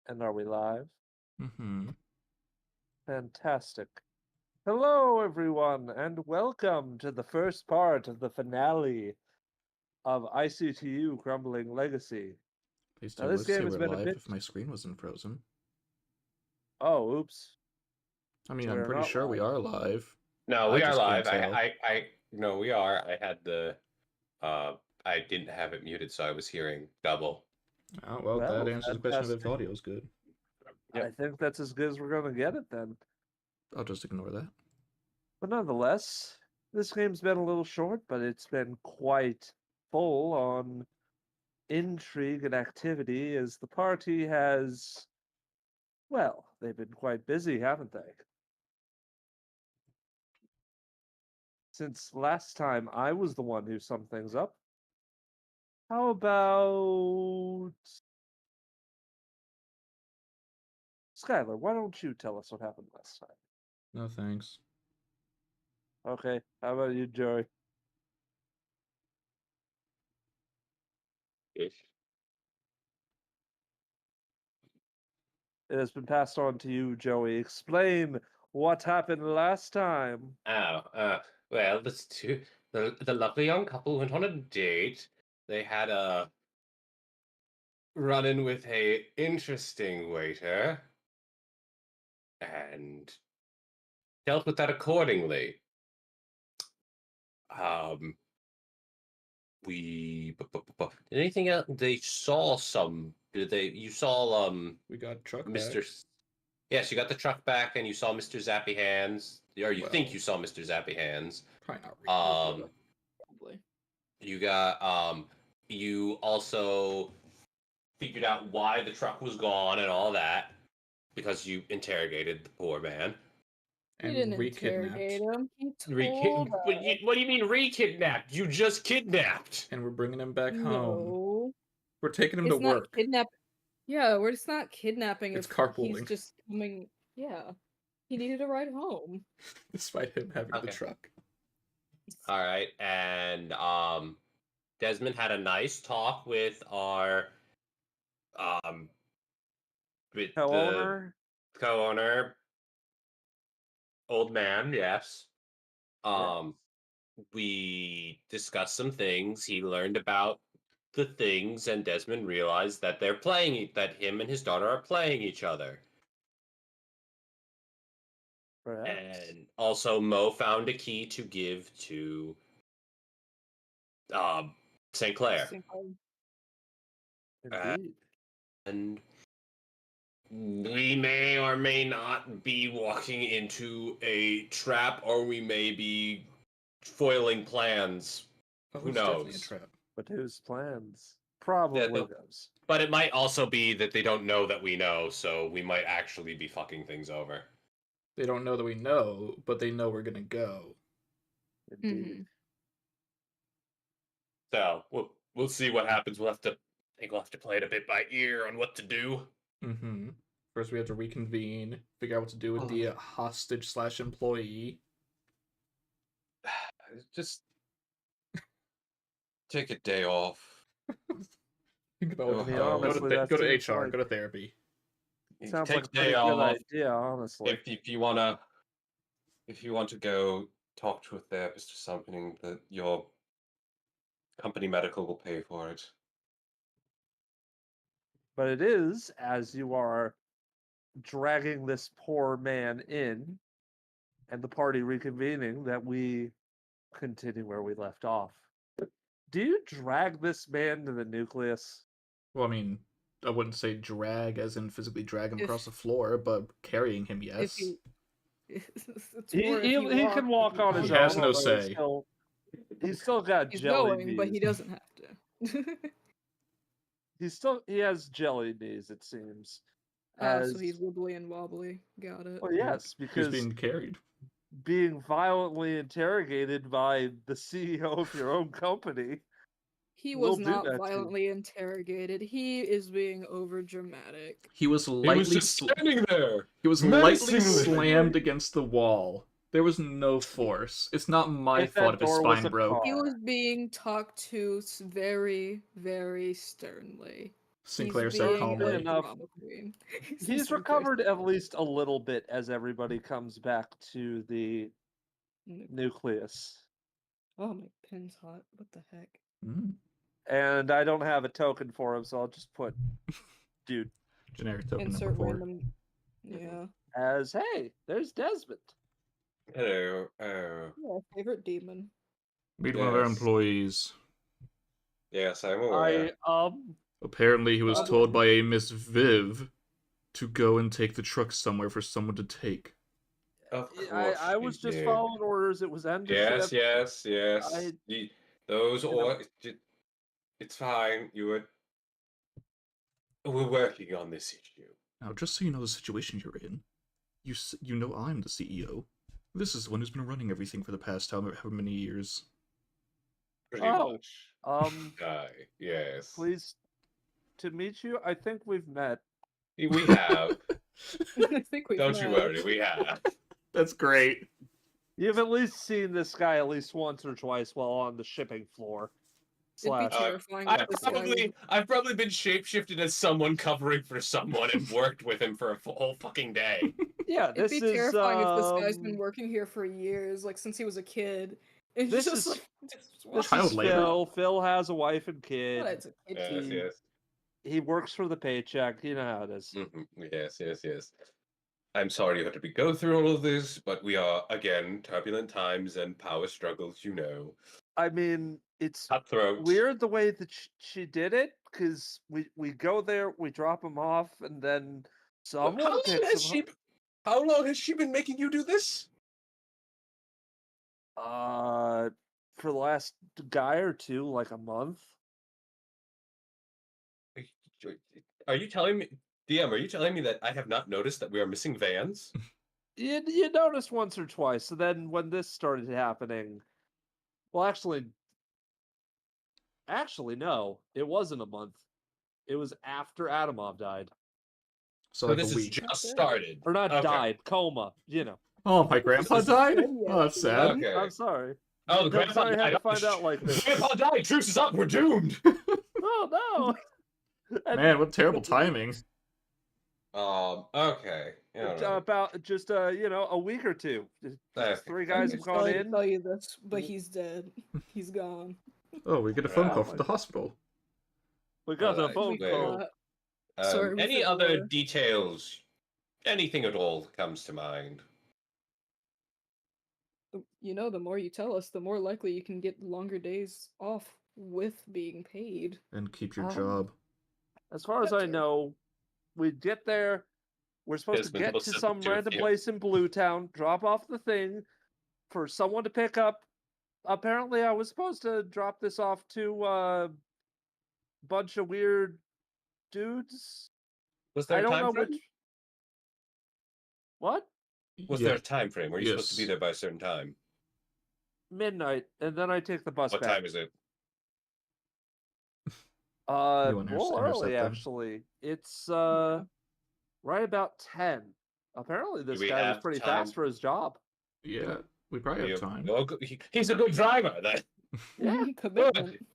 And are we live? Mm-hmm. Fantastic. Hello, everyone, and welcome to the first part of the finale of ICTU Crumbling Legacy. Please Now, do this game say has we're been a live bit... if my screen wasn't frozen. Oh, oops. I mean, So I'm we're pretty not sure we live. are live. No, I we are just live. can't tell. No, we are. I had the, I didn't have it muted, so I was hearing double. Oh, well, Well, that answers the question of if fantastic. audio is good. Yep. I think that's as good as we're going to get it then. I'll just ignore that. But nonetheless, this game's been a little short, but it's been quite full on intrigue and activity as the party has... Well, they've been quite busy, haven't they? Since last time I was the one who summed things up. How about... Skylar, why don't you tell us what happened last time? No thanks. Okay, how about you, Joey? Ish. It has been passed on to you, Joey. Explain what happened last time. Well, the lovely young couple went on a date. They had a run-in with a interesting waiter, and dealt with that accordingly. Anything else? They saw some. You saw We got truck Mr. back. Yes, you got the truck back, and you saw Mr. Zappy Hands, or you think Well, you saw Mr. Zappy Hands. Probably not really. Probably. You got you also figured out why the truck was gone and all that because you interrogated the poor man. He And didn't re-kidnapped. interrogate him. He told us. What do you mean re-kidnapped? You just kidnapped. And we're bringing him back home. No. We're taking him It's to not work. Yeah, we're just not kidnapping. It's if carpooling. He's just coming. Yeah. He needed a ride home. Despite him having the Okay. truck. All right, and Desmond had a nice talk with our with Co-owner? the co-owner, old man. Yes. We discussed some things. He learned about the things, and Desmond realized that that him and his daughter are playing each other. Perhaps. And also, Mo found a key to give to St. Clair. Indeed. And we may or may not be walking into a trap, or we may be foiling plans. Oh, Who it's definitely a knows? trap. But whose plans? Probably Yeah, those. But it might also be that they don't know that we know, so we might actually be fucking things over. They don't know that we know, but they know we're gonna go. Indeed. So we'll see what happens. I think we'll have to play it a bit by ear on what to do. Mm-hmm. First, we have to reconvene, figure out what to do with the hostage/employee. Just take a day off. Think about what To be to honest, go that to seems HR, like- go to therapy. Sounds Take like a a day pretty good off. idea, honestly. If you want to go talk to a therapist or something, that your company medical will pay for it. But it is, as you are dragging this poor man in and the party reconvening, that we continue where we left off. Do you drag this man to the nucleus? Well, I mean, I wouldn't say drag as in physically drag him If- across the floor, but carrying him, If yes. you. It's He more if you can walk on his He own. has no although say. He's still got He's jelly going, knees. but he doesn't have to. He has jelly knees, it seems. So he's wobbly and wobbly. Got it. Well, yes, He's because being carried. being violently interrogated by the CEO of your own company. He We'll was do not that to you. violently interrogated. He is being over dramatic. He was lightly standing there. He was lightly menacingly. slammed against the wall. There was no force. It's not my If that fault if his door was spine a broke. car. He was being talked to very, very sternly. Sinclair He's said being calmly. a Enough. drama queen. He's Sinclair recovered said at calmly. least a little bit as everybody comes back to the nucleus. Oh, my pin's hot. What the heck? Mm. And I don't have a token for him, so I'll just put dude Generic token Insert number 4. random. Yeah. as, hey, there's Desmond. Hello. Yeah, favorite demon. Meet one of our Yes. employees. Yes, I'm aware. Apparently, he was Uh, told by a Miss Viv to go and take the truck somewhere for someone to take. Of course I was she just did. following orders. It was end of Yes, shift. yes. Those you know. or it's fine. We're working on this issue. Now, just so you know the situation you're in, you know I'm the CEO. This is the one who's been running everything for the past however many years. Pretty Oh, much. Yes. Pleased to meet you. I think we've met. We have. I think we. Don't you worry, we have. That's great. You've at least seen this guy at least once or twice while on the shipping floor. It'd be Slash. terrifying I've if this guy was- probably been shapeshifted as someone covering for someone and worked with him for a whole fucking day. Yeah, It'd this be is terrifying if this guy's been working here for years, like since he was a kid. It's This just is- like this Child is labor. Phil. Phil has a wife and kid. What, it's a kid Yes, thing. yes. He works for the paycheck. You know how it is. Yes. I'm sorry you had to go through all of this, but we are, again, turbulent times and power struggles, you know. I mean, it's Cutthroat. weird the way that she did it, because we go there, we drop him off, and then someone picks him How long has she been making you do this? up. For the last guy or two, like a month. Are you telling me, DM, are you telling me that I have not noticed that we are missing vans? You noticed once or twice. So then when this started happening, well, actually, no, it wasn't a month. It was after Atomov died, So So like this a has week. just started. or not Okay. died, coma. You know. Oh, my grandpa died? Yeah. Oh, that's sad. Okay. I'm sorry. Oh, the I'm grandpa sorry I had died. to find out like this. Grandpa died. Truce is up. We're doomed. Oh no! And Man, what terrible timing. Okay. Yeah, about just a week or two. Just three guys have gone Sorry to in. tell you this, but he's dead. He's gone. Oh, we get a phone Yeah, call from the hospital. We got a Alright, phone wait. call. Sorry, we any said other war. details? Anything at all comes to mind? You know, the more you tell us, the more likely you can get longer days off with being paid. And keep your Um, job. As far as I That's know, we get there. We're supposed to Desmond get will to sit some with you if random you- place in Bluetown, drop off the thing for someone to pick up. Apparently, I was supposed to drop this off to a bunch of weird dudes. Was there I a don't time know frame? which. What? Was Yeah. there a time frame? Were you supposed to be Yes. there by a certain time? Midnight, and then I take the bus What back. time is it? You wanna Well, intercept early them? actually. It's right about 10. Apparently, this we guy was have pretty time? fast for his job. Yeah, we probably have time. He's a good driver. Then. Yeah. Commitment.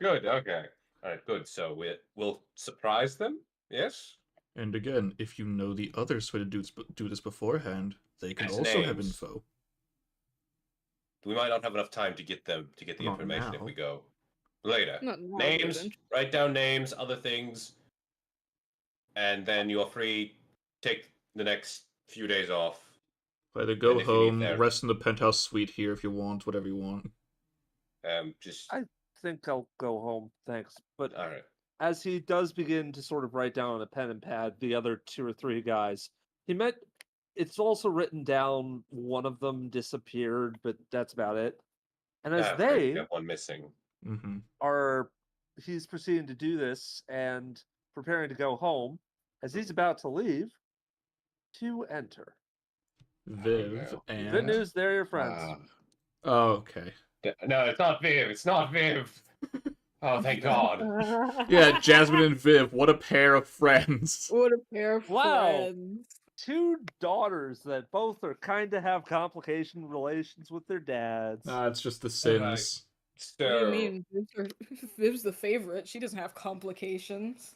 Good. Okay. All right. Good. So we'll surprise them. Yes. And again, if you know the others who do this beforehand, they can Yes, also have names. info. We might not have enough time to get the Not information if now. we go later. Not now, Names. eventually. Write down names, other things, and then you're free. Take the next few days off. Either go And if you need home, therapy- rest in the penthouse suite here if you want, whatever you want. Just I think I'll go home, thanks. But all right. as he does begin to sort of write down on a pen and pad the other 2 or 3 guys, it's also written down one of them disappeared, but that's about it. And as Okay, we they have one missing. Mm-hmm. he's proceeding to do this and preparing to go home, as he's about to leave, to enter. Viv go. and... Good news, they're your friends. Oh, okay. No, it's not Viv. It's not Viv. Oh, thank God. Yeah, Jasmine and Viv, what a pair of friends. What a pair of Wow. friends. 2 daughters that both are kind of have complication relations with their dads. It's just the Sims. So, What do you mean? Viv's the favorite. She doesn't have complications.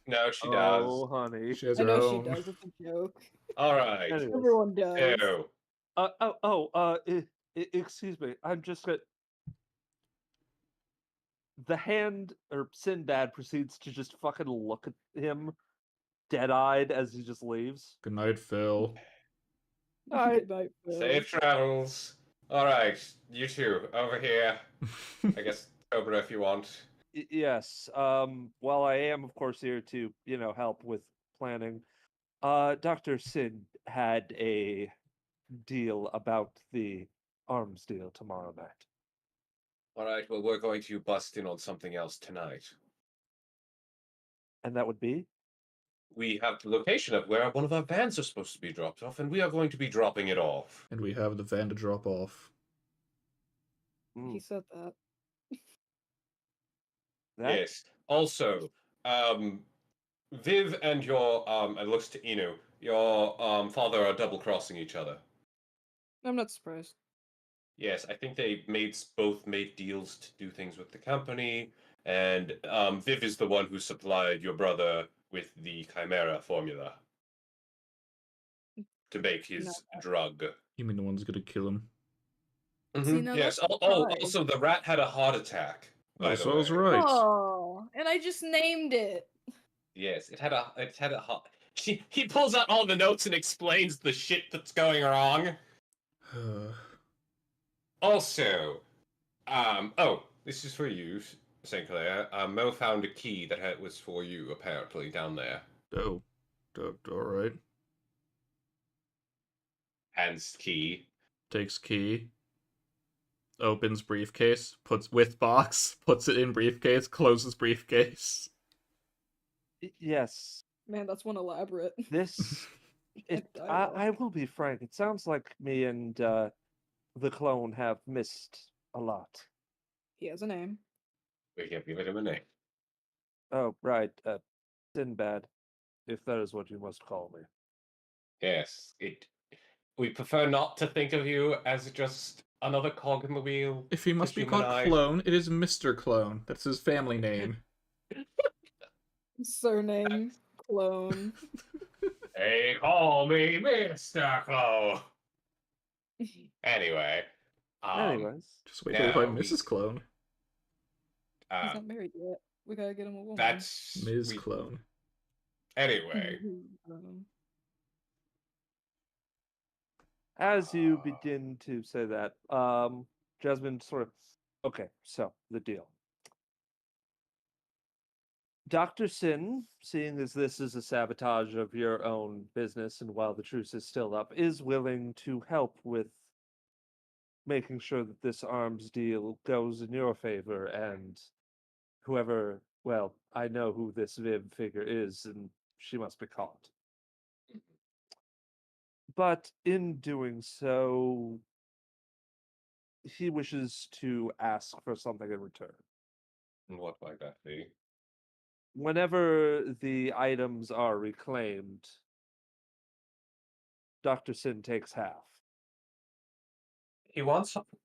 no, she does. Oh, honey. She has I her know she own. does. It's a joke. All right. Anyways. Everyone does. So, Excuse me. I'm just gonna. The hand or Sinbad proceeds to just fucking look at him, dead-eyed, as he just leaves. Good night, Phil. Good night, Phil. safe travels. All right, you two over here. I guess Cobra if you want. Yes. While I am, of course, here to help with planning. Dr. Sin had a deal about the arms deal tomorrow night. All right, well, we're going to bust in on something else tonight. And that would be? We have the location of where one of our vans are supposed to be dropped off, and we are going to be dropping it off. And we have the van to drop off. He said that. That? Yes. Also, Viv and your it looks to Inu, your father are double crossing each other. I'm not surprised. Yes, I think they both made deals to do things with the company, and Viv is the one who supplied your brother with the Chimera formula to make his drug. You mean the one's gonna kill him? See, now Yes. that's pride. Also, the rat had a heart attack. By Oh, the so I was way. right. Oh, and I just named it. Yes, it had a heart. He pulls out all the notes and explains the shit that's going wrong. Also, this is for you, St. Clair. Mo found a key that was for you, apparently, down there. Oh, alright. Hands key. Takes key. Opens briefcase. Puts with box. Puts it in briefcase. Closes briefcase. Yes. Man, that's one elaborate. This. dialogue. I will be frank. It sounds like me and the clone have missed a lot. He has a name. We can't give him a name. Oh, right. Sinbad, if that is what you must call me. Yes, we prefer not to think of you as just another cog in the wheel. If he must be called Clone, it is Mr. Clone. That's his family name. Surname Clone. They call me Mr. Clone. Anyway. Anyways. Just wait till we now find we- Mrs. Clone. He's not married yet. We gotta get him a woman. That's Ms. Clone. Anyway. As you begin to say that, Jasmine sort of, okay, so the deal. Dr. Sin, seeing as this is a sabotage of your own business and while the truce is still up, is willing to help with making sure that this arms deal goes in your favor, and whoever, well, I know who this Viv figure is, and she must be caught. But in doing so, he wishes to ask for something in return. And what might that be? Whenever the items are reclaimed, Dr. Sin takes half. He wants something.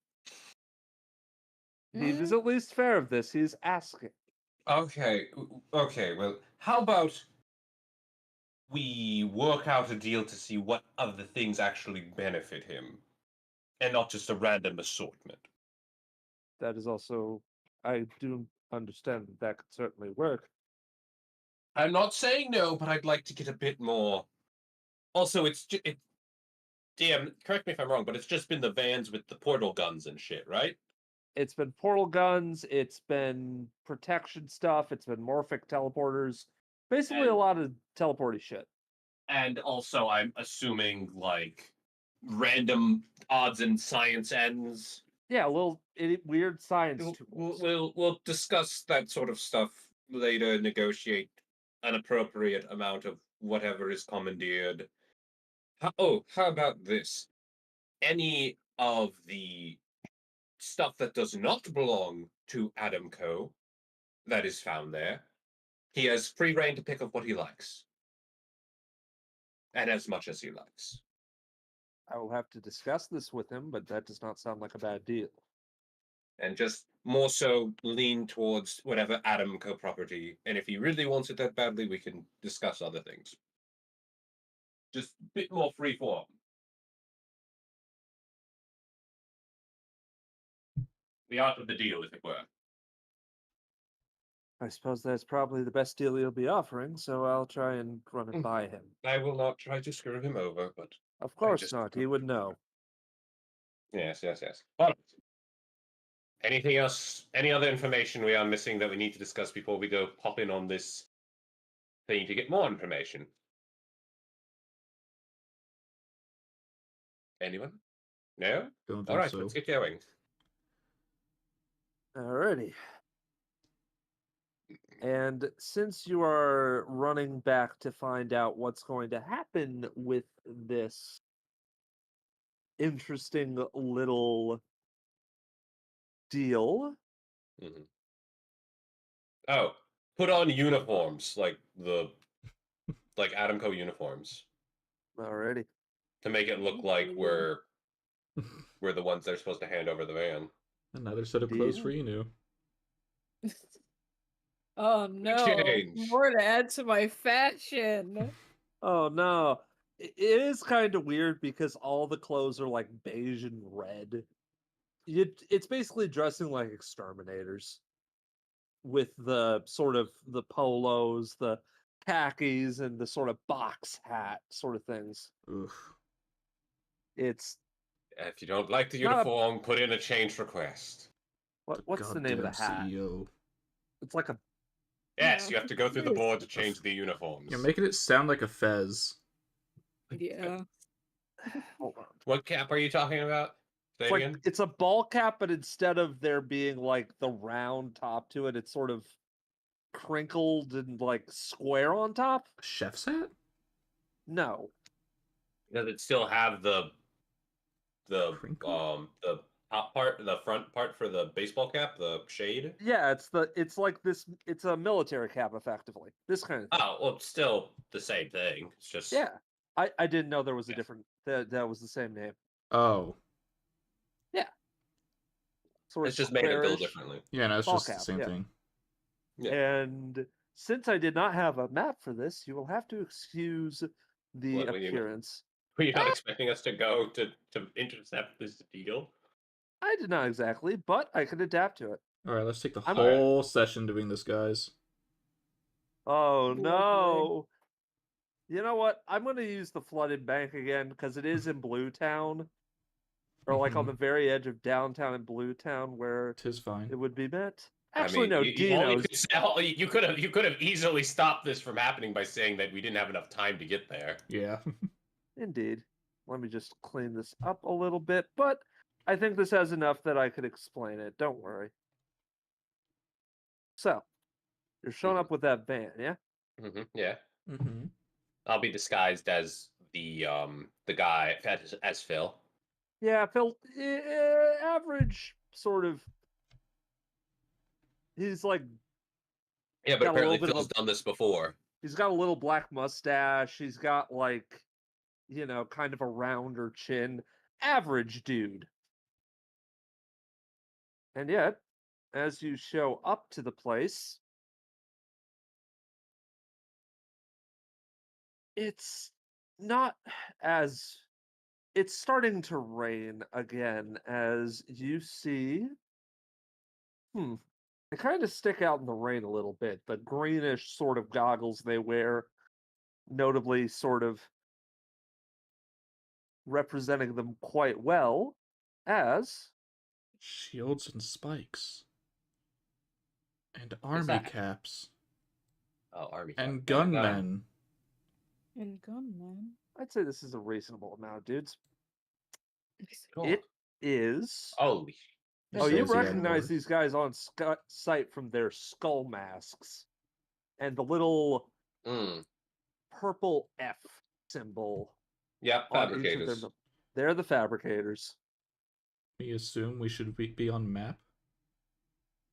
He is at least fair of this. He's asking. Okay, well, how about we work out a deal to see what other things actually benefit him, and not just a random assortment. That is also, I do understand that could certainly work. I'm not saying no, but I'd like to get a bit more. Also, damn, correct me if I'm wrong, but it's just been the vans with the portal guns and shit, right? It's been portal guns, it's been protection stuff, it's been morphic teleporters. Basically a lot of teleporty shit. And also, I'm assuming, like, random odds and science ends. Yeah, a little weird science tools. We'll discuss that sort of stuff later, negotiate an appropriate amount of whatever is commandeered. How about this? Any of the stuff that does not belong to AtomCo that is found there, he has free reign to pick up what he likes. And as much as he likes. I will have to discuss this with him, but that does not sound like a bad deal. and just more so lean towards whatever AtomCo property. And if he really wants it that badly, we can discuss other things. Just a bit more freeform. The art of the deal, if it were. I suppose that's probably the best deal you'll be offering, so I'll try and run it by him. I will not try to screw him over, but Of course just- not. He would know. yes. But anything else? Any other information we are missing that we need to discuss before we go pop in on this thing to get more information? Anyone? No? Don't think All right, so. let's get going. Alrighty. And since you are running back to find out what's going to happen with this interesting little deal, Mm-hmm. Oh, put on uniforms like AtomCo uniforms alrighty. to make it look like we're the ones that are supposed to hand over the van. Another set of clothes for you. Oh no! Change. More to add to my fashion. Oh no. It is kind of weird because all the clothes are like beige and red. It's basically dressing like exterminators with the sort of the polos, the khakis, and the sort of box hat sort of things. Ugh. It's If you don't like the Not a- uniform, put in a change request. what's the name of the Goddamn hat? CEO. It's like a Yes, Yeah. you have to go through the board to change the uniforms. You're making it sound like a fez. Yeah. hold on. What cap are you talking about? Say It's it like again? it's a ball cap, but instead of there being like the round top to it, it's sort of crinkled and like square on top. A chef's hat? No, Does it still have the Crinkle? the top part, the front part for the baseball cap, the shade? yeah, it's like this. It's a military cap, effectively. This kind of thing. Oh, well, it's still the same thing. It's just Yeah, I didn't know there was a Yes. different that was the same name. Oh. Sort of it's just made a bill squarish differently. Yeah, no, it's ball just the cap, same yeah. thing. Yeah. And since I did not have a map for this, you will have to excuse the What, were you- appearance. Were you not expecting us to go to intercept this deal? I did not exactly, but I could adapt to it. Alright, let's take the I'm- whole session doing this, guys. Oh Lovely. no! You know what? I'm going to use the flooded bank again because it is in Blue Town, or like on Mhm. the very edge of downtown in Blue Town where Tis fine. it would be met. I Actually, mean, no, you could have easily stopped this from happening by saying that we didn't have enough time to get there. Yeah. Indeed. Let me just clean this up a little bit, but I think this has enough that I could explain it. Don't worry. So, you're showing up with that van, yeah? Yeah, Mm-hmm. I'll be disguised as the guy as Phil. Yeah, Phil, average sort of. He's like, Yeah, but Got a apparently little bit of Phil's done this before. he's got a little black mustache. He's got like, kind of a rounder chin. Average dude. And yet, as you show up to the place, it's not as it's starting to rain again as you see they kind of stick out in the rain a little bit. The greenish sort of goggles they wear, notably sort of representing them quite well as Shields and spikes. And army that? caps. Oh, army And cap. Yeah, got him. gunmen. And gunman. I'd say this is a reasonable amount, dudes. Cool. It is Holy Oh, you says he had recognize more. these guys on sight from their skull masks and the little Mm. purple F symbol Yeah, on each of fabricators. them. They're the fabricators. We assume we should be on map.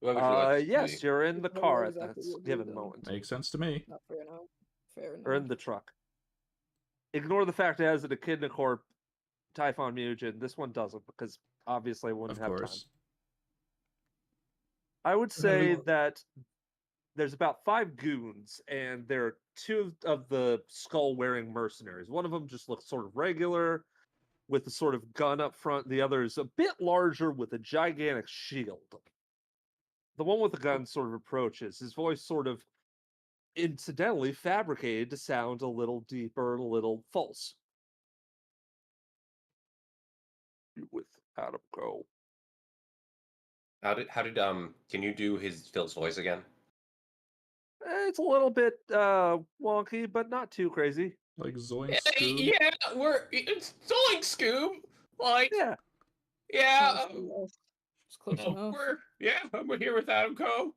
What would you like to Yes, see? you're in the I know car exactly at that what we've given done. moment, Makes sense to me. Not fair enough. Fair enough. or in the truck. Ignore the fact it has an Echidna Corp Typhon Mugen. This one doesn't because obviously I wouldn't Of have course. I would say that there's about 5 goons, and there are 2 of the skull-wearing mercenaries. One of them just looks sort of regular, with a sort of gun up front. The other is a bit larger with a gigantic shield. The one with the gun sort of approaches, his voice sort of incidentally fabricated to sound a little deeper, a little false. You with AtomCo. How did can you do Phil's voice again? It's a little bit wonky, but not too crazy. Like Zoink Scoob. Yeah, it's Zoink Scoob. Like Yeah. yeah, It's close enough. we're here with AtomCo.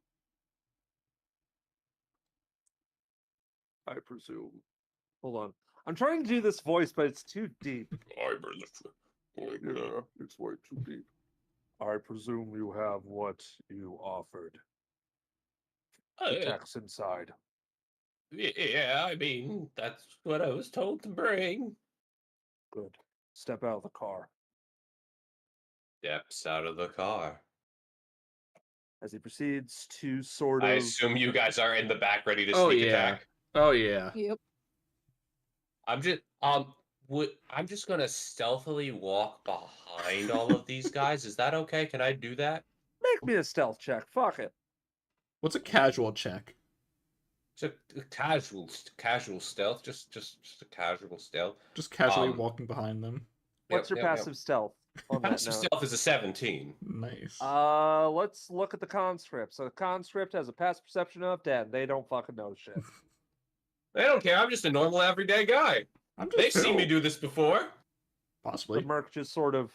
I presume. Hold on. I'm trying to do this voice, but it's too deep. Yeah, it's way too deep. I presume you have what you offered. The text inside. Yeah, I mean, that's what I was told to bring. Good. Step out of the car. Steps out of the car. As he proceeds to sort I of... assume you guys are in the back ready to Oh, sneak yeah. attack. Oh yeah. Yep. I'm just gonna stealthily walk behind all of these guys. Is that okay? Can I do that? Make me a stealth check. Fuck it. What's a casual check? It's a casual stealth. Just a casual stealth. Just casually walking behind them. What's your passive stealth? On that Passive note? stealth is a 17. Nice. Let's look at the conscript. So the conscript has a passive perception of 10. They don't fucking know shit. They don't care. I'm just a normal everyday guy. They've seen me do this before. Possibly. The merc just sort of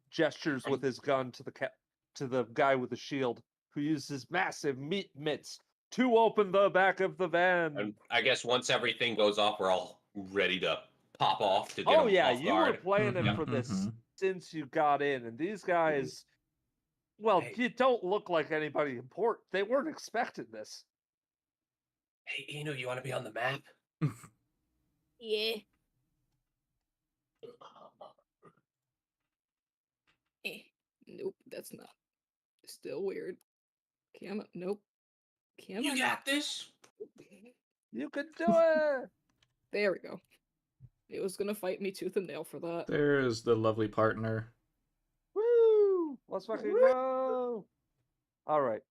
gestures with his gun to the guy with the shield, who uses massive meat mitts to open the back of the van. And I guess once everything goes off, we're all ready to pop off to get Oh them yeah, off you guard. were planning for this since you got in, and these guys, well, Hey. you don't look like anybody important. They weren't expecting this. Hey, Eno, you want to be on the map? Yeah. Nope, that's not. Still weird. Camera. Nope. Camera. You got this. You can do it. There we go. It was gonna fight me tooth and nail for that. There's the lovely partner. Woo! Let's fucking go. All right.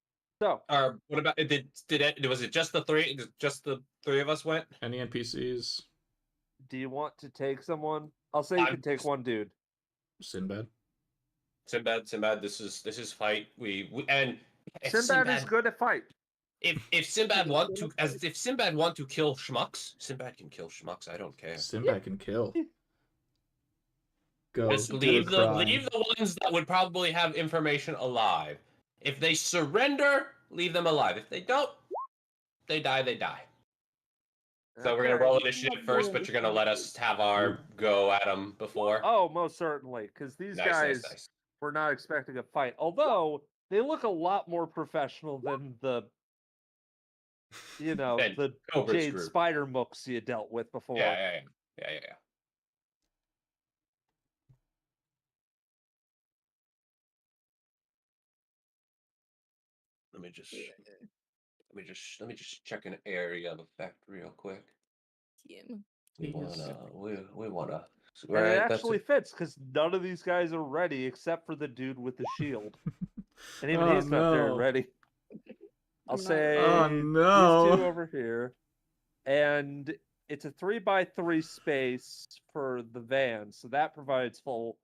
So, What about was it just the three? Just the three of us went? Any NPCs? do you want to take someone? I'll say you can take one dude. Sinbad. Sinbad. This is fight. We and if Sinbad is good at fight. If Sinbad want to kill schmucks, Sinbad can kill schmucks. I don't care. Sinbad can kill. Go. Just leave the ones that would probably have information alive. If they surrender, leave them alive. If they don't, they die. They die. So we're gonna roll initiative first, but you're gonna let us have our go at them before. Oh, most certainly, because these guys were not expecting a fight. Although they look a lot more professional than the, the Jade group. Spider mooks you dealt with before. Yeah. Let me just check an area of effect real quick. Yeah. We wanna. And it actually fits because none of these guys are ready except for the dude with the shield, and even he's not there ready. I'll say these two over here, and it's a 3x3 space for the van, so that provides full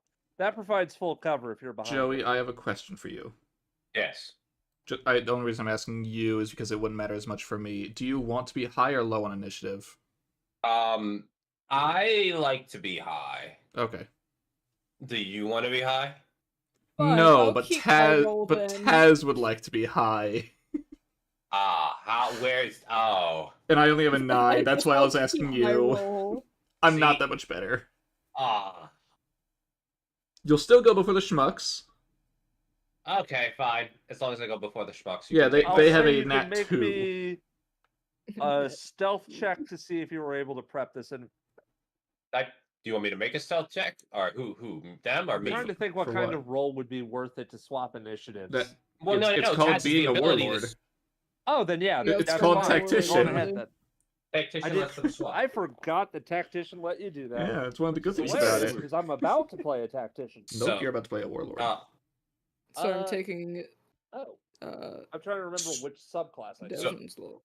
cover if you're behind. Joey, I have a question for you. Yes. The only reason I'm asking you is because it wouldn't matter as much for me. Do you want to be high or low on initiative? I like to be high. Okay. Do you want to be high? No, but Taz would like to be high. Where's And I only have a 9, that's why I was asking you. I'm not that much better. You'll still go before the schmucks. Okay, fine. As long as I go before the schmucks. Yeah, they have a nat 2. Make me a stealth check to see if you were able to prep this. And Do you want me to make a stealth check? Or who? Them or I'm me? trying to think what For kind what? of role would be worth it to swap initiatives. That Well, it's no. called Taz has the being a ability to warlord. Oh, then yeah, Yeah, It's that's called fine. tactician. Go ahead then. Tactician lets them swap. I forgot the tactician let you do that. Yeah, it's one of the good It's things about hilarious it. because I'm about to play a tactician. Nope, So, you're about to play a warlord. So I'm Uh, taking Oh, uh I'm trying to remember which subclass I did. Desmond's role.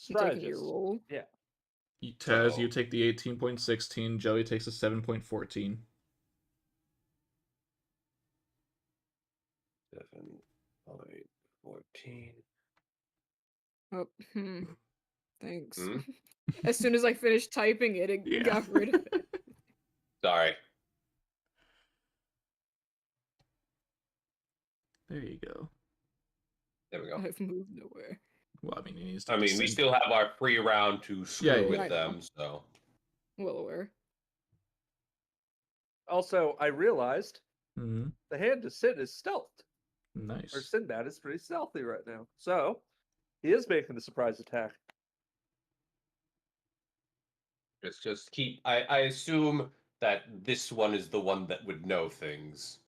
I'm taking your Strategist. role. Yeah. Taz, so- you take the 18.16. Joey takes the 7.14. 7, 8, 14. Oh, thanks. Hmm? As soon as I finished typing it, it Yeah. got rid of it. Sorry. There you go. There we go. I've moved nowhere. Well, I mean, he needs to. I mean, we descend. still have our free round to screw Yeah, with I know. them, so. Well aware. Also, I realized Mhm. the hand to Sin is stealthed. Or Nice. Sinbad is pretty stealthy right now. So, he is making a surprise attack. Just keep. I assume that this one is the one that would know things.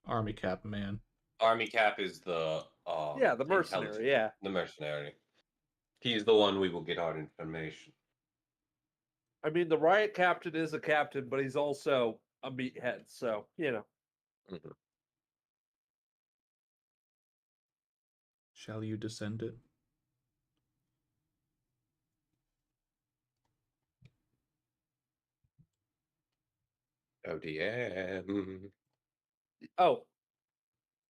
Army cap man. Army Cap is the Yeah, the mercenary, intelligent- yeah. the mercenary. He's the one we will get our information. I mean, the riot captain is a captain, but he's also a meathead, so, you know. Mhm. Shall you descend it? ODM. Oh.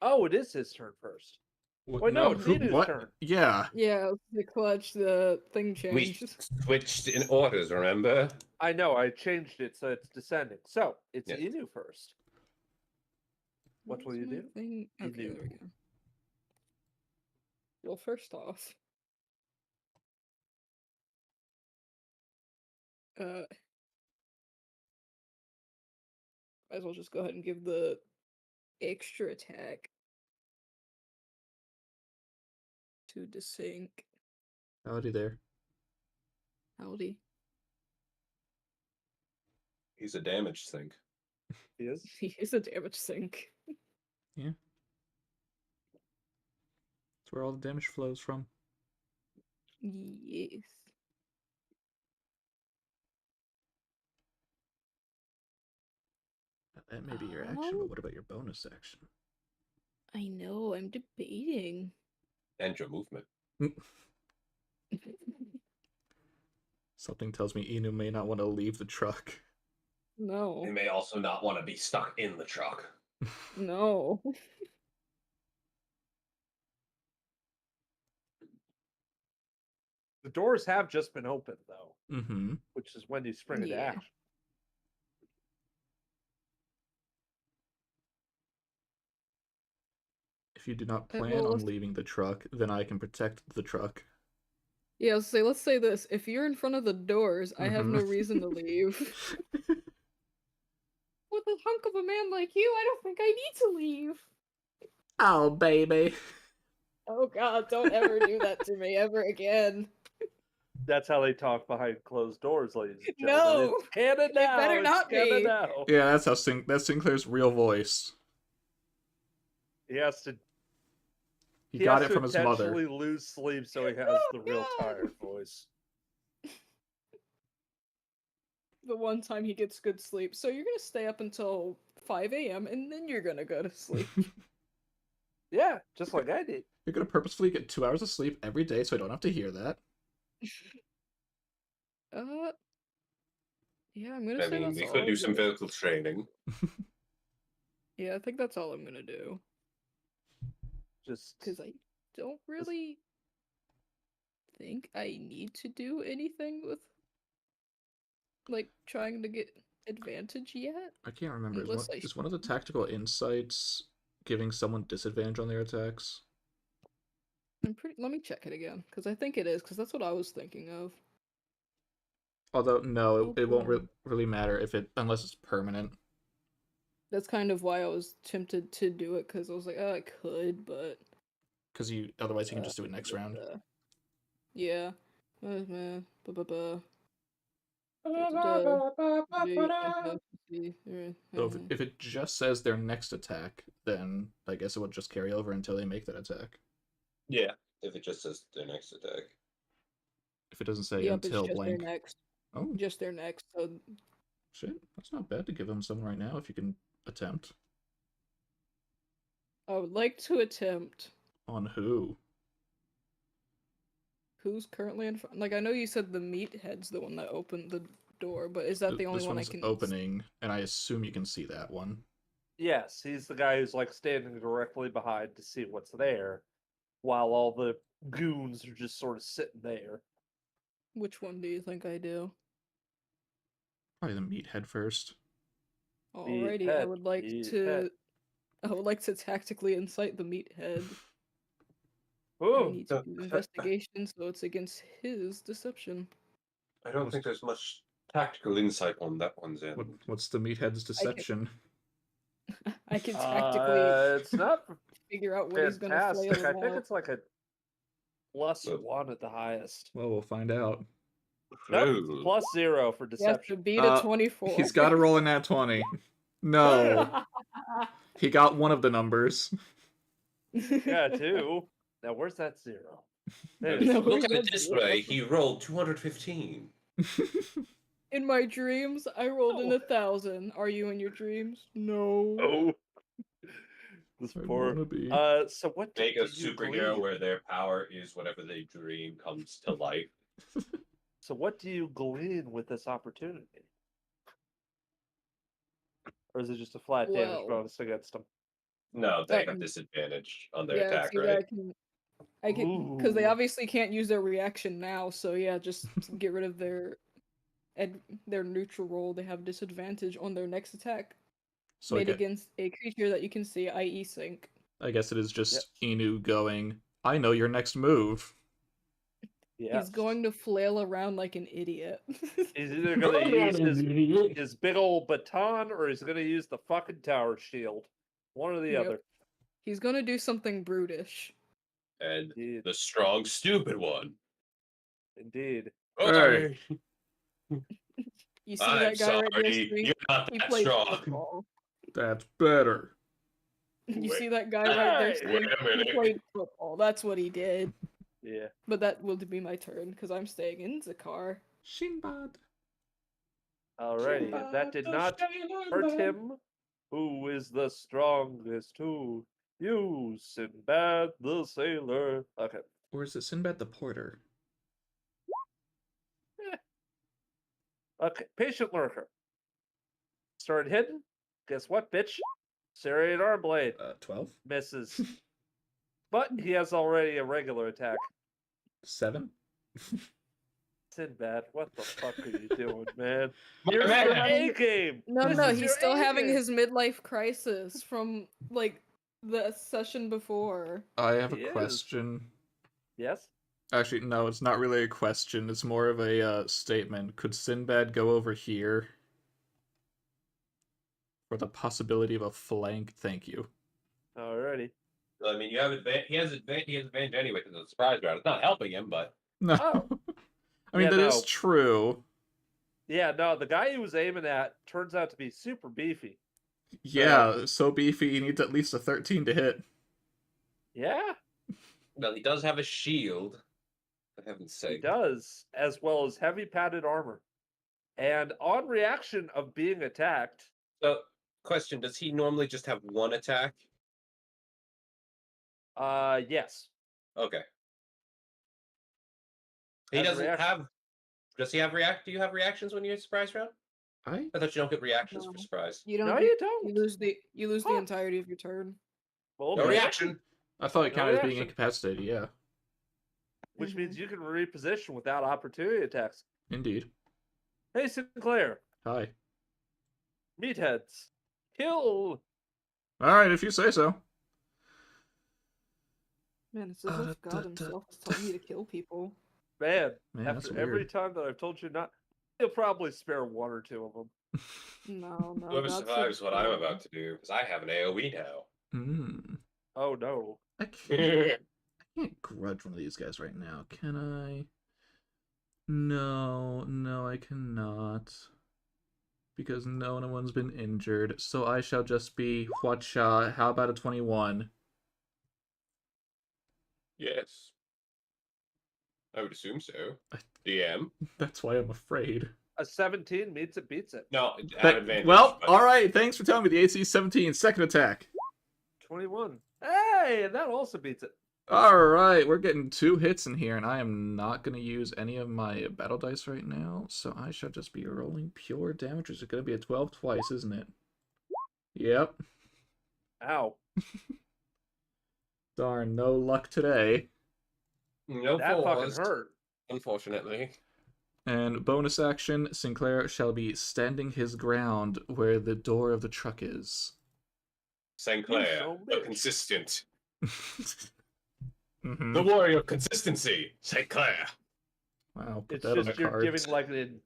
Oh, it is his turn first. What? Wait, no, it's who- Inu's what? turn. Yeah. Yeah, the clutch, the thing We changed. switched in orders, remember? I know, I changed it so it's descending. So, it's Yes. Inu first. What will you was my do? Thing? Okay, there we Inu. go. Well, first off, might as well just go ahead and give the extra attack to desync. Howdy there. Howdy. He's a damage sink. He is? He is a damage sink. That's where all the damage flows from. Yes. That may be your action, but what about your bonus action? I know, I'm debating. And your movement. Something tells me Inu may not want to leave the truck. No. They may also not want to be stuck in the truck. No. The doors have just been opened, though, Mm-hmm. which is when you spring into Yeah. action. If you do not well, plan on let's- leaving the truck, then I can protect the truck. Yeah, let's say this. If you're in front of the doors, I have no Mhm. reason to leave. With a hunk of a man like you, I don't think I need to leave. Oh, baby. Oh god, don't ever do that to me ever again. That's how they talk behind closed doors, ladies and No! gentlemen. It's canon It now. better it's not canon be. now. Yeah, that's how that's Sinclair's real voice. He has to. He He got has it to from his mother. intentionally lose sleep so he has the real God. tired voice. The one time he gets good sleep. So you're gonna stay up until 5 a.m. and then you're gonna go to sleep. Yeah, just like I did. You're gonna purposefully get 2 hours of sleep every day so I don't have to hear that. Yeah, I'm gonna I say mean, that's we all could do I'm some gonna- vocal training. Yeah, I think that's all I'm gonna do. Just Because I don't really think I need to do anything with, like, trying to get advantage yet. I can't remember. Unless I Is one of the tactical insights giving someone disadvantage on their attacks? Let me check it again, because I think it is, because that's what I was thinking of. Although, no, Oh, it won't boy. really matter unless it's permanent. That's kind of why I was tempted to do it, because I was like, oh, I could, but... Because otherwise you can just do it next round. Yeah. Man. So if it just says their next attack, then I guess it would just carry over until they make that attack. Yeah, if it just says their next attack. If it doesn't say Yep, it's until just blank. their next. Oh, Just their next. So shit. That's not bad to give them some right now if you can attempt. I would like to attempt. On who? Who's currently in front? Like, I know you said the meathead's the one that opened the door, but is that the only This one I one's can opening, and I assume you can see that one. Yes, he's the guy who's like standing directly behind to see what's there, while all the goons are just sort of sitting there. Which one do you think I do? Probably the meathead first. Alrighty, Meathead, I would like meathead. to tactically incite the meathead. I Ooh, need to do investigation, so it's against his deception. I don't think there's much tactical insight on that one's end. What's the meathead's deception? I can tactically it's not figure out what he's gonna fantastic. flail I him think out. it's like a +1 at the highest. Well, we'll find out. Nope, +0 for He has deception. to beat a 24. He's got to roll a nat 20. No. He got one of the numbers. Yeah, 2. Now where's that 0? There it No, is. Look at where's it that this zero? way, he rolled 215. In my dreams, I rolled in Oh. 1,000. Are you in your dreams? No. Oh. This I poor. wanna be. So what Make do a you superhero glean? where their power is whatever they dream comes to life. So what do you glean with this opportunity? Or is it just a flat damage Well. bonus against them? No, they have disadvantage on their Yeah, attack, see, right? I can, because they Ooh. obviously can't use their reaction now. So yeah, just get rid of their neutral roll. They have disadvantage on their next attack So made against a creature that you can see, i.e., Sync. I guess it is just Inu going, I know your next move. Yes. He's going to flail around like an idiot. He's either going to use his big old baton or he's going to use the fucking tower shield. One or the Yep. other. He's gonna do something brutish. And Indeed. the strong, stupid one. Indeed. Hey. You see I'm that guy right there? sorry, Sync? you're not He that plays strong. football. That's better. You Wait. see that guy right there? Hey! Sync? Wait a minute. He played football. That's what he did. Yeah. But that will be my turn because I'm staying in the car. Shinbad. Alrighty. If that did not hurt him, who is the strongest? Who? You, Sinbad the sailor. Okay. Or is it Sinbad the porter? Okay. Patient lurker. Started hidden. Guess what, bitch? Serried arm blade. 12? Misses. But he has already a regular attack. 7? Sinbad, what the fuck are you doing, man? My You're man. your A game. No, This no, is he's your still A having game. his midlife crisis from like the session before. I have He a is. question. Yes. Actually, no, it's not really a question. It's more of a statement. Could Sinbad go over here? For the possibility of a flank? Thank you. Alrighty. I mean, you have advantage. He has advantage anyway because of the surprise round. It's not helping him, but No. Oh. I mean, Yeah, that is no. true. Yeah, no, the guy he was aiming at turns out to be super beefy. Yeah, so beefy, he needs at least a 13 to hit. Yeah, well, he does have a shield. For heaven's he sake. does, as well as heavy padded armor. And on reaction of being attacked, So, question: does he normally just have one attack? yes. Okay. He As a doesn't reaction. have. Does he have react? Do you have reactions when you surprise round? I I thought you don't get reactions No. for surprise. You don't. No, get- you don't. You lose the Huh. entirety of your turn. Well, No maybe. reaction. I thought it No counted as being reaction. incapacitated, yeah. Which means you can reposition without opportunity attacks. Indeed. Hey, Sinclair, Hi. meatheads, kill. Alright, if you say so. Man, it's as if God himself is telling you to kill people. Man, Man, that's after every weird. time that I've told you not, you'll probably spare 1 or 2 of them. No, no. Whoever God said survives what I'm kill. about to do, because I have an AOE now. Oh no. I can't grudge one of these guys right now, can I? No, I cannot. Because no one's been injured. So I shall just be Huacha. How about a 21? Yes. I would assume so. DM. That's why I'm afraid. A 17 meets it, beats it. No, at advantage. Well, but- alright, thanks for telling me the AC is 17. Second attack. 21. Hey, and that also beats it. Alright, we're getting 2 hits in here, and I am not going to use any of my battle dice right now, so I shall just be rolling pure damage, which is going to be a 12 twice, isn't it? Yep. Ow. Darn, no luck today. No That fucking pause, hurt. unfortunately. And bonus action, Sinclair shall be standing his ground where the door of the truck is. St. Clair, so the rich. consistent. Mhm. The warrior of consistency, St. Clair. Wow, put It's that on just the you're cards. giving like an.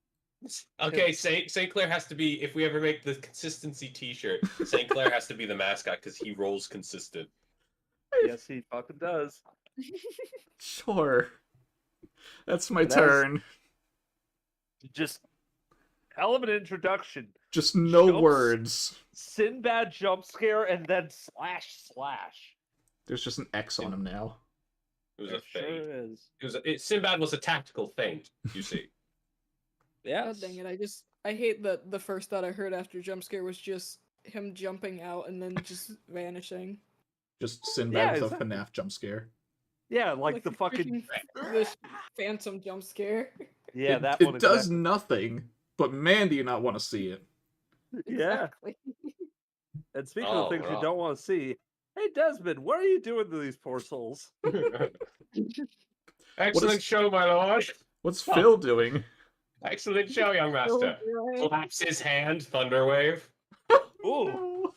Okay, St. Clair has to be, if we ever make the consistency t-shirt, St. Clair has to be the mascot because he rolls consistent. Yes, he fucking does. Sure. That's my That's- turn. Just hell of an introduction. Just no Jumps. words. Sinbad jump scare and then slash. There's just an X on him now. It was It a feint. sure is. Sinbad was a tactical feint, you see. Yeah. God dang it! I hate that the first thought I heard after jump scare was just him jumping out and then just vanishing. Just Sinbad Yeah, with exactly. a FNAF jump scare. Yeah, like the fucking. the phantom jump scare. Yeah, it, that it one. does exactly. nothing, but man, do you not want to see it. Yeah. Exactly. And speaking Oh, of things you wow. don't want to see, hey Desmond, what are you doing to these poor souls? Excellent show, my lord. What's Oh. Phil doing? Excellent show, young master. Claps his hand, Thunderwave. Ooh.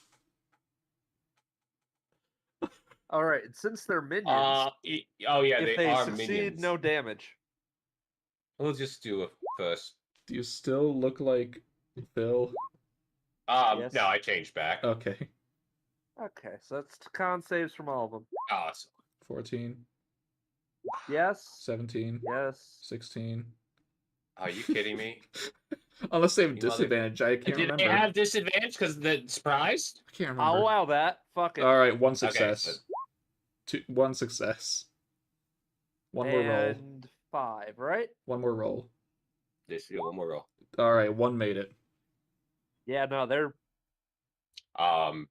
All right, since they're minions, Oh yeah, if they are succeed, minions. no damage. We'll just do it first. Do you still look like Phil? Yes. No, I changed back. Okay. Okay, so that's con saves from all of them. Awesome. 14, Yes. 17, Yes. 16. Are you kidding me? Unless they have You mother- disadvantage, I can't Did remember. they have disadvantage because the surprise? I can't I'll remember. allow that. Fuck it. Alright, one Okay, success. One success. One more roll. And 5, right? One more roll. This is one more roll. Alright, one made it. Yeah, no, they're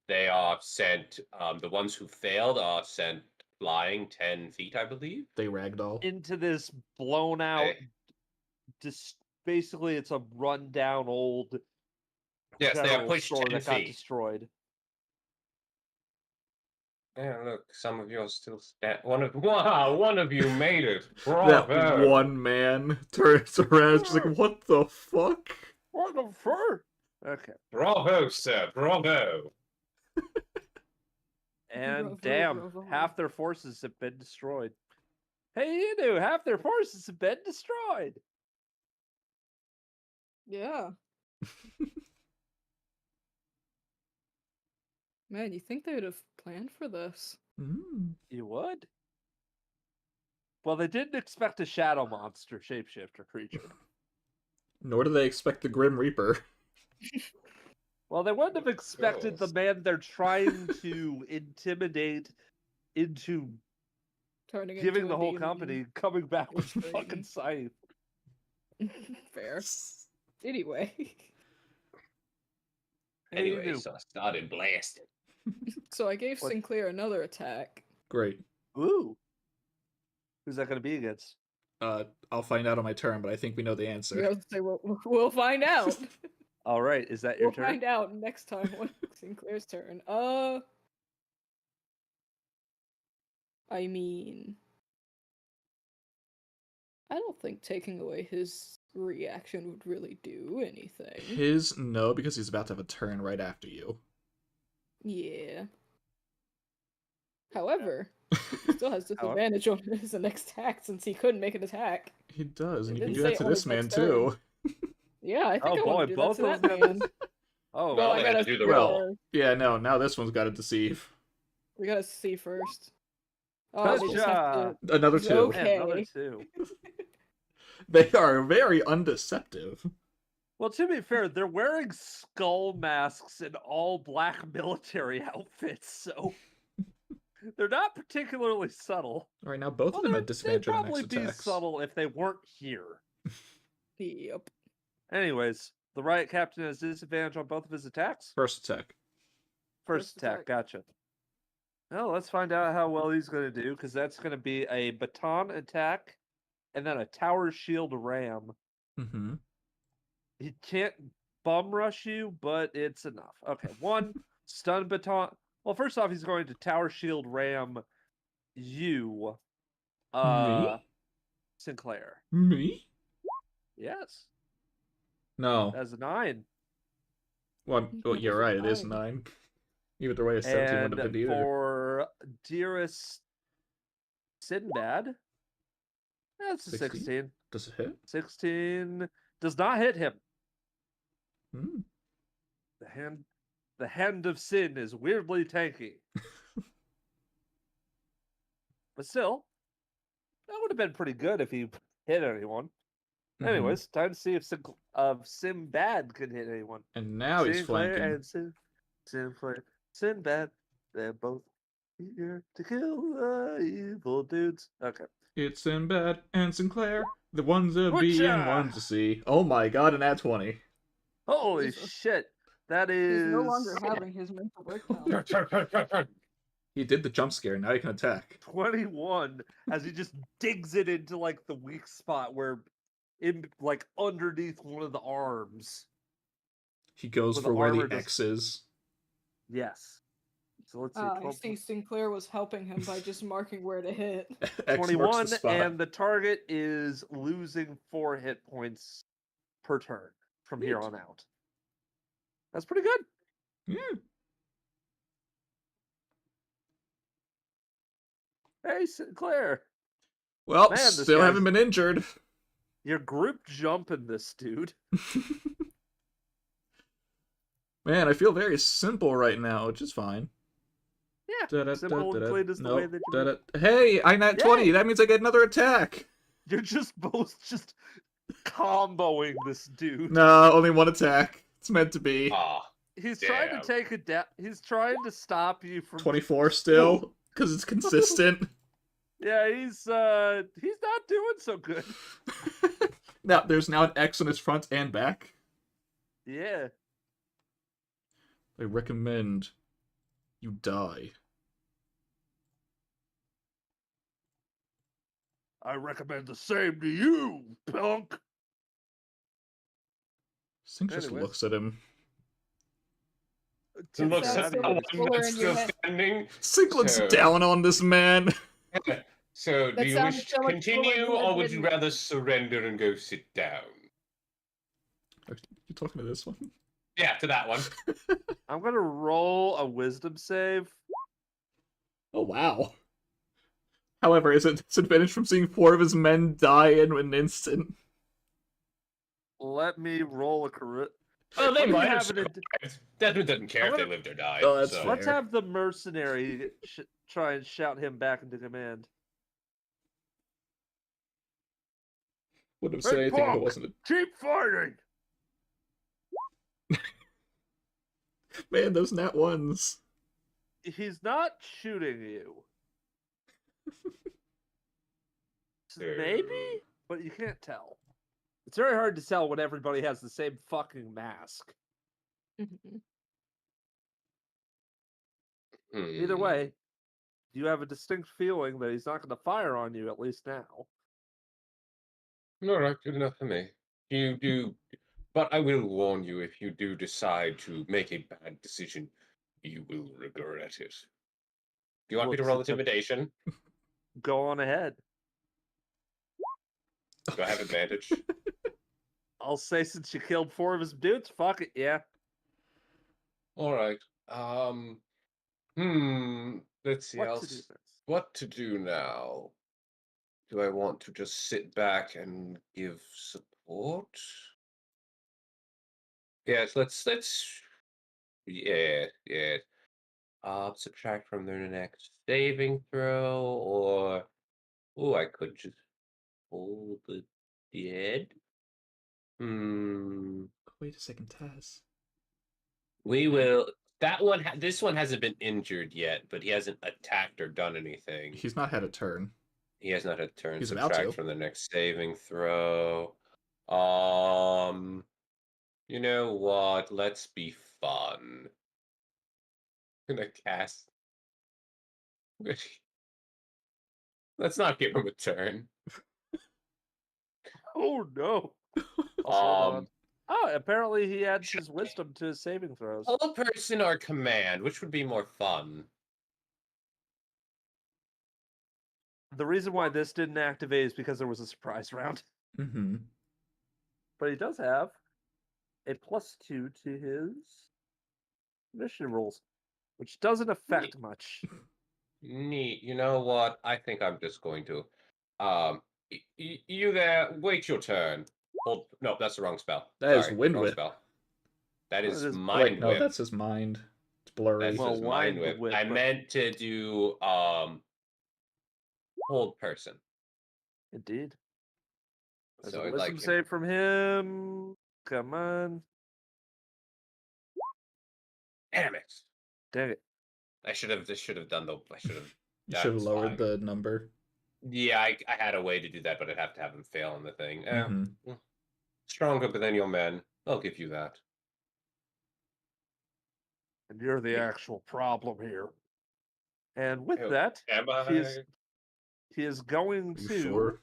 They are sent. The ones who failed are sent flying 10 feet, I believe. They ragdoll. into this blown out. Hey. Basically, it's a rundown old. Yes, they are general pushed store 10 that got feet. destroyed. Yeah, look, some of you are still one of you made it. That Bravo. one man turns around, just like, what the fuck? What the fuck? Okay. Bravo, sir. Bravo. And Bravo, damn, bravo. half their forces have been destroyed. Hey, you knew half their forces have been destroyed. Yeah. Man, you think they would have planned for this? Mm. You would? Well, they didn't expect a shadow monster shapeshifter creature. Nor do they expect the Grim Reaper. Well, they wouldn't have expected the course. man they're trying to intimidate into Turning giving into the a whole demon. company coming back with Crazy. fucking scythe. Fair. Anyway. Hey, you Anyway, knew. so I started blasting. So I gave What- Sinclair another attack. Great. Ooh. Who's that going to be against? I'll find out on my turn, but I think we know the answer. I was gonna say, we'll find out. All right, is that your We'll turn? find out next time when it's Sinclair's turn. I mean, I don't think taking away his reaction would really do anything. His, no, because he's about to have a turn right after you. Yeah. However, he still has disadvantage on his next attack since he couldn't make an attack. He does, and It you can didn't do that say to on this his man next too. Yeah, I think Oh I boy, want to do that both to of that them. man. Oh, Well, I they had gotta to do the see roll. first. Yeah, no, now this one's got to deceive. We gotta see first. Oh, they just have to. gotcha. Another two. Okay. Man, another 2. They are very undeceptive. Well, to be fair, they're wearing skull masks and all black military outfits, so they're not particularly subtle. All right, now both Well, of them they'd had disadvantage on their probably next be attacks. subtle if they weren't here. Yep. Anyways, the riot captain has disadvantage on both of his attacks. First attack. First attack, gotcha. Well, let's find out how well he's going to do, because that's going to be a baton attack and then a tower shield ram. Mm-hmm. He can't bum rush you, but it's enough. Okay, one stun baton. Well, first off, he's going to tower shield ram you, Me? Sinclair. Me? Yes, No. that's a 9. Well, That you're is right. It is 9. 9. Either way, a 17 would have And been either. for dearest Sinbad, that's a 16? 16. Does it hit? 16 does not hit him. Hmm. The hand of sin is weirdly tanky. But still, that would have been pretty good if he hit anyone. Mhm. Anyways, time to see if Sinbad can hit anyone. And now he's Sinclair flanking. and Sinclair, Sinbad, they're both here to kill the evil dudes. Okay. It's Sinbad and Sinclair, the ones a B and Whatcha? ones a C. Oh my god, an at 20. Holy Jesus. shit. That is... He's no longer having his mental breakdown. He did the jump scare, now he can attack. 21 as he just digs it into like the weak spot where in like underneath one of the arms. He goes With for the where the armor just- X is. Yes. So let's see. I 12, see Sinclair was helping him by just marking where to hit. X marks 21 the spot. and the target is losing 4 hit points per turn from here Neat. on out. That's pretty good. Yeah. Hey, Sinclair. Well, Man, this still guy's- haven't been injured. You're group jumping this dude. Man, I feel very simple right now, which is fine. Yeah. Simple and clean is the way that you move. Hey, I'm at 20. Yay! That means I get another attack. You're just both just comboing this dude. No, only one attack. It's meant to be. Ah, He's trying to Damn. take he's trying to stop you from 24 still, because it's consistent. Yeah, he's not doing so good. Now, there's now an X on his front and back. Yeah. I recommend you die. I recommend the same to you, punk. Sink just Anyways. looks at him. looks That's at the so one fuller that's in your still head. standing. Sink looks So- down on this man. So, do That you sounds wish to so much cooler continue, than or would you admitting it. rather surrender and go sit down? You talking to this one? Yeah, to that one. I'm gonna roll a wisdom save. Oh, wow. However, is it disadvantage from seeing 4 of his men die in an instant? Let me roll a charisma. Oh, they Let me might have have it in- survived. Desmond doesn't care I'm if they gonna- lived or died. Oh, that's so. fair. Let's have the mercenary try and shout him back into command. Wouldn't have said Hey, anything if it punk! wasn't a... Keep fighting. Man, those nat ones. He's not shooting you. Maybe, but you can't tell. It's very hard to tell when everybody has the same fucking mask. Mhm. Either Hmm. way, you have a distinct feeling that he's not going to fire on you, at least now. All right, good enough for me. You do, but I will warn you: if you do decide to make a bad decision, you will regret it. Do you want me to Looks roll at the- intimidation? Go on ahead. Do I have advantage? I'll say since you killed 4 of his dudes, fuck it, yeah. All right. Let's see. What to do next? What to do now? Do I want to just sit back and give support? Yes, let's yeah. Subtract from their next saving throw, or I could just hold the did. Wait a second, Taz. We will. That one. This one hasn't been injured yet, but he hasn't attacked or done anything. He's not had a turn. He has not had a turn. He's about Subtract to. from the next saving throw. You know what? Let's be fun. I'm gonna cast. Let's not give him a turn. Oh no. Hold on. Oh, apparently he adds his wisdom to his saving throws. Whole person or command, which would be more fun? The reason why this didn't activate is because there was a surprise round. Mm-hmm. But he does have a +2 to his initiative rolls, which doesn't affect much. Neat. You know what? I think I'm just going to. You there? Wait your turn. Hold. No, that's the wrong spell. That is Sorry, Wind wrong Whip. spell. That Oh, is it is- Mind Wait, no, Whip. that's his mind. It's blurry. That's Well, his Mind Wind Whip. Whip, I but- meant to do hold person. Indeed. There's So a I'd wisdom like save from him. Come on. Damn it! Dang it. I should have. This should have done the. I should have. You should have That's lowered fine. the number. Yeah, I had a way to do that, but I'd have to have him fail on the thing. Mhm. Stronger than your men. I'll give you that. And you're the actual problem here. And with Oh, that, Am he is going Are you to. sure?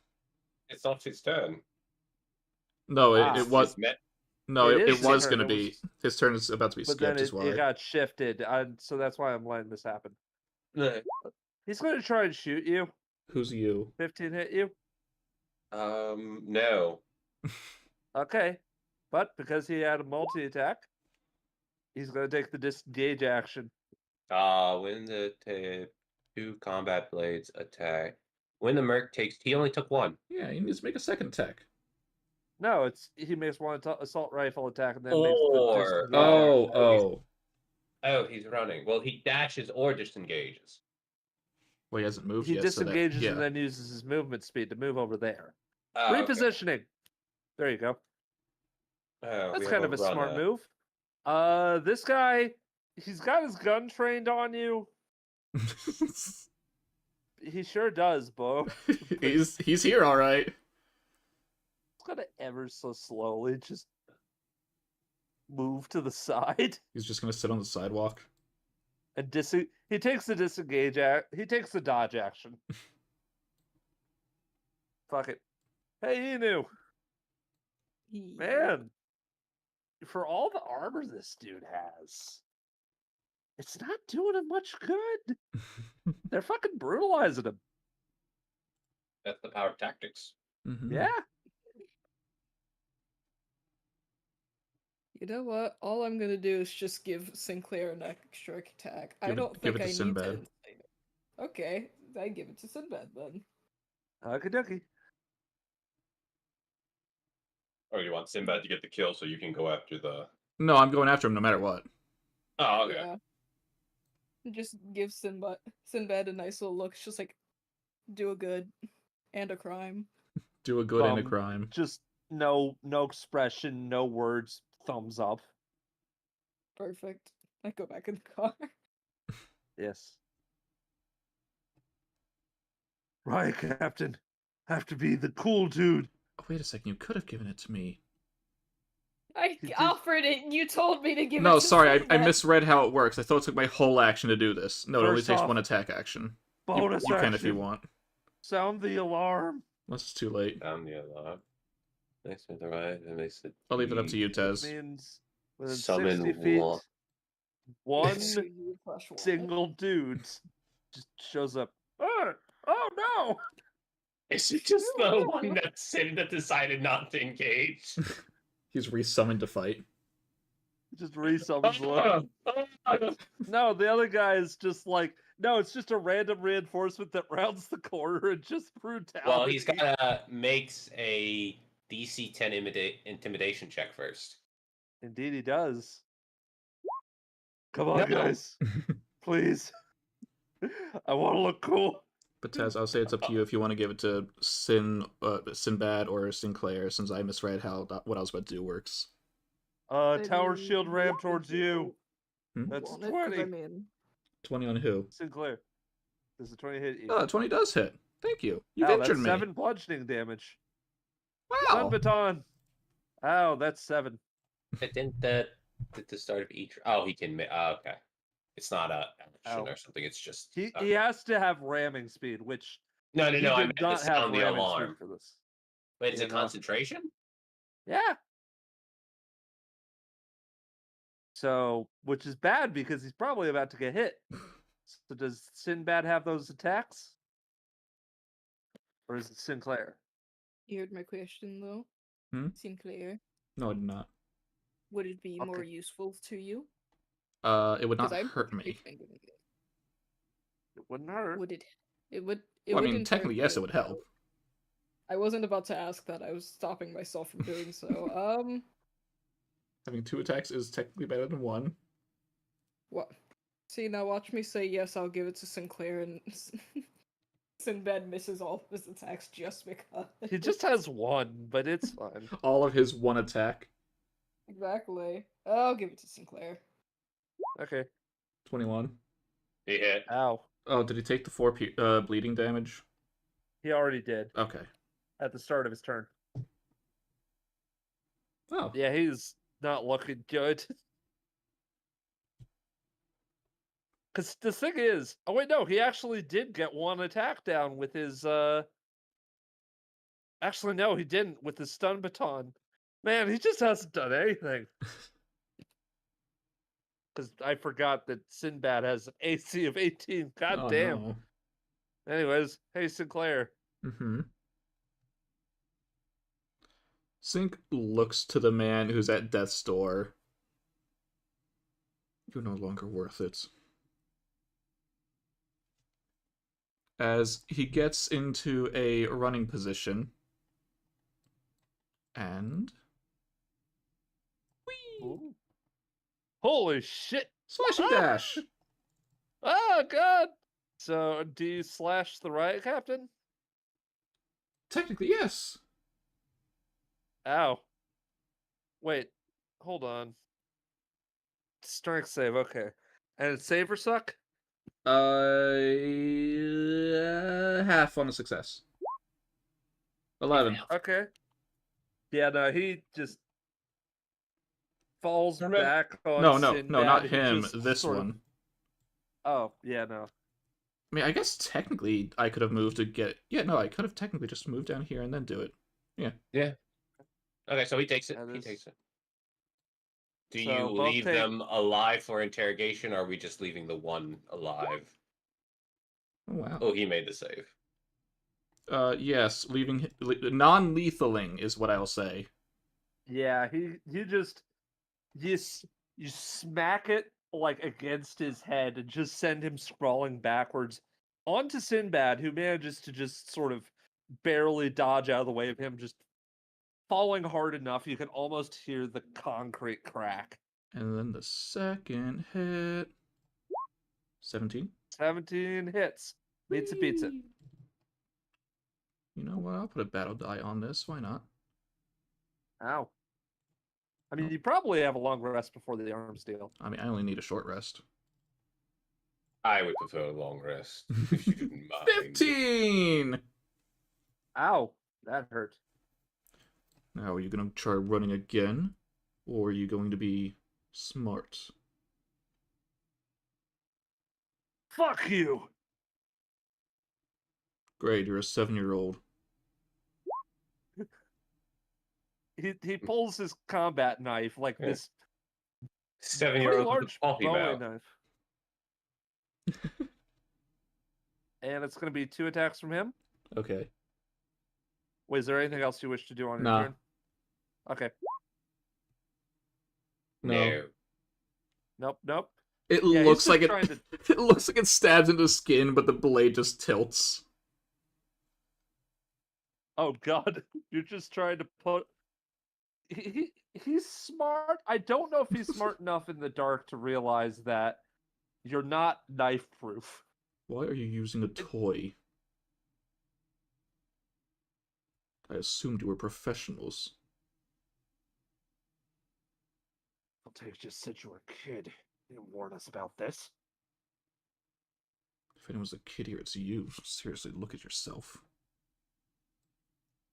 It's not his turn. No, Ah. it was. He's met. No, It it is his was turn, going to it be. was- His turn is about to be But then skipped, is why. it got shifted. So that's why I'm letting this happen. He's going to try and shoot you. Who's you? 15 hit you. No. Okay. But because he had a multi-attack, he's going to take the disengage action. When the two combat blades attack. When the merc takes, he only took one. Yeah, he needs to make a second attack. No, he makes one assault rifle attack and then Or- makes the disengage Oh, action. oh. Oh, he's running. Well, he dashes or disengages. Well, he hasn't moved He yet. disengages so that, and then uses his movement speed to move over there. Oh, okay. Repositioning. There you go. Oh, That's we kind have of a smart runner. move. This guy, he's got his gun trained on you. yeah. He sure does, Bo. he's here, all right. He's gonna ever so slowly just move to the side He's just gonna sit on the sidewalk. and he takes the disengage he takes the dodge action. Fuck it. Hey, Inu. Man, for all the armor this dude has, it's not doing him much good. They're fucking brutalizing him. That's the power of tactics. Mhm. Yeah. You know what? All I'm gonna do is just give Sinclair an extra attack. I Give it- don't give think it I to need Sinbad. to. Okay, I give it to Sinbad then. Okie dokie. Or you want Sinbad to get the kill so you can go after the. No, I'm going after him no matter what. Oh, okay. Yeah. Just give Sinbad a nice little look. It's just like, do a good and a crime. Do a good and a Bum. crime. Just no expression, no words, thumbs up. Perfect. I go back in the car. Yes. Right, Captain. Have to be the cool dude. Oh, wait a second. You could have given it to me. I He did- offered it and you told me to give it No, to sorry. I Sinbad. misread how it works. I thought it took my whole action to do this. No, it only First takes off, one attack action. You Bonus can action. if you want. Sound the alarm. Unless it's too late. Down the alarm. Next to the right, and they said. I'll leave it up to you, Which Tez. means within Summon 60 feet, what? one You crush one. single dude just shows up. Oh no! Is it just the one that decided not to engage? He's resummoned to fight. Just resummons one. No, the other guy is just like, no, it's just a random reinforcement that rounds the corner and just brutality. Well, he's gotta makes a DC 10 intimidation check first. Indeed, he does. Come on, No. guys. Please. I want to look cool. But Taz, I'll say it's up to you if you want to give it to Sinbad or Sinclair, since I misread how what I was about to do works. Tower shield ram what towards if you. Hmm? That's want it? 'Cause 20. I mean, 20 on who? Sinclair. Does the 20 hit you? Oh, 20 does hit. Thank you. You've Ow, injured that's me. 7 bludgeoning damage. Wow. Stun baton. Ow, that's 7. Didn't that at the start of each? Oh, he can. Okay, it's not a action Ow. or something. It's just He okay. has to have ramming speed, which No. he I did meant to not have sound the ramming alarm. speed for this. Wait, is Yeah, it no. concentration? Yeah. So, which is bad because he's probably about to get hit. So does Sinbad have those attacks? Or is it Sinclair? you heard my question though. Hmm? Sinclair, No, I did not. would it be more Okay. useful to you? It would not Because I'm hurt me. thinking it. It wouldn't hurt. Would it? It would. It Well, I would mean, in technically, turn yes, it hurt, would help. I wasn't about to ask that. I was stopping myself from doing so. Having 2 attacks is technically better than 1. What? See, now watch me say yes, I'll give it to Sinclair, and Sinbad misses all of his attacks just because. He just has 1, but it's fine. All of his 1 attack. Exactly. I'll give it to Sinclair. Okay. 21. He hit. Ow. Oh, did he take the 4 bleeding damage? He already did Okay. at the start of his turn. Oh. Yeah, he's not looking good. Because the thing is, oh wait, no, he actually did get 1 attack down with his, Actually, no, he didn't with his stun baton. Man, he just hasn't done anything. Because I forgot that Sinbad has an AC of 18. God Oh, damn. no. Anyways, hey, Sinclair. Mm-hmm. Sink looks to the man who's at death's door. You're no longer worth it. As he gets into a running position. And... Whee! Ooh. Holy shit. Slashing dash! Oh, God. So, do you slash the riot captain? Technically, yes. Ow. Wait, hold on. Strength save, okay. And it's save or suck? Half on a success. 11. Okay. Yeah, no, he just falls back on No, Sinbad, not who him. just This sort of- one. Oh, yeah, no. I mean, I guess technically I could have moved to get... Yeah, no, I could have technically just moved down here and then do it. Yeah. Okay, so he takes it. That He is- takes it. Do So you both leave take- them alive for interrogation, or are we just leaving the one alive? Oh, wow. Oh, he made the save. Yes, leaving... Non-lethaling is what I'll say. Yeah, you just... You smack it, like, against his head and just send him sprawling backwards onto Sinbad, who manages to just sort of barely dodge out of the way of him, just falling hard enough you can almost hear the concrete crack. And then the second hit... 17. 17 hits. Beats it, beats it. Whee! You know what? I'll put a battle die on this. Why not? Ow. I mean, you probably have a long rest before the arms deal. I mean, I only need a short rest. I would prefer a long rest, if you didn't mind. 15! Ow. That hurt. Now, are you going to try running again? Or are you going to be smart? Fuck you! Great, you're a 7-year-old. He pulls his combat knife, like Yeah. this 7-year-old with a large coffee Bowie mouth. knife. And it's going to be 2 attacks from him. Okay. Wait, is there anything else you wish to do on your Nah. turn? Okay. No. Nope. It Yeah, he's looks just like it. trying to- It looks like it stabs into skin, but the blade just tilts. Oh God, you're just trying to put. He's smart. I don't know if he's smart enough in the dark to realize that you're not knife proof. Why are you using a toy? I assumed you were professionals. Voltage just said you were a kid. You didn't warn us about this. If anyone's a kid here, it's you. Seriously, look at yourself.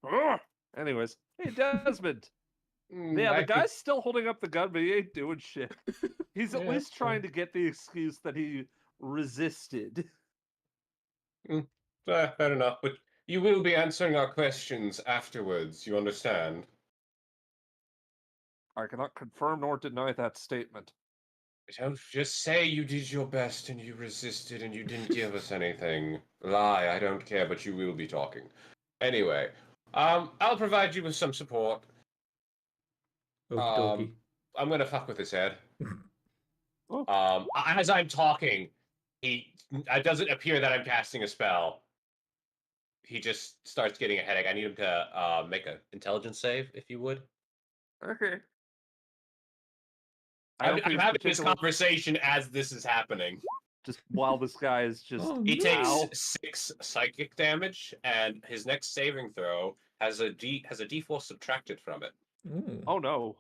Ugh! Anyways, hey Desmond. Yeah, the guy's still holding up the gun, but he ain't doing shit. He's at Yeah, least trying to get the excuse that he resisted. Fair enough, but you will be answering our questions afterwards, you understand? I cannot confirm nor deny that statement. Don't just say you did your best and you resisted and you didn't give us anything. Lie, I don't care, but you will be talking. Anyway, I'll provide you with some support. Okie dokie. I'm gonna fuck with his head. Oh. As I'm talking, it doesn't appear that I'm casting a spell. He just starts getting a headache. I need him to make an intelligence save, if you would. Okay. I'm having this conversation as this is happening. Just while this guy is just... Oh, He no. takes 6 psychic damage, and his next saving throw has a D4 subtracted from it. Mm. Oh no.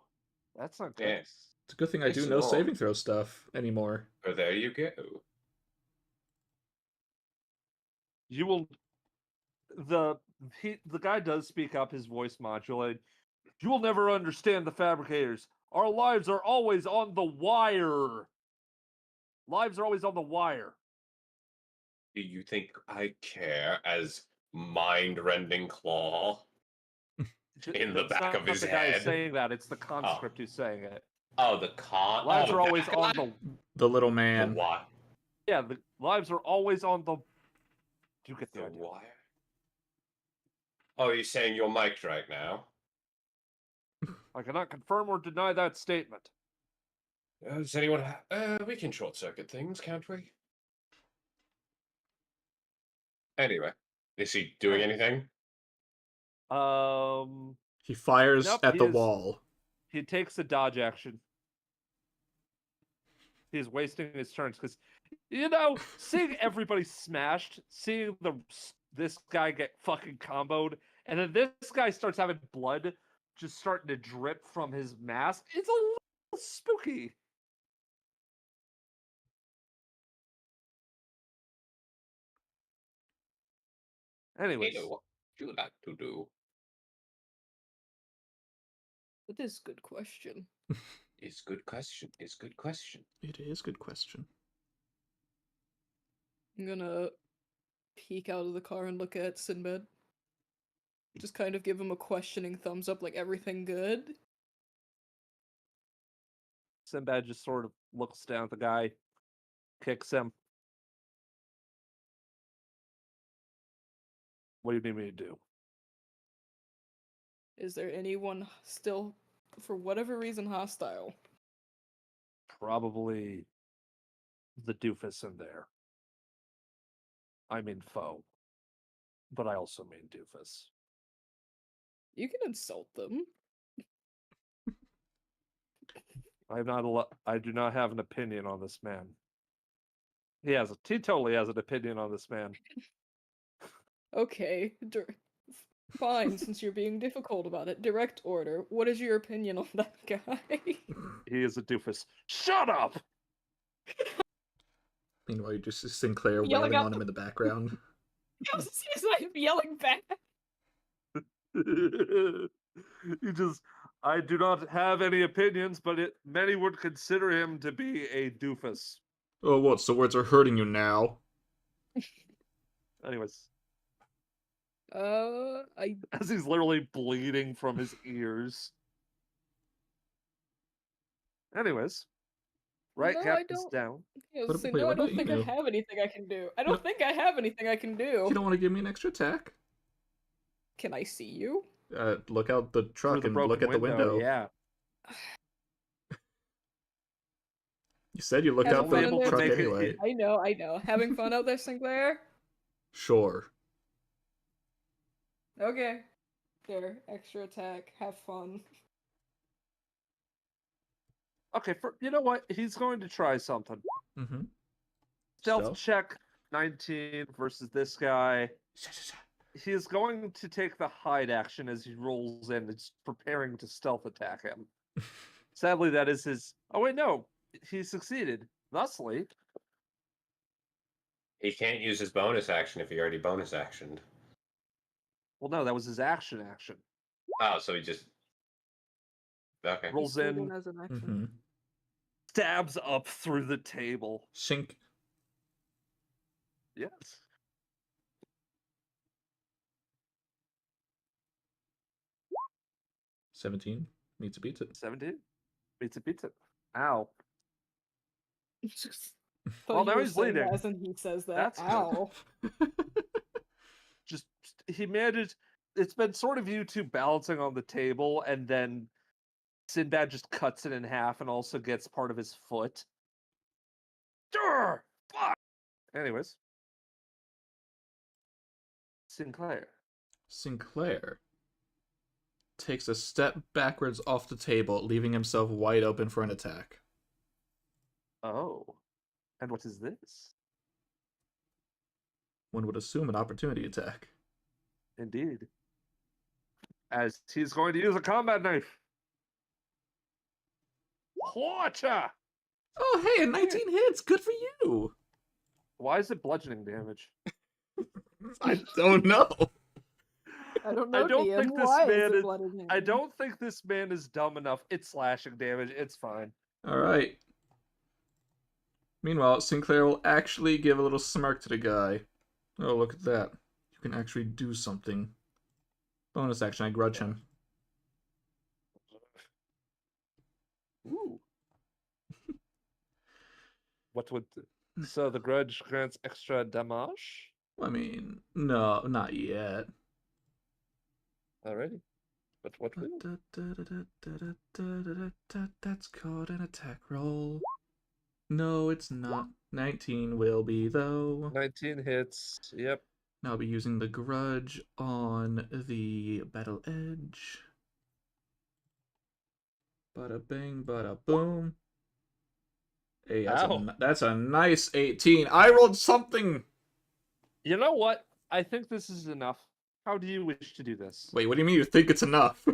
That's not good. Yes. It's a good thing I do Nice no roll. saving throw stuff anymore. So there you go. You will... The guy does speak up, his voice modulated. You will never understand the fabricators. Our lives are always on the wire. Lives are always on the wire. Do you think I care as mind-rending claw in the It's back not of his the guy head? saying that. It's the conscript who's saying it. Oh, the con. Lives oh, are always that on guy? The little The man. what? Yeah, the lives are always on the... You get the The idea. wire? Oh, you're saying you're mic'd right now? I cannot confirm or deny that statement. Does anyone we can short-circuit things, can't we? Anyway, is he doing anything? He fires Nope, at he the is- wall. He takes a dodge action. He's wasting his turns because, seeing everybody smashed, seeing this guy get fucking comboed, and then this guy starts having blood just starting to drip from his mask. It's a little spooky. Anyways, Hey, what would you like to do? That is a good question. It's good question. It's good question. It is a good question. I'm gonna peek out of the car and look at Sinbad. Just kind of give him a questioning thumbs up, like everything good. Sinbad just sort of looks down at the guy, kicks him. What do you need me to do? Is there anyone still, for whatever reason, hostile? Probably the doofus in there. I mean foe. But I also mean doofus. You can insult them. I do not have an opinion on this man. He totally has an opinion on this man. Okay, fine, since you're being difficult about it. Direct order. What is your opinion on that guy? He is a doofus. Shut up! Meanwhile, you just see Sinclair Yelling wailing out on him in the background. He's like yelling back. I do not have any opinions, but many would consider him to be a doofus. Oh, what? So words are hurting you now? Anyways, I as he's literally bleeding from his ears. Anyways, right No, I captain's don't- down. yeah, What- say, wait, no, I what don't about think you? I have anything I can do. I No. don't think I have anything I can do. You don't want to give me an extra attack? Can I see you? Look out the Through truck the and broken look at the window. Yeah. You said you looked Having out fun the in there, truck make it- anyway. I know. Having fun out there, Sinclair? Sure. Okay. There, extra attack. Have fun. Okay, you know what? He's going to try something. Mm-hmm. Stealth check 19 versus this guy. he is going to take the hide action as he rolls in. It's preparing to stealth attack him. Sadly, that is his. Oh wait, no, he succeeded. Thusly, He can't use his bonus action if he already bonus actioned. well, no, that was his action. Oh, so he just okay. Rolls Still in, as an action. Mm-hmm. stabs up through the table. Shink. Yes. $17. Meets a beats it. 17. Beats it. Ow. Thought Well, you now were he's saying bleeding. that as in he says that. That's good. Ow. Just he managed. It's been sort of you two balancing on the table, and then Sinbad just cuts it in half and also gets part of his foot. Durr! Fuck! Anyways. Sinclair takes a step backwards off the table, leaving himself wide open for an attack. Oh. And what is this? One would assume an opportunity attack. Indeed. As he's going to use a combat knife. Water! Oh, hey, a 19 hits! Good for you! Why is it bludgeoning damage? I don't know. I don't know. I don't DM. think this Why man it is. blooded I him? don't think this man is dumb enough. It's slashing damage. It's fine. Alright. Meanwhile, Sinclair will actually give a little smirk to the guy. Oh, look at that. You can actually do something. Bonus action, I grudge him. Ooh. What would? So the grudge grants extra damage. I mean, no, not yet. Alrighty. But what will? That's called an attack roll. No, it's not. 19 will be, though. 19 hits. Yep. Now I'll be using the grudge on the battle edge. Bada bing, bada boom. Hey, that's a nice 18. I rolled something! You know what? I think this is enough. How do you wish to do this? Wait, what do you mean you think it's enough?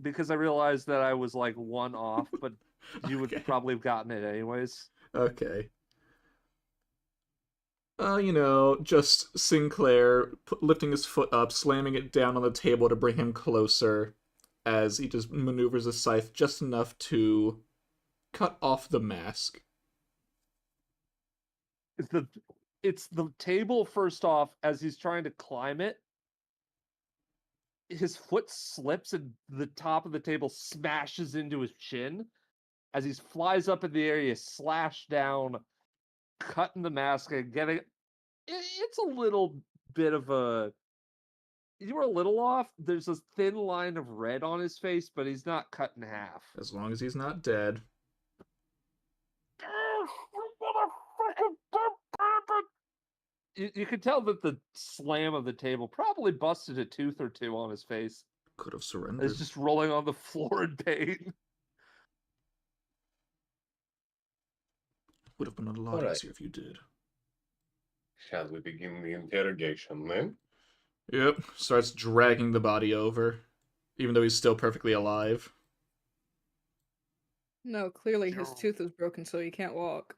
Because I realized that I was like one off, but you would Okay. probably have gotten it anyways. Okay. You know, just Sinclair lifting his foot up, slamming it down on the table to bring him closer as he just maneuvers a scythe just enough to cut off the mask. It's the table first off as he's trying to climb it. His foot slips and the top of the table smashes into his chin. As he flies up in the air, you slash down, cutting the mask and getting. It's a little bit of a. You were a little off. There's a thin line of red on his face, but he's not cut in half. As long as he's not dead. You can tell that the slam of the table probably busted a tooth or two on his face. Could have surrendered. It's just rolling on the floor in pain. Would have been a lot Alright. easier if you did. Shall we begin the interrogation then? Yep, starts dragging the body over, even though he's still perfectly alive. No, clearly his tooth is broken, so he can't walk.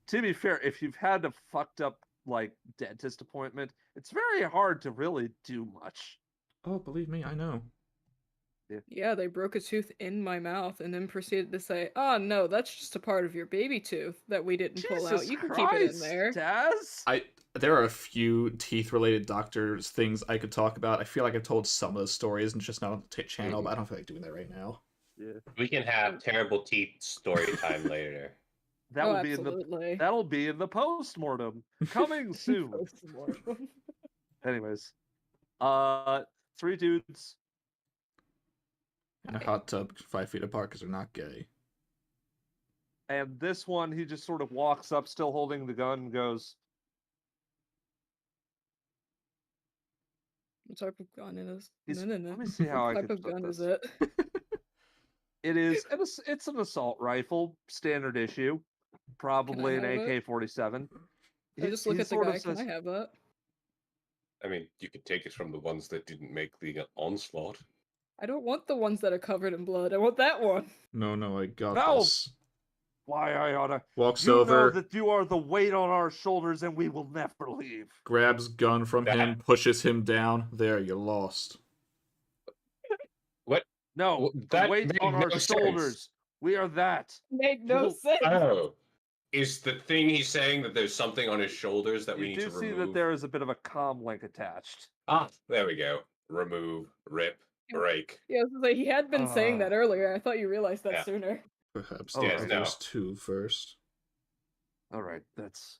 To be fair, if you've had a fucked up like dentist appointment, it's very hard to really do much. Oh, believe me, I know. Yeah, they broke a tooth in my mouth and then proceeded to say, "Oh no, that's just a part of your baby tooth that we didn't pull out. Jesus You can Christ, keep it in there." Daz? There are a few teeth-related doctors things I could talk about. I feel like I've told some of the stories and just not on the channel, but I don't feel like doing that right now. Yeah. We can have terrible teeth story time later. That Oh, will be in the absolutely. that'll be in the postmortem. Coming soon. Postmortem. Anyways. 3 dudes. In a hot tub 5 feet apart because they're not gay. And this one, he just sort of walks up, still holding the gun, and goes, What type of gun it is? He's- No. let me see how I What type can of put gun is this. it? it's an assault rifle, standard issue, probably an have it? AK-47. I just look at the guy. Can I have that? I mean, you could take it from the ones that didn't make the onslaught. I don't want the ones that are covered in blood. I want that one. No, I got No! this. Why I oughta. Walks You know over, that you are the weight on our shoulders, and we will never leave. grabs gun from him, pushes him down. There, you lost. What? No, the That weight made on our no sense. shoulders. We are that. Made no Well, sense. Oh. Is the thing he's saying that there's something on his shoulders that we You need do to see remove? that there is a bit of a comm link attached. Ah, there we go. Remove, rip, break. Yeah, I was gonna say, he had been saying that earlier. I thought you realized that Yeah. sooner. Perhaps Oh, the yes, no. others too first. All right, it's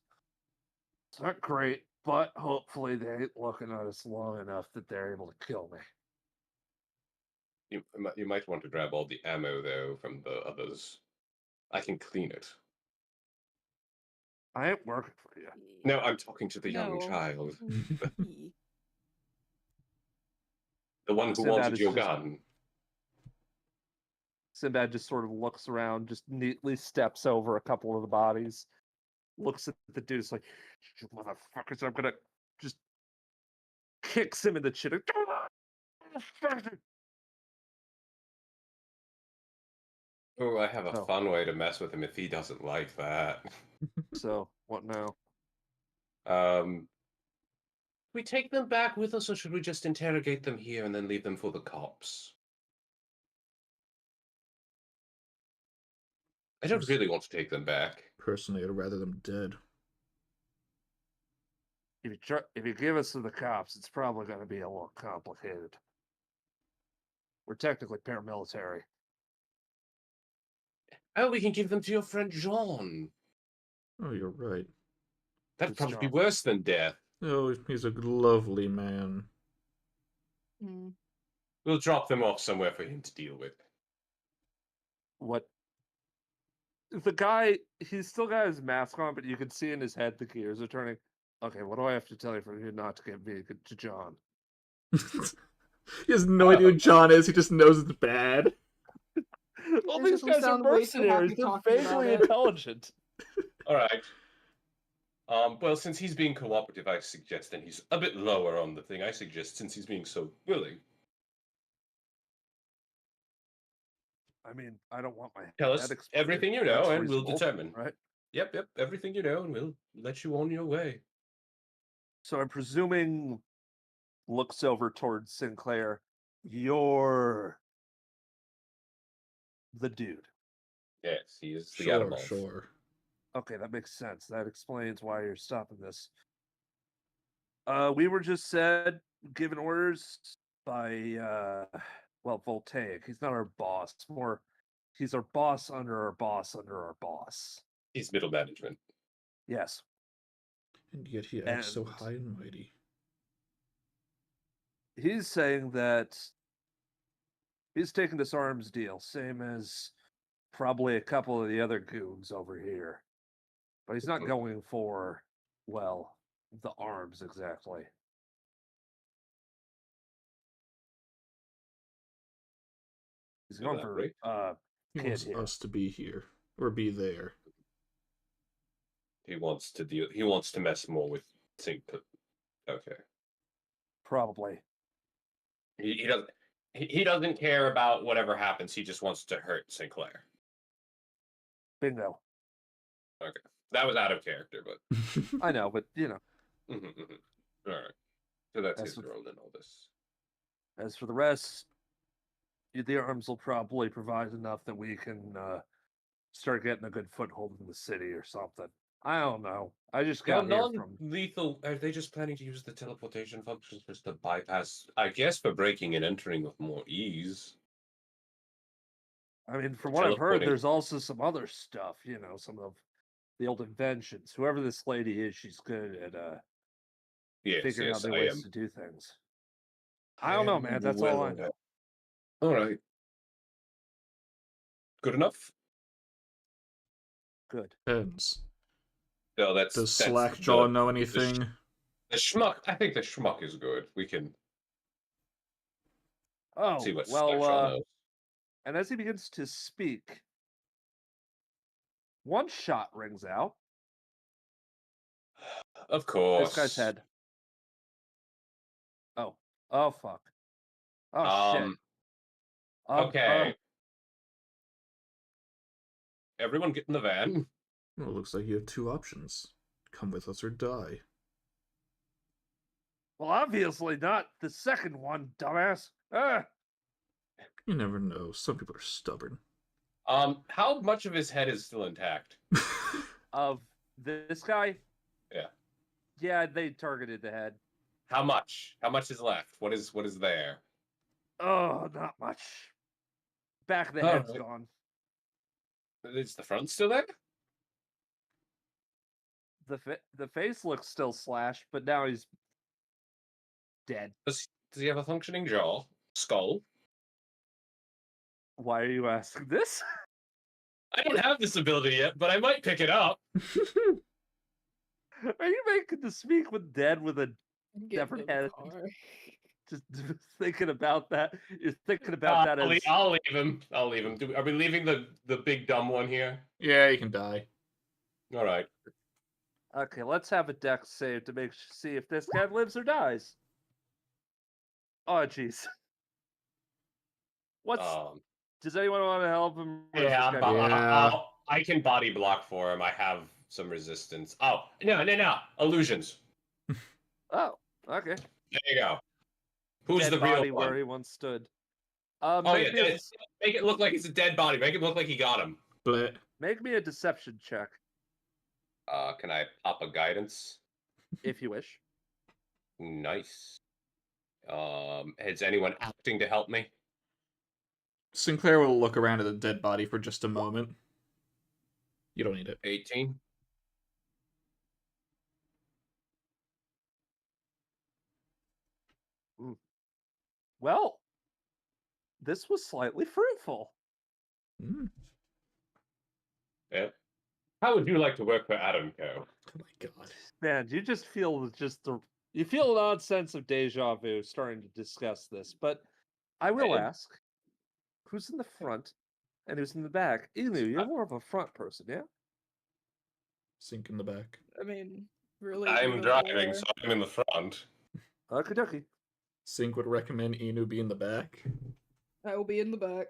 not great, but hopefully they ain't looking at us long enough that they're able to kill me. You might want to grab all the ammo, though, from the others. I can clean it. I ain't working for you. No, I'm talking to the young No. child. Mm. The one who Sinbad wanted is your just- gun. Sinbad just sort of looks around, just neatly steps over a couple of the bodies, looks at the dude, like, "You motherfuckers, I'm gonna," just kicks him in the chin. Oh, I have a Oh. fun way to mess with him if he doesn't like that. So, what now? We take them back with us, or should we just interrogate them here and then leave them for the cops? I don't really want to take them back. Personally, I'd rather them dead. If you give us to the cops, it's probably going to be a little complicated. We're technically paramilitary. Oh, we can give them to your friend John. Oh, you're right. That'd Who's probably be John? worse than death. Oh, he's a lovely man. Mm. We'll drop them off somewhere for him to deal with. What? The guy, he's still got his mask on, but you can see in his head the gears are turning. Okay, what do I have to tell you for you not to get me to John? He has no idea who John is, he just knows it's bad. All This these doesn't guys are sound way too mercenaries. happy They're talking about vaguely it. intelligent. All right. Well, since he's being cooperative, I suggest, and he's a bit lower on the thing, I suggest, since he's being so willing, I mean, I don't want my tell head us exploded. everything you know, That's and we'll reasonable, determine. right? Yep, everything you know, and we'll let you on your way. So I'm presuming looks over towards Sinclair. You're the dude. Yes, he is the Sure, Atomov. sure. Okay, that makes sense. That explains why you're stopping this. We were just given orders by Voltaic. He's not our boss. More, he's our boss under our boss under our boss. He's middle management. Yes. And yet he acts so And- high and mighty. He's saying that he's taking this arms deal, same as probably a couple of the other goons over here. But he's not Mhm. going for, well, the arms exactly. He's going for Elaborate. He kid wants here. us to be here. Or be there. He wants to mess more with Sync. Okay. Probably. He doesn't care about whatever happens. He just wants to hurt Sinclair. Bingo. Okay, that was out of character, but I know, but you know. all right. So that's That's his what- role in all this. As for the rest, the arms will probably provide enough that we can start getting a good foothold in the city or something. I don't know. I just got here from. Non-lethal. Are they just planning to use the teleportation functions just to bypass? I guess for breaking and entering with more ease. I mean, from what I've heard, Teleporting. there's also some other stuff. You know, some of the old inventions. Whoever this lady is, she's good at Yes, figuring out yes, new I ways am. to do things. I don't know, man. That's all I know. All right. Good enough. Good. Depends. No, Does that's Slackjaw know anything? The schmuck. I think the schmuck is good. We can Oh, see what well, Slackjaw knows. and as he begins to speak, one shot rings out. Of course. This guy's head. Oh. Oh, fuck. Oh, shit. Okay. Everyone get in the van. Well, it looks like you have two options. Come with us or die. Well, obviously not the second one, dumbass. Ah! You never know. Some people are stubborn. How much of his head is still intact? Of this guy? Yeah. Yeah, they targeted the head. How much? How much is left? What is there? Oh, not much. Back of the Oh, head's right. gone. Is the front still there? The face looks still slashed, but now he's dead. Does he have a functioning jaw? Skull? Why are you asking this? I don't have this ability yet, but I might pick it up. Are you making the speak with dead with a Get different in the head? car. Just thinking about that. You're thinking about that as I'll leave him. I'll leave him. Are we leaving the big dumb one here? Yeah, you can die. All right. okay. Let's have a dex save to see if this guy lives or dies. Oh, jeez. What's? Does anyone want to help him? Or is Yeah, this guy Yeah. I can body block for him. I have some resistance. Oh, no. Illusions. Oh, okay. There you go. Who's Dead the real body one? where he once stood. Oh, yeah. Make, me a, Make it look like it's a dead body. Make it look like he got him. But make me a deception check, Can I pop a guidance? if you wish. Nice. Is anyone acting to help me? Sinclair will look around at the dead body for just a moment. You don't need it. 18. Well, this was slightly fruitful. Mm. Yeah. How would you like to work for AtomCo? Oh my god. Man, you just feel you feel an odd sense of deja vu starting to discuss this. But I will ask, who's in the front and who's in the back? Inu, you're more of a front person, yeah? Sink in the back. I mean, really. I'm either driving, or. so I'm in the front. Okie dokie. Sink would recommend Inu be in the back. I will be in the back.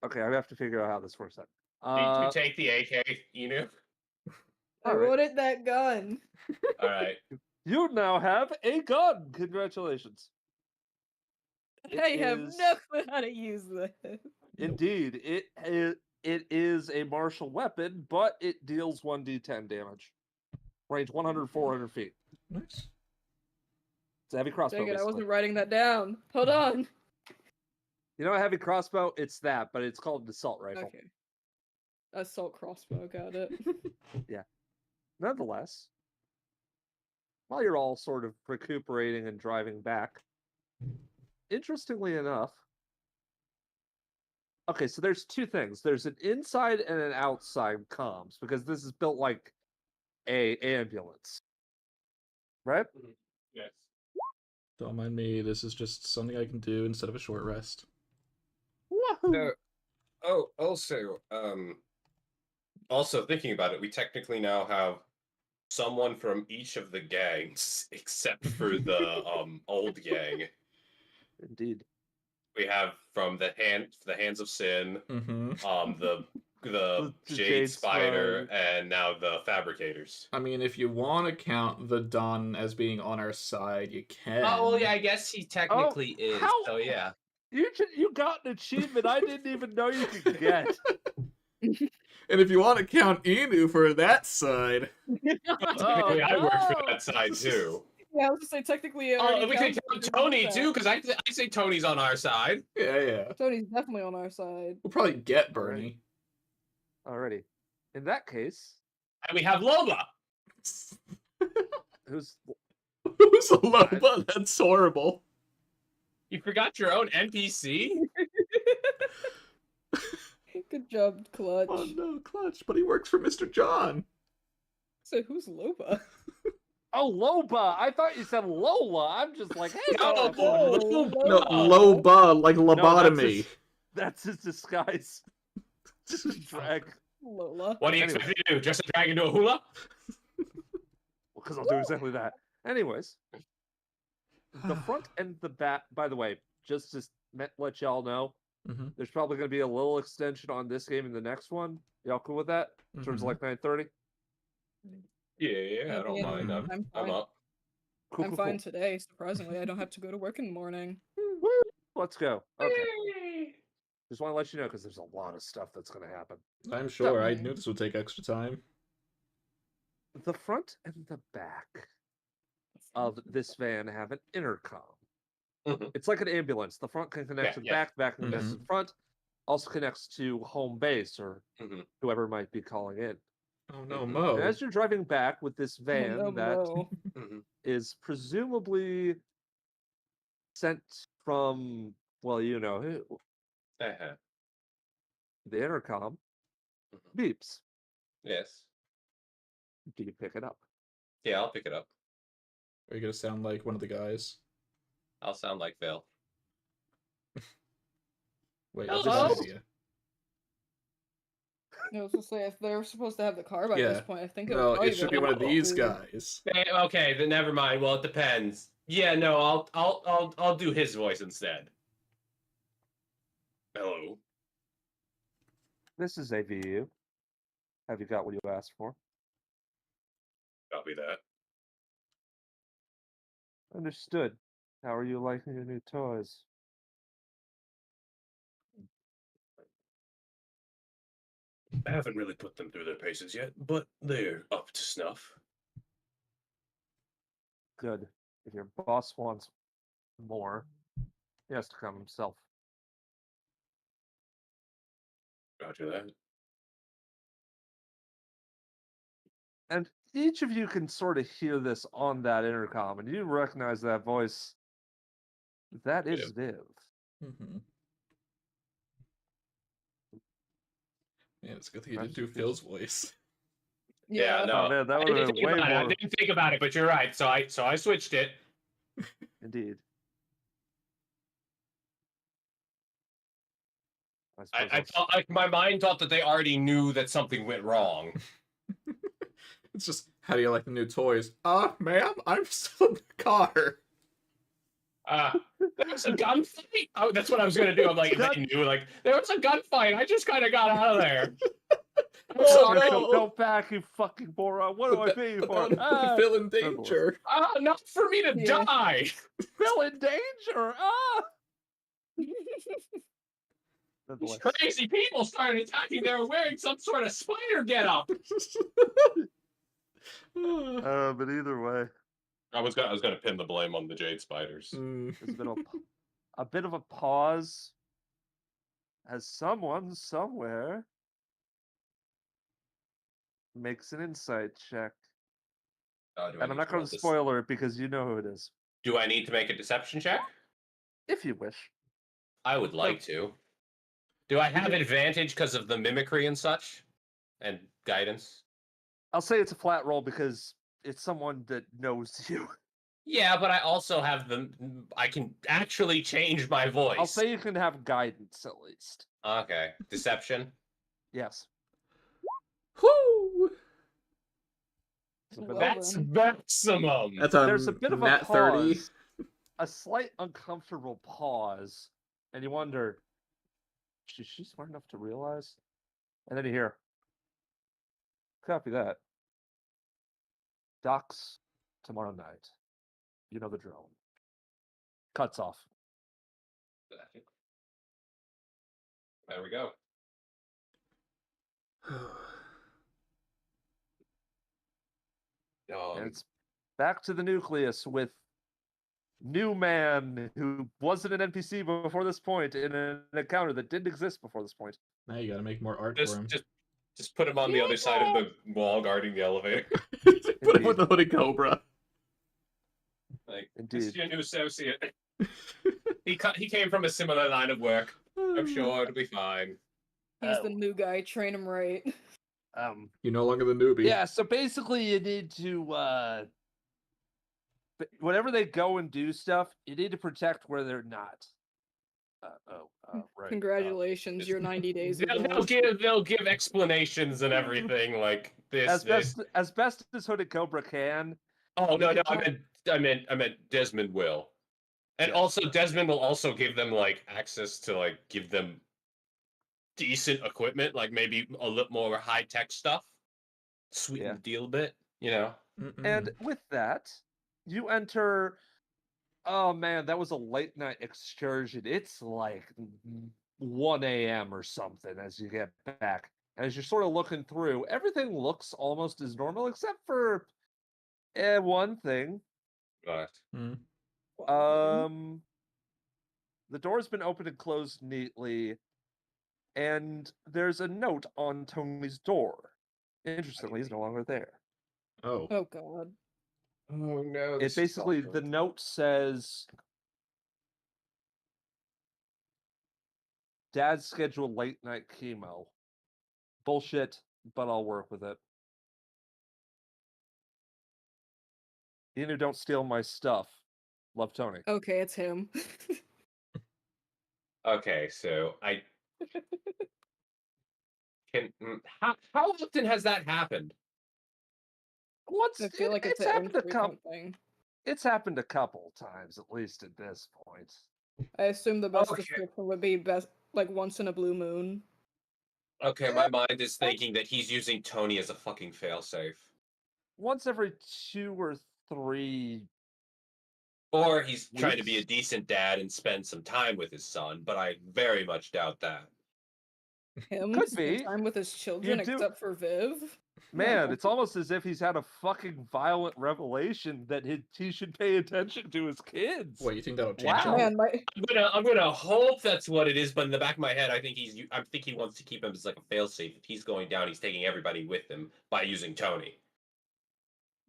Okay, I have to figure out how this works out. You take the AK, Inu. I Alright. wanted that gun. All right. You now have a gun. Congratulations. I It have is- no clue how to use this. Indeed, it is a martial weapon, but it deals 1d10 damage. Range 100, 400 feet. Nice. It's a heavy crossbow. Dang it, I basically. wasn't writing that down. Hold on. You know, a heavy crossbow, it's that, but it's called an assault rifle. Okay. Assault crossbow, got it. Nonetheless, while you're all sort of recuperating and driving back, interestingly enough, okay, so there's two things. There's an inside and an outside comms, because this is built like a ambulance. Right? Yes. Don't mind me, this is just something I can do instead of a short rest. Woohoo! Also thinking about it, we technically now have someone from each of the gangs, except for the old gang. Indeed. We have from the Hands of Sin, Mm-hmm. the The Jade Spider, and now the Fabricators. I mean, if you want to count the Don as being on our side, you can. Oh well, yeah, I guess he technically is. how- So yeah. You got an achievement I didn't even know you could get. And if you want to count Inu for that side, Technically, I work for no! that side too. Yeah, I was gonna say technically. it Oh, already we could counts count as Tony that. too, because I say Tony's on our side. yeah. Tony's definitely on our side. We'll probably get Bernie. Alrighty. In that case, And we have Lola. who's Who's a Loba? That's horrible. You forgot your own NPC? Good job, Clutch. Oh no, Clutch, but he works for Mr. John. So who's Loba? Oh, Loba! I thought you said Lola. I'm just like, hey, No, Lola. No, Loba, like lobotomy. That's his disguise. Just a drag. Lola. What do you Anyway. expect me to do? Just drag into a hula? Because I'll do exactly that. Anyways, the front and the back. By the way, just to let y'all know, Mm-hmm. there's probably going to be a little extension on this game in the next one. Y'all cool with that? In terms of like 9:30. Yeah, I don't Yeah, mind. Mhm. I'm fine. up. Cool, I'm cool, fine cool. today. Surprisingly, I don't have to go to work in the morning. Woo! Let's go. Okay. Just want to let you know because there's a lot of stuff that's going to happen. I'm sure. I Mhm. knew this would take extra time. The front and the back of this van have an intercom. Mhm. It's like an ambulance. The front can connect Yeah, to the yeah. back connects to the front, also connects to home base or whoever might be calling in. Oh no, Mhm. Mo. And as you're driving back with this Oh, van no, that Mo. is presumably sent from, well, you know who, Uh-huh. the intercom beeps. Yes. Do you pick it up? Yeah, I'll pick it up. Are you gonna sound like one of the guys? I'll sound like Phil. Wait, that's Hello? a bad idea. I was gonna say if they're supposed to have the car by this Yeah. point, I think it No, would probably it should be be one of these to- guys. Okay, then never mind. Well, it depends. Yeah, no, I'll do his voice instead. Hello. This is AVU. Have you got what you asked for? Copy that. Understood. How are you liking your new toys? I haven't really put them through their paces yet, but they're up to snuff. Good. If your boss wants more, he has to come himself. Roger that. And each of you can sort of hear this on that intercom, and you recognize that voice. That is Viv. Mm-hmm. Yeah, it's a good thing you That's didn't do just- Phil's voice. Yeah, Yeah. no. Oh man, that I would didn't have think been way about it. I more. didn't think about it, but you're right. So I switched it. Indeed. I I suppose I'll- thought, like, my mind thought that they already knew that something went wrong. It's just, how do you like the new toys? Ma'am, I'm still in the car. There was a gunfight. Oh, that's what I was gonna do. I'm like, if they knew, like, there was a gunfight. I just kind of got out of there. I'm Oh, sorry. no. Go back, you fucking moron! What do I pay you for? Ah, Phil in danger. Not for me to Yeah. die. Phil in danger! Ah! These Nonetheless. crazy people started attacking. They were wearing some sort of spider getup. But either way, I was gonna pin the blame on the jade spiders. there's been a bit of a pause as someone somewhere makes an insight check. And I'm not going to spoiler it because you know who it is. Do I need to make a deception check? If you wish. I would like to. Do I have advantage because of the mimicry and such? And guidance? I'll say it's a flat roll because it's someone that knows you. Yeah, but I also have I can actually change my voice. I'll say you can have guidance at least. Okay. Deception? Yes. Whoo! Well That's then. maximum. That's There's a bit of a nat 30. pause, a slight uncomfortable pause, and you wonder, is she smart enough to realize? And then you hear, copy that. Docks tomorrow night. You know the drill. Cuts off. There we go. And it's back to the nucleus with new man who wasn't an NPC before this point in an encounter that didn't exist before this point. Now you gotta make more art for him. Just put him on the other side of the wall guarding the elevator. Put him with the hooded cobra. Like, Indeed. this is your new associate. He came from a similar line of work. I'm sure it'll be fine. He's the new guy. Train him right. You're no longer the newbie. Yeah, so basically you need to whenever they go and do stuff, you need to protect where they're not. Right. Congratulations, you're 90 days ago. They'll give explanations and everything like this. As best as Hooded Cobra can, Oh no, You no, can I meant Desmond will. And Yeah. also Desmond will also give them like access to like give them decent equipment, like maybe a little more high tech stuff. Sweeten Yeah. the deal a bit, you know. And with that, you enter. Oh man, that was a late night excursion. It's like 1 a.m. or something as you get back. And as you're sort of looking through, everything looks almost as normal, except for one thing. But The door's been opened and closed neatly, and there's a note on Tony's door. Interestingly, he's no longer there. Oh. Oh god. oh no, It this is basically, awful. the note says, Dad's scheduled late night chemo. Bullshit, but I'll work with it. You don't steal my stuff. Love, Tony. Okay, it's him. Okay, so I can. How often has that happened? I feel like it's It's an happened infrequent thing. it's happened a couple times, at least at this point. I assume the best Okay. description would be best like once in a blue moon. Okay, my mind is thinking that he's using Tony as a fucking failsafe. Once every 2 or 3. Or he's trying to be a Weeks? decent dad and spend some time with his son, but I very much doubt that. Him Could spend be. time with his children, do- except for Viv. Man, No. it's almost as if he's had a fucking violent revelation that he should pay attention to his kids. What, you think that'll change Wow. him? Man, my I'm gonna hope that's what it is, but in the back of my head, I think he wants to keep him as like a failsafe. If he's going down, he's taking everybody with him by using Tony.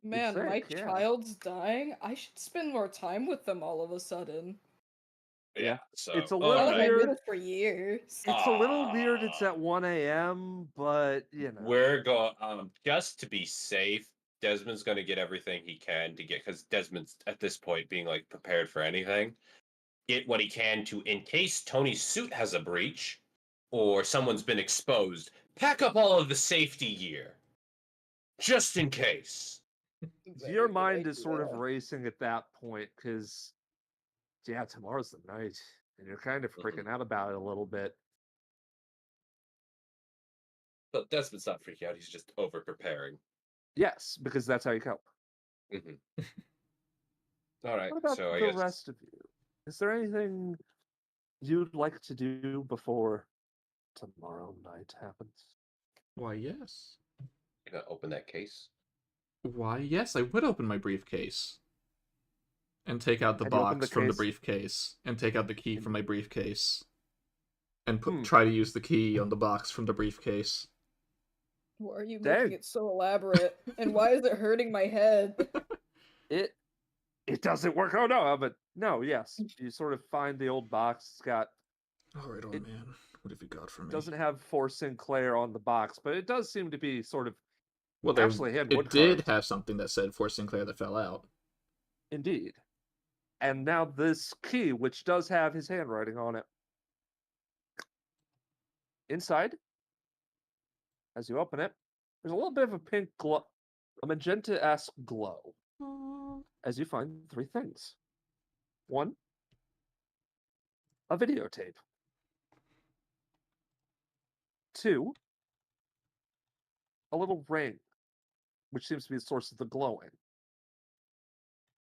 man, my think, yeah. child's dying. I should spend more time with them all of a sudden. Yeah. So It's a oh, little Not like I weird. did it for years. It's a little weird it's at 1 a.m., but, you know. We're going just to be safe. Desmond's going to get everything he can to get, because Desmond's at this point being like prepared for anything. Get what he can to, in case Tony's suit has a breach or someone's been exposed, pack up all of the safety gear just in case. Your mind is sort of racing at that point because, yeah, tomorrow's the night, and you're kind of freaking out about it a little bit. But Desmond's not freaking out. He's just over preparing. Yes, because that's how you cope. All right. What about So I the guess rest of you? Is there anything you'd like to do before tomorrow night happens? Why, yes. I'm gonna open that case. Why, yes, I would open my briefcase. And take out the And you open box the from the case? briefcase. And take out the key from my briefcase. And Hmm. try to use the key on the box from the briefcase. Why are you Dang. making it so elaborate? And why is it hurting my head? It doesn't work. Oh no, but no, yes. You sort of find the old box. It's got Alright, old It- man. What have you got for me? doesn't have for Sinclair on the box, but it does seem to be sort of Well, actually hand it wood did carved. have something that said for Sinclair that fell out. Indeed. And now this key, which does have his handwriting on it. Inside, as you open it, there's a little bit of a pink glow, a magenta-esque glow, as you find 3 things. 1, a videotape. 2, a little ring, which seems to be the source of the glowing.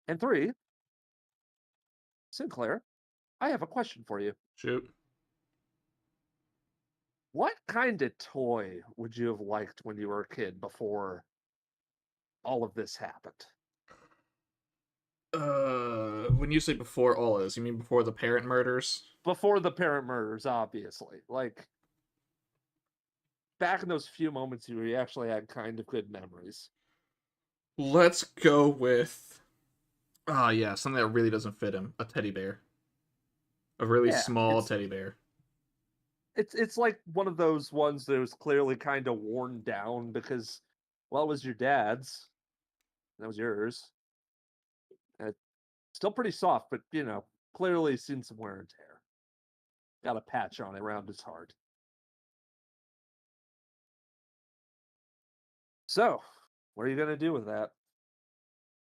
And 3, Sinclair, I have a question for you. Shoot. What kind of toy would you have liked when you were a kid before all of this happened? When you say before all of this, you mean before the parent murders? Before the parent murders, obviously. Like, back in those few moments where you actually had kind of good memories. Let's go with... yeah, something that really doesn't fit him. A teddy bear. A really Yeah, small teddy bear. It's like one of those ones that was clearly kind of worn down because, well, it was your dad's. That was yours. And it's still pretty soft, but, you know, clearly seen some wear and tear. Got a patch on it around his heart. So, what are you going to do with that?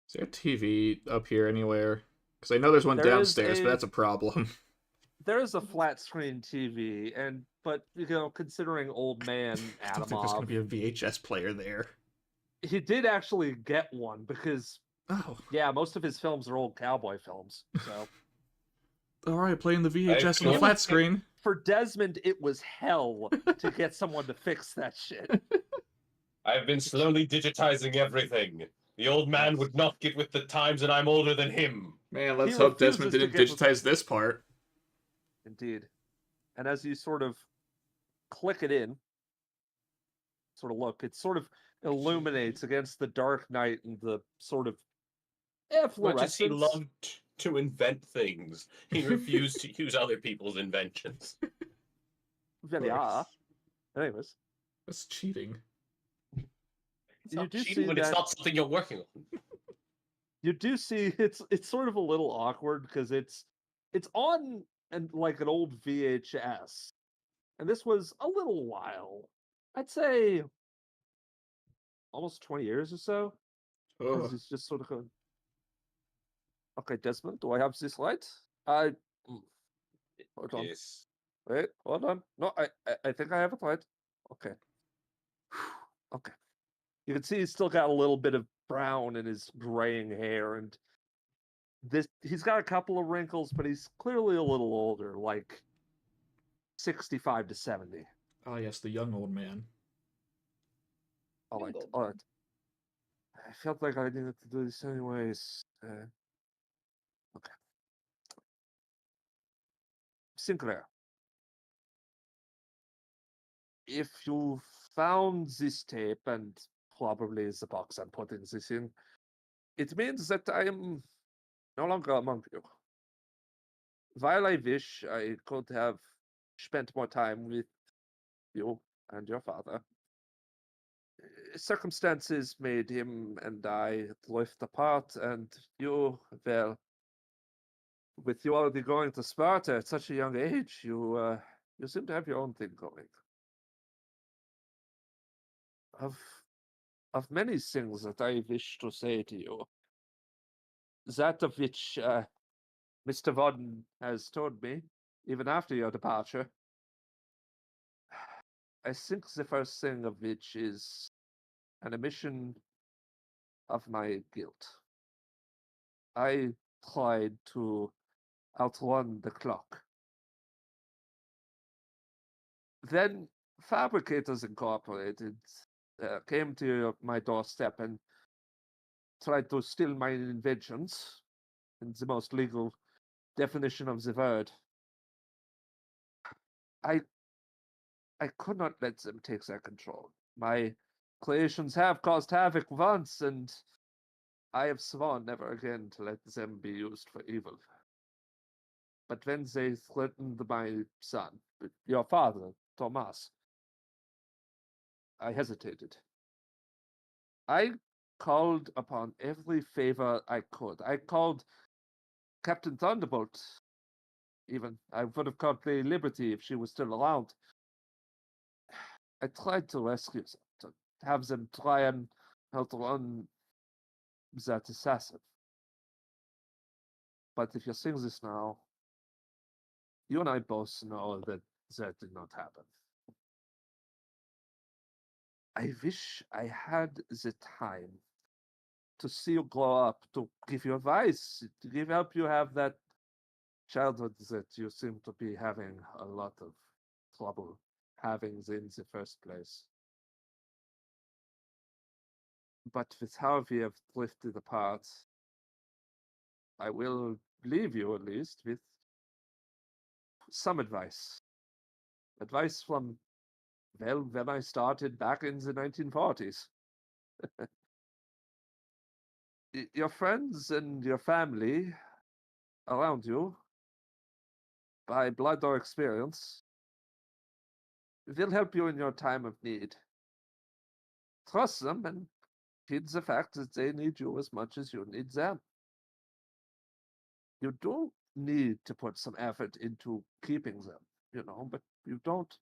Is there a TV up here anywhere? Because I know there's one There is downstairs, but a- that's a problem. There is a flat screen TV, but considering old man I don't think there's going Atomov, to be a VHS player there. he did actually get one because Oh, yeah, most of his films are old cowboy films. So all right, playing the VHS on the feel- flat screen. for Desmond, it was hell to get someone to fix that shit. I've been slowly digitizing everything. The old man would not get with the times, and I'm older than him. Man, let's He hope Desmond refuses to didn't get with digitize this part. Indeed. And as you sort of click it in, sort of look, it sort of illuminates against the dark night and the sort of Much as he fluorescence. loved to invent things, he refused to use other people's inventions. Well, yeah. Anyways, That's cheating. It's You not do cheating see when it's that- not something you're working on. you do see it's sort of a little awkward because it's on and like an old VHS, and this was a little while. I'd say almost 20 years or so. Oh, It's just sort of going, okay, Desmond, do I have this right? Hold on. Yes. Wait, hold on. No, I think I have it right. Okay. Okay. You can see he's still got a little bit of brown in his graying hair, and he's got a couple of wrinkles, but he's clearly a little older, like 65 to 70. ah, yes, the young old man. All right, Young old all right. I felt like I needed to do this anyways. Okay. Sinclair, if you found this tape and probably the box I'm putting this in, it means that I am no longer among you. While I wish I could have spent more time with you and your father, circumstances made him and I drift apart, and you, well, with you already going to Sparta at such a young age, you seem to have your own thing going. Of many things that I wish to say to you, that of which Mr. Vodden has told me, even after your departure, I think the first thing of which is an admission of my guilt. I tried to outrun the clock. Then Fabricators Incorporated came to my doorstep and tried to steal my inventions in the most legal definition of the word. I could not let them take their control. My creations have caused havoc once, and I have sworn never again to let them be used for evil. But when they threatened my son, your father, Thomas, I hesitated. I called upon every favor I could. I called Captain Thunderbolt, even. I would have called Lady Liberty if she was still around. I tried to rescue them, to have them try and outrun that assassin. But if you're seeing this now, you and I both know that that did not happen. I wish I had the time to see you grow up, to give you advice, to help you have that childhood that you seem to be having a lot of trouble having in the first place. But with how we have drifted apart, I will leave you at least with some advice. Advice from, well, when I started back in the 1940s. Your friends and your family around you, by blood or experience, will help you in your time of need. Trust them and heed the fact that they need you as much as you need them. You do need to put some effort into keeping them, but you don't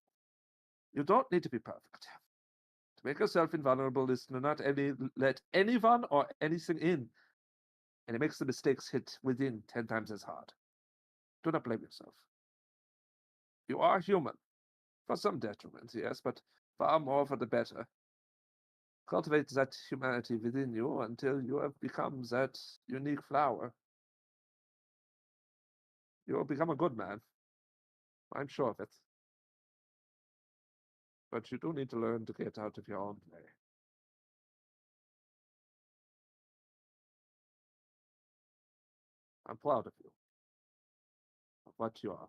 need to be perfect. To make yourself invulnerable is to not let anyone or anything in. and it makes the mistakes hit within 10 times as hard. Do not blame yourself. You are human. For some detriment, yes, but far more for the better. Cultivate that humanity within you until you have become that unique flower. You will become a good man. I'm sure of it. But you do need to learn to get out of your own way. I'm proud of you. Of what you are.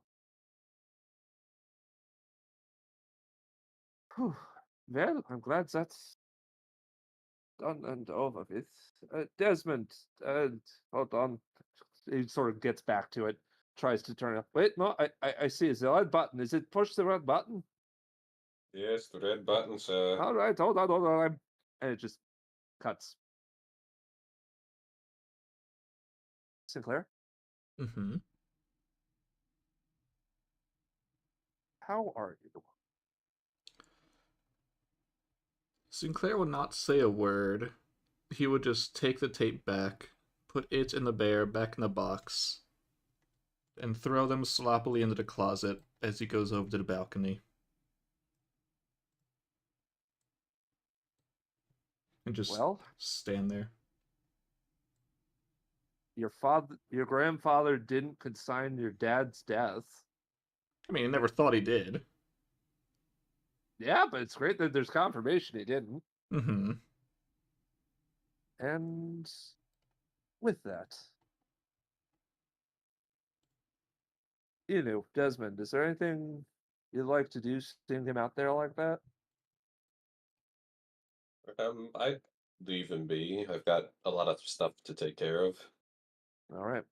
Whew. Well, I'm glad that's done and over with. Desmond, hold on. He sort of gets back to it, tries to turn it. Wait, no, I see. It's the red button. Is it push the red button? Yes, the red button, sir. All right, hold on. And it just cuts. Sinclair, Mm-hmm. how are you? Sinclair would not say a word. He would just take the tape back, put it and the bear back in the box, and throw them sloppily into the closet as he goes over to the balcony. And just Well, stand there. your grandfather didn't consign your dad's death. I mean, I never thought he did. Yeah, but it's great that there's confirmation he didn't. Mm-hmm. And with that, Desmond, is there anything you'd like to do seeing him out there like that? I'd leave him be. I've got a lot of stuff to take care of. All right.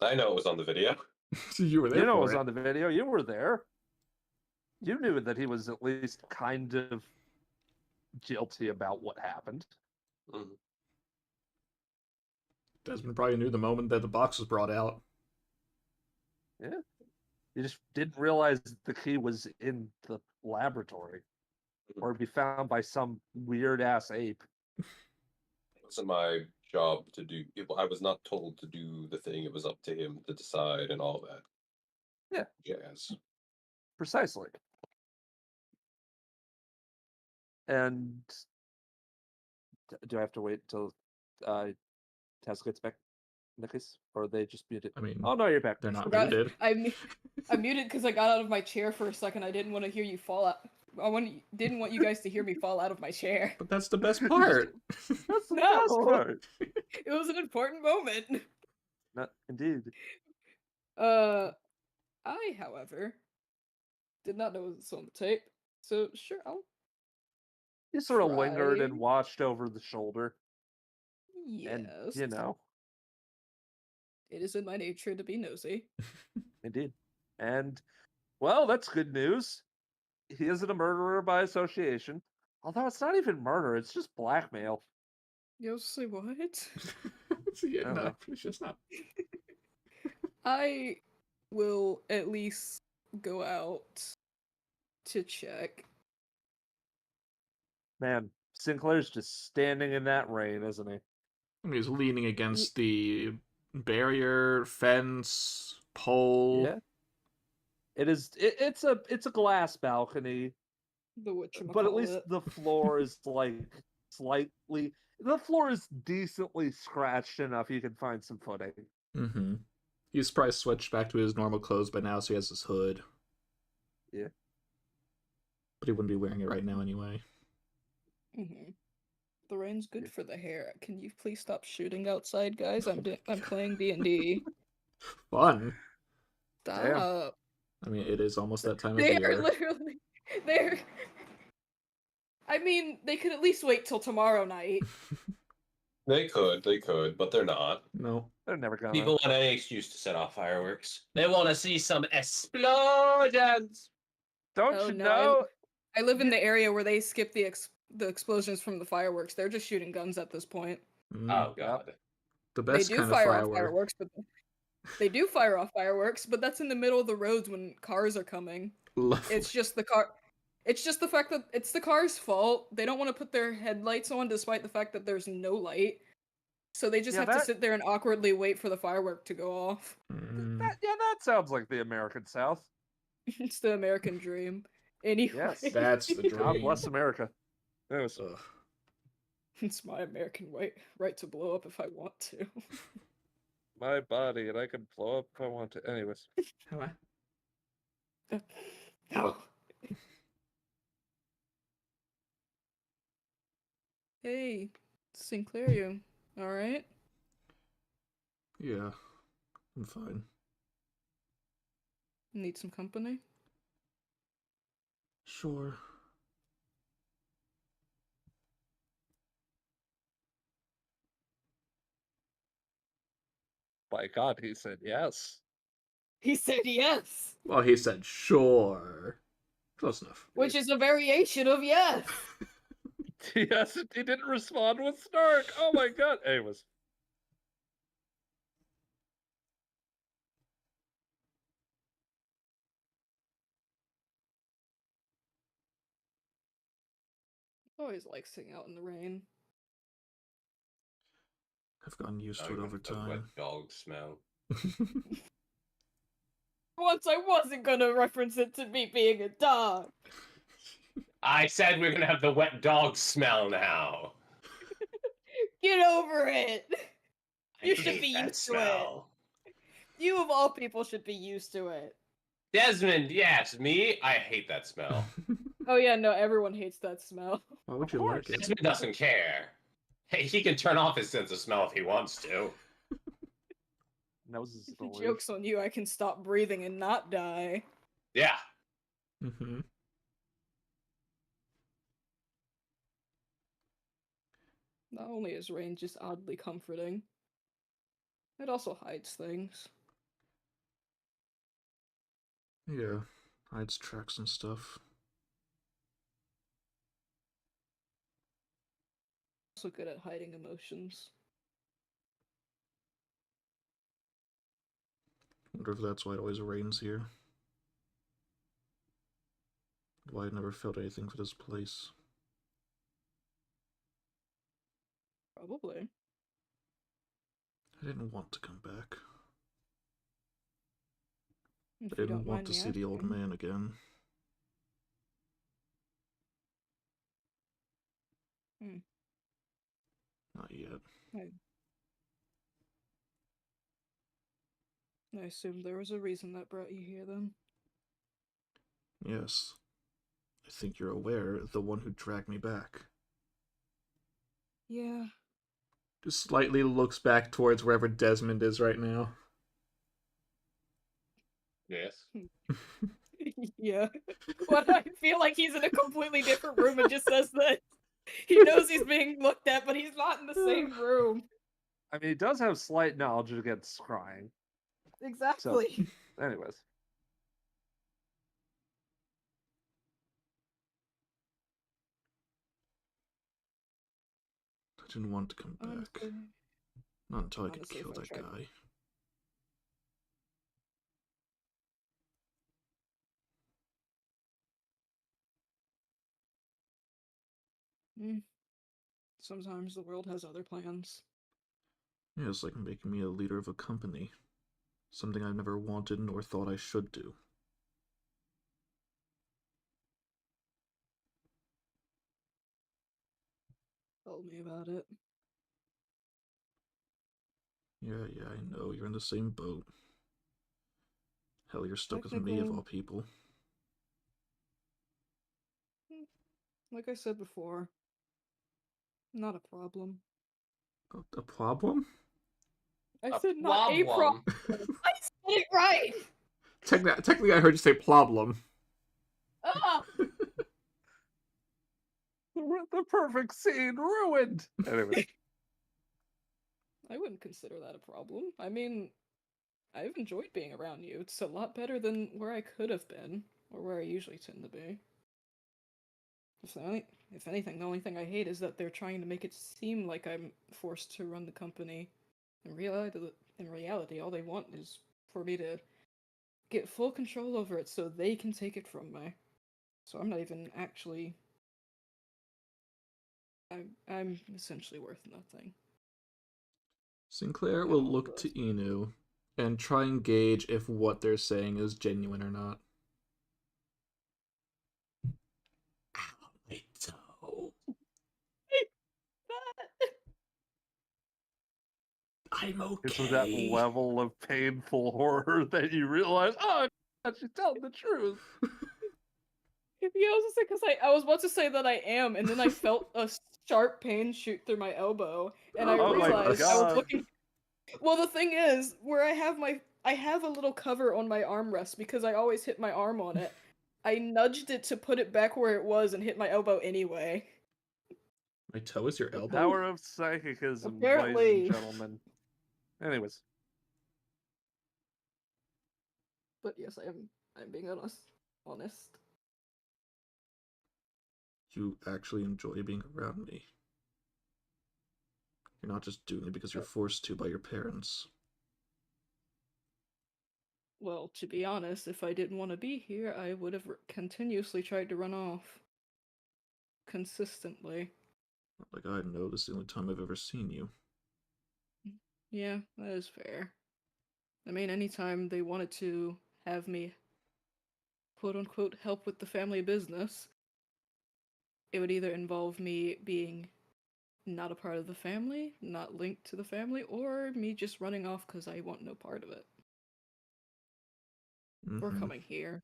I know it was on the video. You were there You know it for was it. on the video. You were there. You knew that he was at least kind of guilty about what happened. Mhm. Desmond probably knew the moment that the box was brought out. Yeah. You just didn't realize that the key was in the laboratory or be found by some weird ass ape. It wasn't my job to do. I was not told to do the thing. It was up to him to decide and all that. Yeah. Jazz. Precisely. And do I have to wait till Tess gets back in the case? Or are they just muted? I mean, Oh no, you're back. they're not Forgot- muted. I'm muted because I got out of my chair for a second. I didn't want to hear you fall out. Didn't want you guys to hear me fall out of my chair. But that's the best part. That's the No. best part. It was an important moment. Indeed. I, however, did not know it was on the tape. So sure, I'll You sort of Try. lingered and watched over the shoulder. yes. And, It is in my nature to be nosy. indeed. And, well, that's good news. He isn't a murderer by association. Although it's not even murder, it's just blackmail. You'll say what? Yeah, Oh, no, well. it's just not. I will at least go out to check. Man, Sinclair's just standing in that rain, isn't he? I mean, he's leaning against the barrier, fence, pole. Yeah. It's a glass balcony, The whatchamacallit. but at least the floor is the floor is decently scratched enough you can find some footing. Mm-hmm. He's probably switched back to his normal clothes by now, so he has his hood. Yeah. But he wouldn't be wearing it right now anyway. Mm-hmm. The rain's good for the hair. Can you please stop shooting outside, guys? I'm playing D&D. Fun. Stop. I mean, it is almost that time of They year. are literally. They're. I mean, they could at least wait till tomorrow night. They could, but they're not. No. They're never gonna. People want any excuse to set off fireworks. They want to see some explosions. Don't Oh, you no, know? I live in the area where they skip the explosions from the fireworks. They're just shooting guns at this point. Mm, Oh god. the They best do kind of fire off firework. fireworks, but they do fire off fireworks, but that's in the middle of the roads when cars are coming. Lovely. It's just the car. It's just the fact that it's the car's fault. They don't want to put their headlights on despite the fact that there's no light. So they just Yeah, have to that- sit there and awkwardly wait for the firework to go off. Mm, that sounds like the American South. It's the American dream. Anyway, Yes. that's the dream. God bless America. Anyways, Ugh. it's my American right to blow up if I want to. my body, and I can blow up if I want to. Anyways, How No. Hey, Sinclair, you all right? Yeah, I'm fine. Need some company? Sure. by God, he said yes. He said yes, Well, he said sure. Close enough. which is a variation of yes. Yes, he didn't respond with snark. Oh my God. Anyways, Always like sitting out in the rain. I've gotten used Now to it you over want the wet time. dog smell. Once I wasn't gonna reference it to me being a dog. I said we're gonna have the wet dog smell now. Get over it. I You should hate be that used to smell. You of all people should be used to it. Desmond, yes, me. I hate that smell. Oh yeah, no, everyone hates that smell. Why would Of you course. like it? Desmond doesn't care. Hey, he can turn off his sense of smell if he wants to. nose is the Joke's on you, I can stop breathing and not die. Yeah. Mm-hmm. Not only is rain just oddly comforting, it also hides things. Yeah, hides tracks and stuff. Also good at hiding emotions. Wonder if that's why it always rains here. Why I never felt anything for this place. Probably. I didn't want to come back. If I you didn't don't want mind to me see the old asking. man again. Hmm. Not yet. I assume there was a reason that brought you here then. Yes. I think you're aware, the one who dragged me back. Yeah. Just slightly looks back towards wherever Desmond is right now. Yes. Yeah. What I feel like he's in a completely different room and just says that. He knows he's being looked at, but he's not in the same room. I mean, he does have slight knowledge against scrying. Exactly. Anyways, I didn't want to come back. Honestly, Not until I could honestly, kill if I that tried- guy. Sometimes the world has other plans. Yeah, it's like making me a leader of a company. Something I've never wanted nor thought I should do. Tell me about it. Yeah, I know. You're in the same boat. Hell, you're stuck with me of Technically- all people. Like I said before, not a problem. A problem? I A said not a problem. problem. I said it right! Technically, I heard you say problem. Ah! the perfect scene ruined. Anyways, I wouldn't consider that a problem. I mean, I've enjoyed being around you. It's a lot better than where I could have been, or where I usually tend to be. If anything, the only thing I hate is that they're trying to make it seem like I'm forced to run the company. In reality, all they want is for me to get full control over it so they can take it from me. So I'm not even actually... I'm essentially worth nothing. Sinclair and will all look those. to Inu and try and gauge if what they're saying is genuine or not. Ow, my toe. I'm It's with that okay. level of painful horror that you realize, oh, she's telling the truth. Yeah, I was because I was about to say that I am, and then I felt a sharp pain shoot through my elbow, and I Oh my realized I was God. looking. Well, the thing is, where I have a little cover on my armrest because I always hit my arm on it. I nudged it to put it back where it was and hit my elbow anyway. My toe is your The elbow? power of psychicism, ladies and Apparently. gentlemen. Anyways. But yes, I'm being honest. You actually enjoy being around me. You're not just doing it because you're forced to by your parents. Well, to be honest, if I didn't want to be here, I would have continuously tried to run off. Consistently. Like I know, this is the only time I've ever seen you. Yeah, that is fair. I mean, anytime they wanted to have me, quote-unquote, help with the family business, it would either involve me being not a part of the family, not linked to the family, or me just running off because I want no part of it. Or coming here.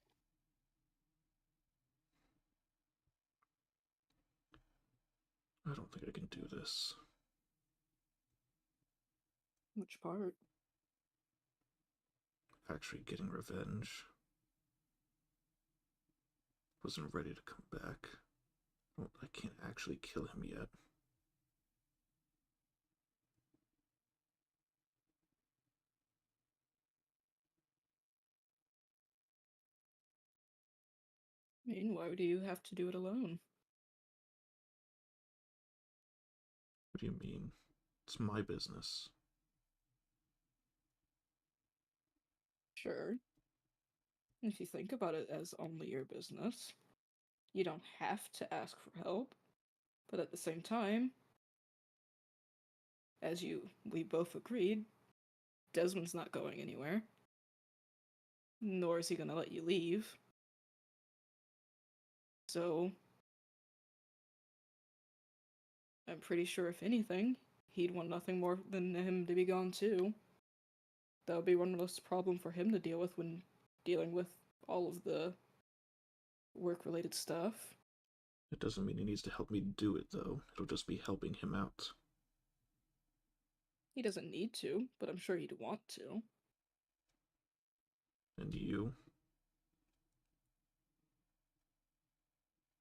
I don't think I can do this. Which part? Actually getting revenge. Wasn't ready to come back. Well, I can't actually kill him yet. I mean, why do you have to do it alone? What do you mean? It's my business. Sure. If you think about it as only your business, you don't have to ask for help. But at the same time, as we both agreed, Desmond's not going anywhere. Nor is he gonna let you leave. So, I'm pretty sure if anything, he'd want nothing more than him to be gone too. That would be one less problem for him to deal with when dealing with all of the work-related stuff. It doesn't mean he needs to help me do it, though. It'll just be helping him out. He doesn't need to, but I'm sure he'd want to. And you?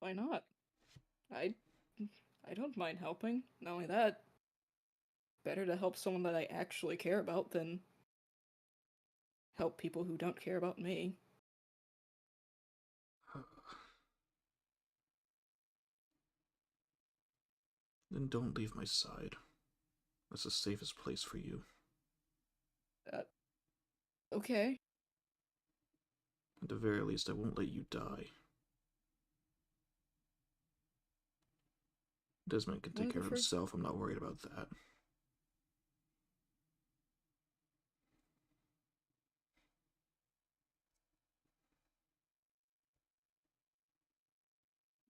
Why not? I don't mind helping. Not only that, better to help someone that I actually care about than help people who don't care about me. Then don't leave my side. That's the safest place for you. Okay. At the very least, I won't let you die. Desmond can take care of himself. I'm not worried about that.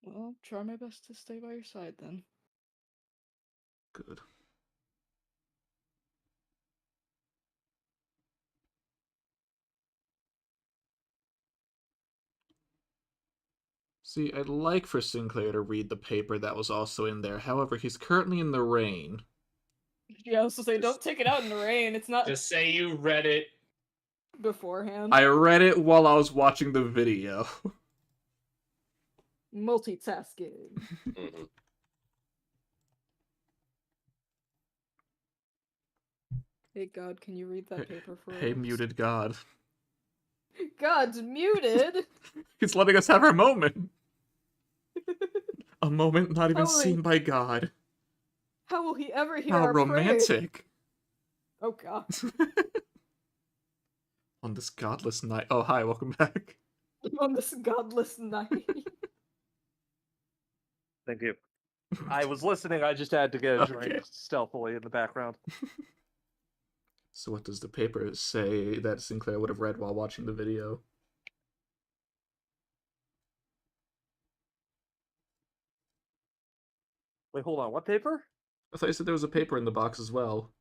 Well, I'll try my best to stay by your side then. Good. See, I'd like for Sinclair to read the paper that was also in there. However, he's currently in the rain. Yeah, I was to say, don't take it out in the rain. It's not Just say you read it. beforehand. I read it while I was watching the video. Multitasking. Mm-hmm. Hey God, can you read that paper for Hey, us? muted God. God's muted! He's letting us have our moment. A moment not even seen by God. How will he ever hear How our romantic. prayer? Oh God. On this godless night. Oh, hi, welcome back. On this godless night. Thank you. I was listening, I just had to get a drink Okay. stealthily in the background. So what does the paper say that Sinclair would have read while watching the video? Wait, hold on. What paper? I thought you said there was a paper in the box as well.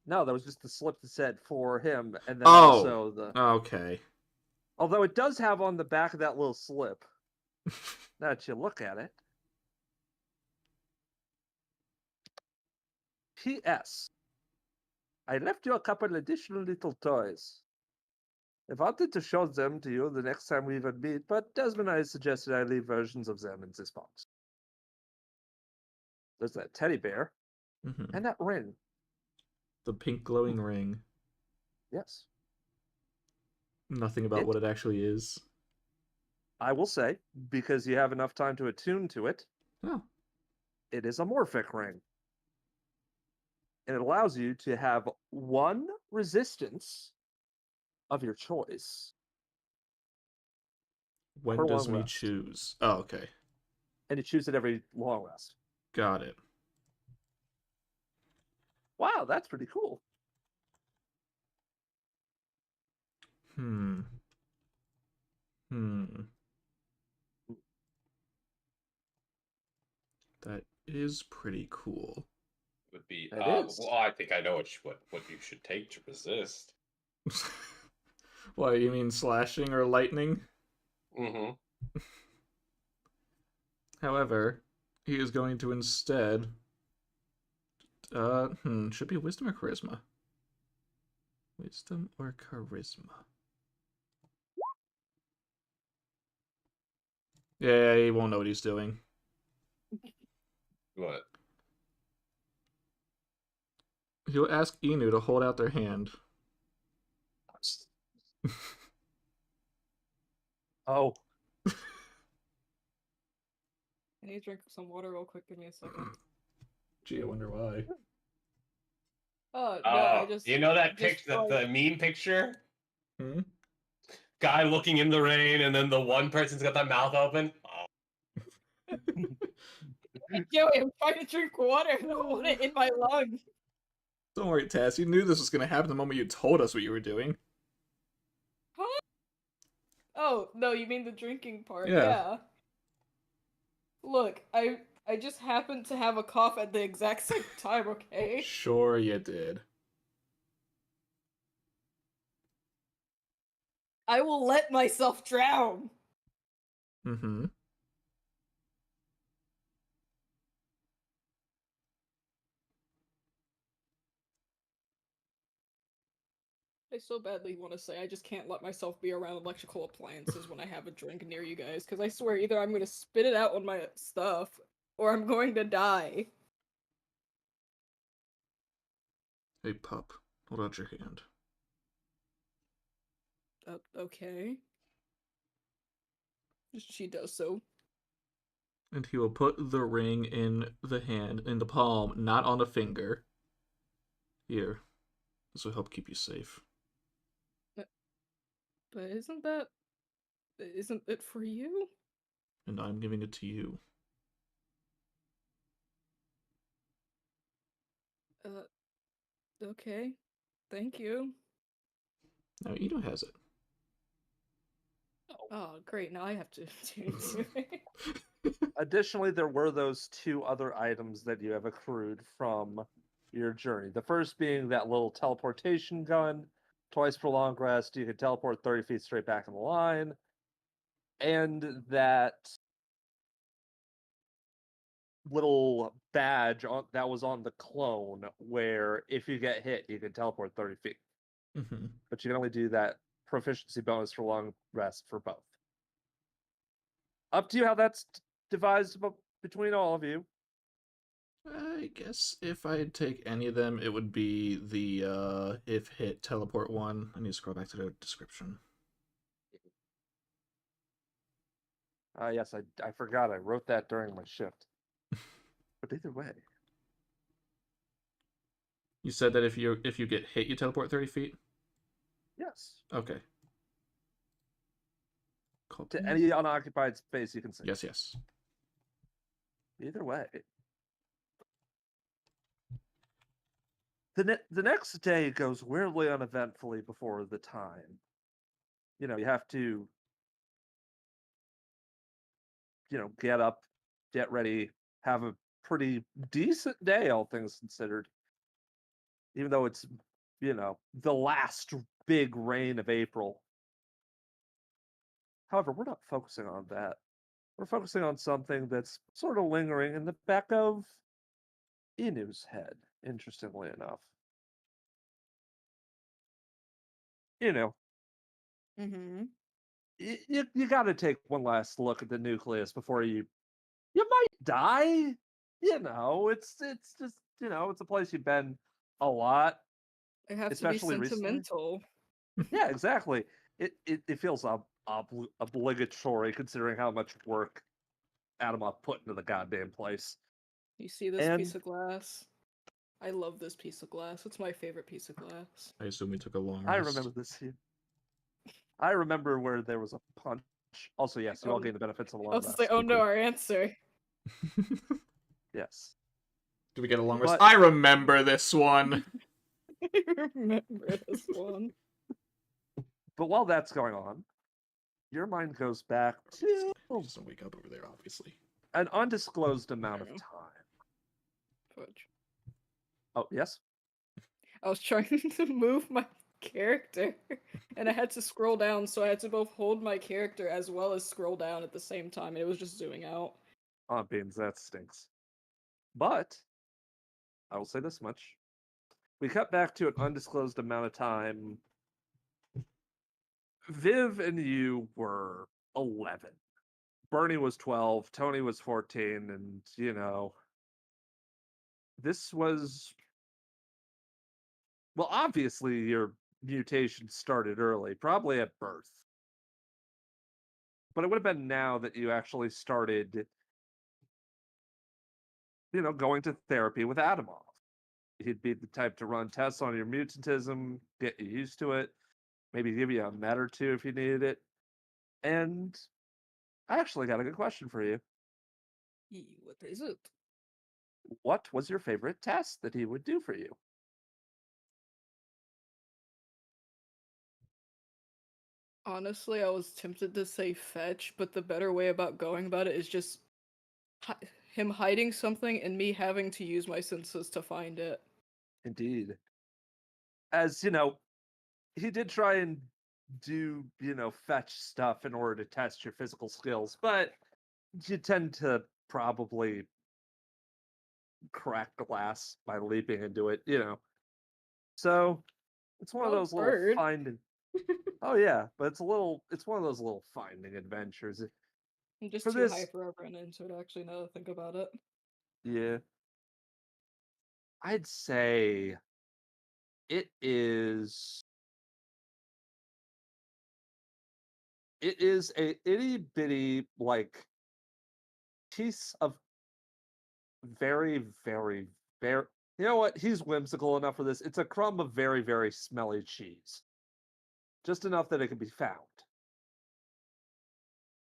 No, that was just the slip that said for him, and then Oh, also the. okay. Although it does have on the back of that little slip. Now that you look at it. P.S. I left you a couple additional little toys. I wanted to show them to you the next time we would meet, but Desmond and I suggested I leave versions of them in this box. There's that teddy bear Mm-hmm. and that ring. The pink glowing ring. Yes. Nothing about what it actually is. I will say, because you have enough time to attune to it, Oh. it is a morphic ring. And it allows you to have one resistance of your choice. When per does long me rest. choose? Oh, okay. And you choose it every long rest. Got it. Wow, that's pretty cool. Hmm. That is pretty cool. Would be. It is. Well, I think I know what you should take to resist. What, you mean slashing or lightning? Mm-hmm. However, he is going to instead... should be wisdom or charisma? Wisdom or charisma? Yeah, he won't know what he's doing. What? He'll ask Inu to hold out their hand. Oh. I need to drink some water real quick. Give me a second. Gee, I wonder why. Oh, no, I just... You know that just picture, the meme picture? Hmm? Guy looking in the rain, and then the one person's got their mouth open. Oh. Joey, I'm trying to drink water. I don't want it in my lungs. Don't worry, Tess. You knew this was going to happen the moment you told us what you were doing. Huh? Oh, no, you mean the drinking part. Yeah. Yeah. Look, I just happened to have a cough at the exact same time, okay? Sure you did. I will let myself drown. Mm-hmm. I so badly want to say I just can't let myself be around electrical appliances when I have a drink near you guys, because I swear either I'm going to spit it out on my stuff, or I'm going to die. Hey, pup. Hold out your hand. Okay. She does so. And he will put the ring in the hand, in the palm, not on the finger. Here. This will help keep you safe. But isn't it for you? And I'm giving it to you. Okay. Thank you. Now, Inu has it. Oh, great. Now I have to do it. Additionally, there were those two other items that you have accrued from your journey. The first being that little teleportation gun. Twice per long rest, you could teleport 30 feet straight back in the line. And that little badge that was on the clone, where if you get hit, you can teleport 30 feet. Mm-hmm. But you can only do that proficiency bonus for long rest for both. Up to you how that's devised between all of you. I guess if I'd take any of them, it would be the if hit teleport one. I need to scroll back to the description. Yes, I forgot. I wrote that during my shift. But either way. You said that if you get hit, you teleport 30 feet? Yes. Okay. To any unoccupied space you can see. Yes. Either way. the next day goes weirdly uneventfully before the time. You know, you have to, get up, get ready, have a pretty decent day, all things considered. Even though it's, the last big rain of April. However, we're not focusing on that. We're focusing on something that's sort of lingering in the back of Inu's head, interestingly enough. Mm-hmm. You got to take one last look at the nucleus before you might die. It's just it's a place you've been a lot, I have to be especially recently. sentimental. Yeah, exactly. It feels obligatory considering how much work Atomov put into the goddamn place. You see this And piece of glass? I love this piece of glass. It's my favorite piece of glass. I assume we took a long I rest. remember this here. I remember where there was a punch. Also, yes, you all gain the benefits of a I long was rest. like, oh no, our answer. Yes. Do we get a long rest? But- I remember this one. I remember this one. But while that's going on, your mind goes back to He doesn't wake up over there, obviously. an undisclosed amount of Yeah. time. Fudge. Oh, yes? I was trying to move my character, and I had to scroll down, so I had to both hold my character as well as scroll down at the same time, and it was just zooming out. Oh, beans, that stinks. But I will say this much. We cut back to an undisclosed amount of time. Viv and you were 11. Bernie was 12, Tony was 14, and, this was... Well, obviously your mutation started early, probably at birth. But it would have been now that you actually started, going to therapy with Atomov. He'd be the type to run tests on your mutantism, get you used to it, maybe give you a med or two if you needed it. And I actually got a good question for you. What is it? What was your favorite test that he would do for you? Honestly, I was tempted to say fetch, but the better way about going about it is just him hiding something and me having to use my senses to find it. Indeed. As, he did try and do, fetch stuff in order to test your physical skills, but you tend to probably crack glass by leaping into it, So it's one of Oh, those little bird. finding. Oh yeah, but it's one of those little finding adventures. I'm just For too this- hyper into it actually now to think about it. Yeah. I'd say it is a itty bitty piece of very, very, very, you know what? He's whimsical enough for this. It's a crumb of very, very smelly cheese. Just enough that it can be found.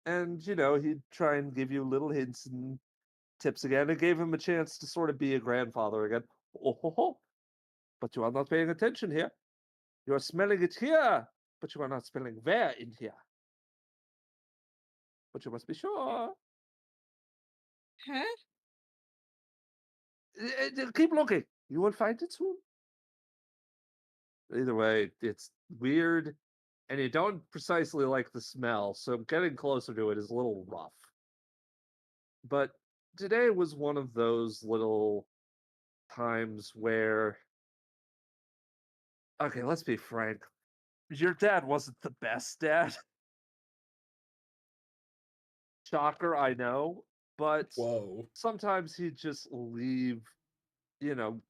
And, he'd try and give you little hints and tips again. It gave him a chance to sort of be a grandfather again. Oh, ho, ho. But you are not paying attention here. You are smelling it here, but you are not smelling where in here. But you must be sure. Huh? Keep looking. You will find it soon. Either way, it's weird, and you don't precisely like the smell, so getting closer to it is a little rough. But today was one of those little times where, okay, let's be frank, your dad wasn't the best dad. Shocker, I know, but Whoa. sometimes he'd just leave,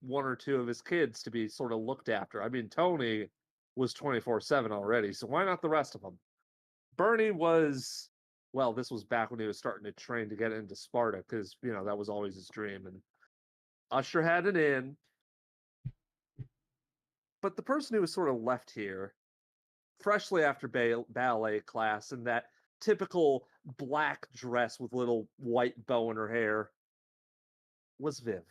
one or two of his kids to be sort of looked after. I mean, Tony was 24/7 already, so why not the rest of them? Bernie was, well, this was back when he was starting to train to get into Sparta, because, that was always his dream. And Usher had an in. But the person who was sort of left here, freshly after ballet class, in that typical black dress with little white bow in her hair, was Viv.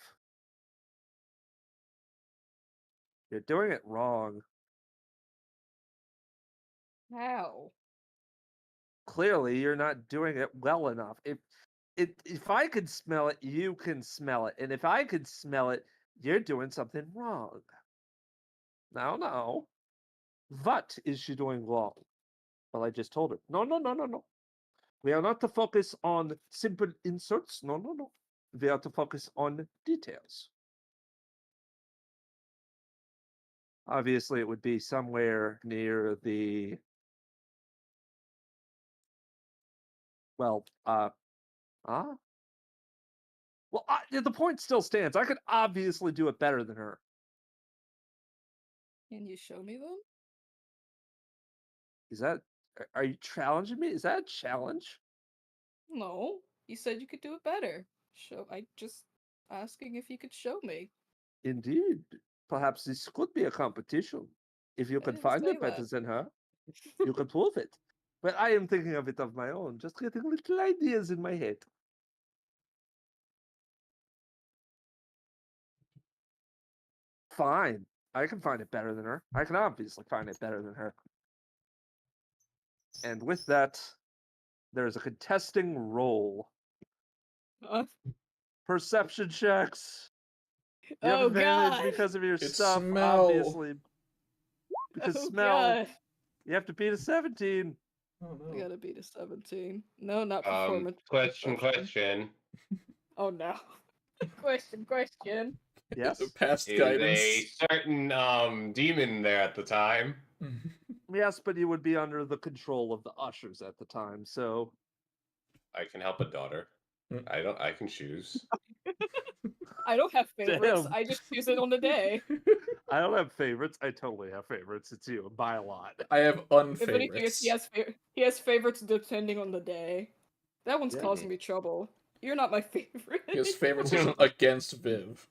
You're doing it wrong. How? Clearly, you're not doing it well enough. If I could smell it, you can smell it. And if I could smell it, you're doing something wrong. No. What is she doing wrong? Well, I just told her. No. We are not to focus on simple inserts. No. We are to focus on details. Obviously, it would be somewhere near the... Well, Well, the point still stands. I could obviously do it better than her. Can you show me them? Is that... Are you challenging me? Is that a challenge? No. You said you could do it better. I just asking if you could show me. Indeed. Perhaps this could be a competition. If you I could didn't find say it better that. than her, you could prove it. But I am thinking of it of my own, just getting little ideas in my head. Fine. I can find it better than her. I can obviously find it better than her. And with that, there's a contesting roll. Perception checks. You have Oh advantage god! because of your It's stuff, smell. obviously. Because Oh smell, god! you have to beat a 17. Oh I no. gotta beat a 17. No, not performance. Question. Oh no. Question. Yes? Past Is guidance. a certain demon there at the time? Yes, but you would be under the control of the ushers at the time, so... I can help a daughter. I can choose. I don't have favorites. Damn. I just choose it on the day. I don't have favorites. I totally have favorites. It's you, by a lot. I have If anything, unfavorites. he has favorites depending on the day. That one's Yeah. causing me trouble. You're not my favorite. He has favoritism against Viv.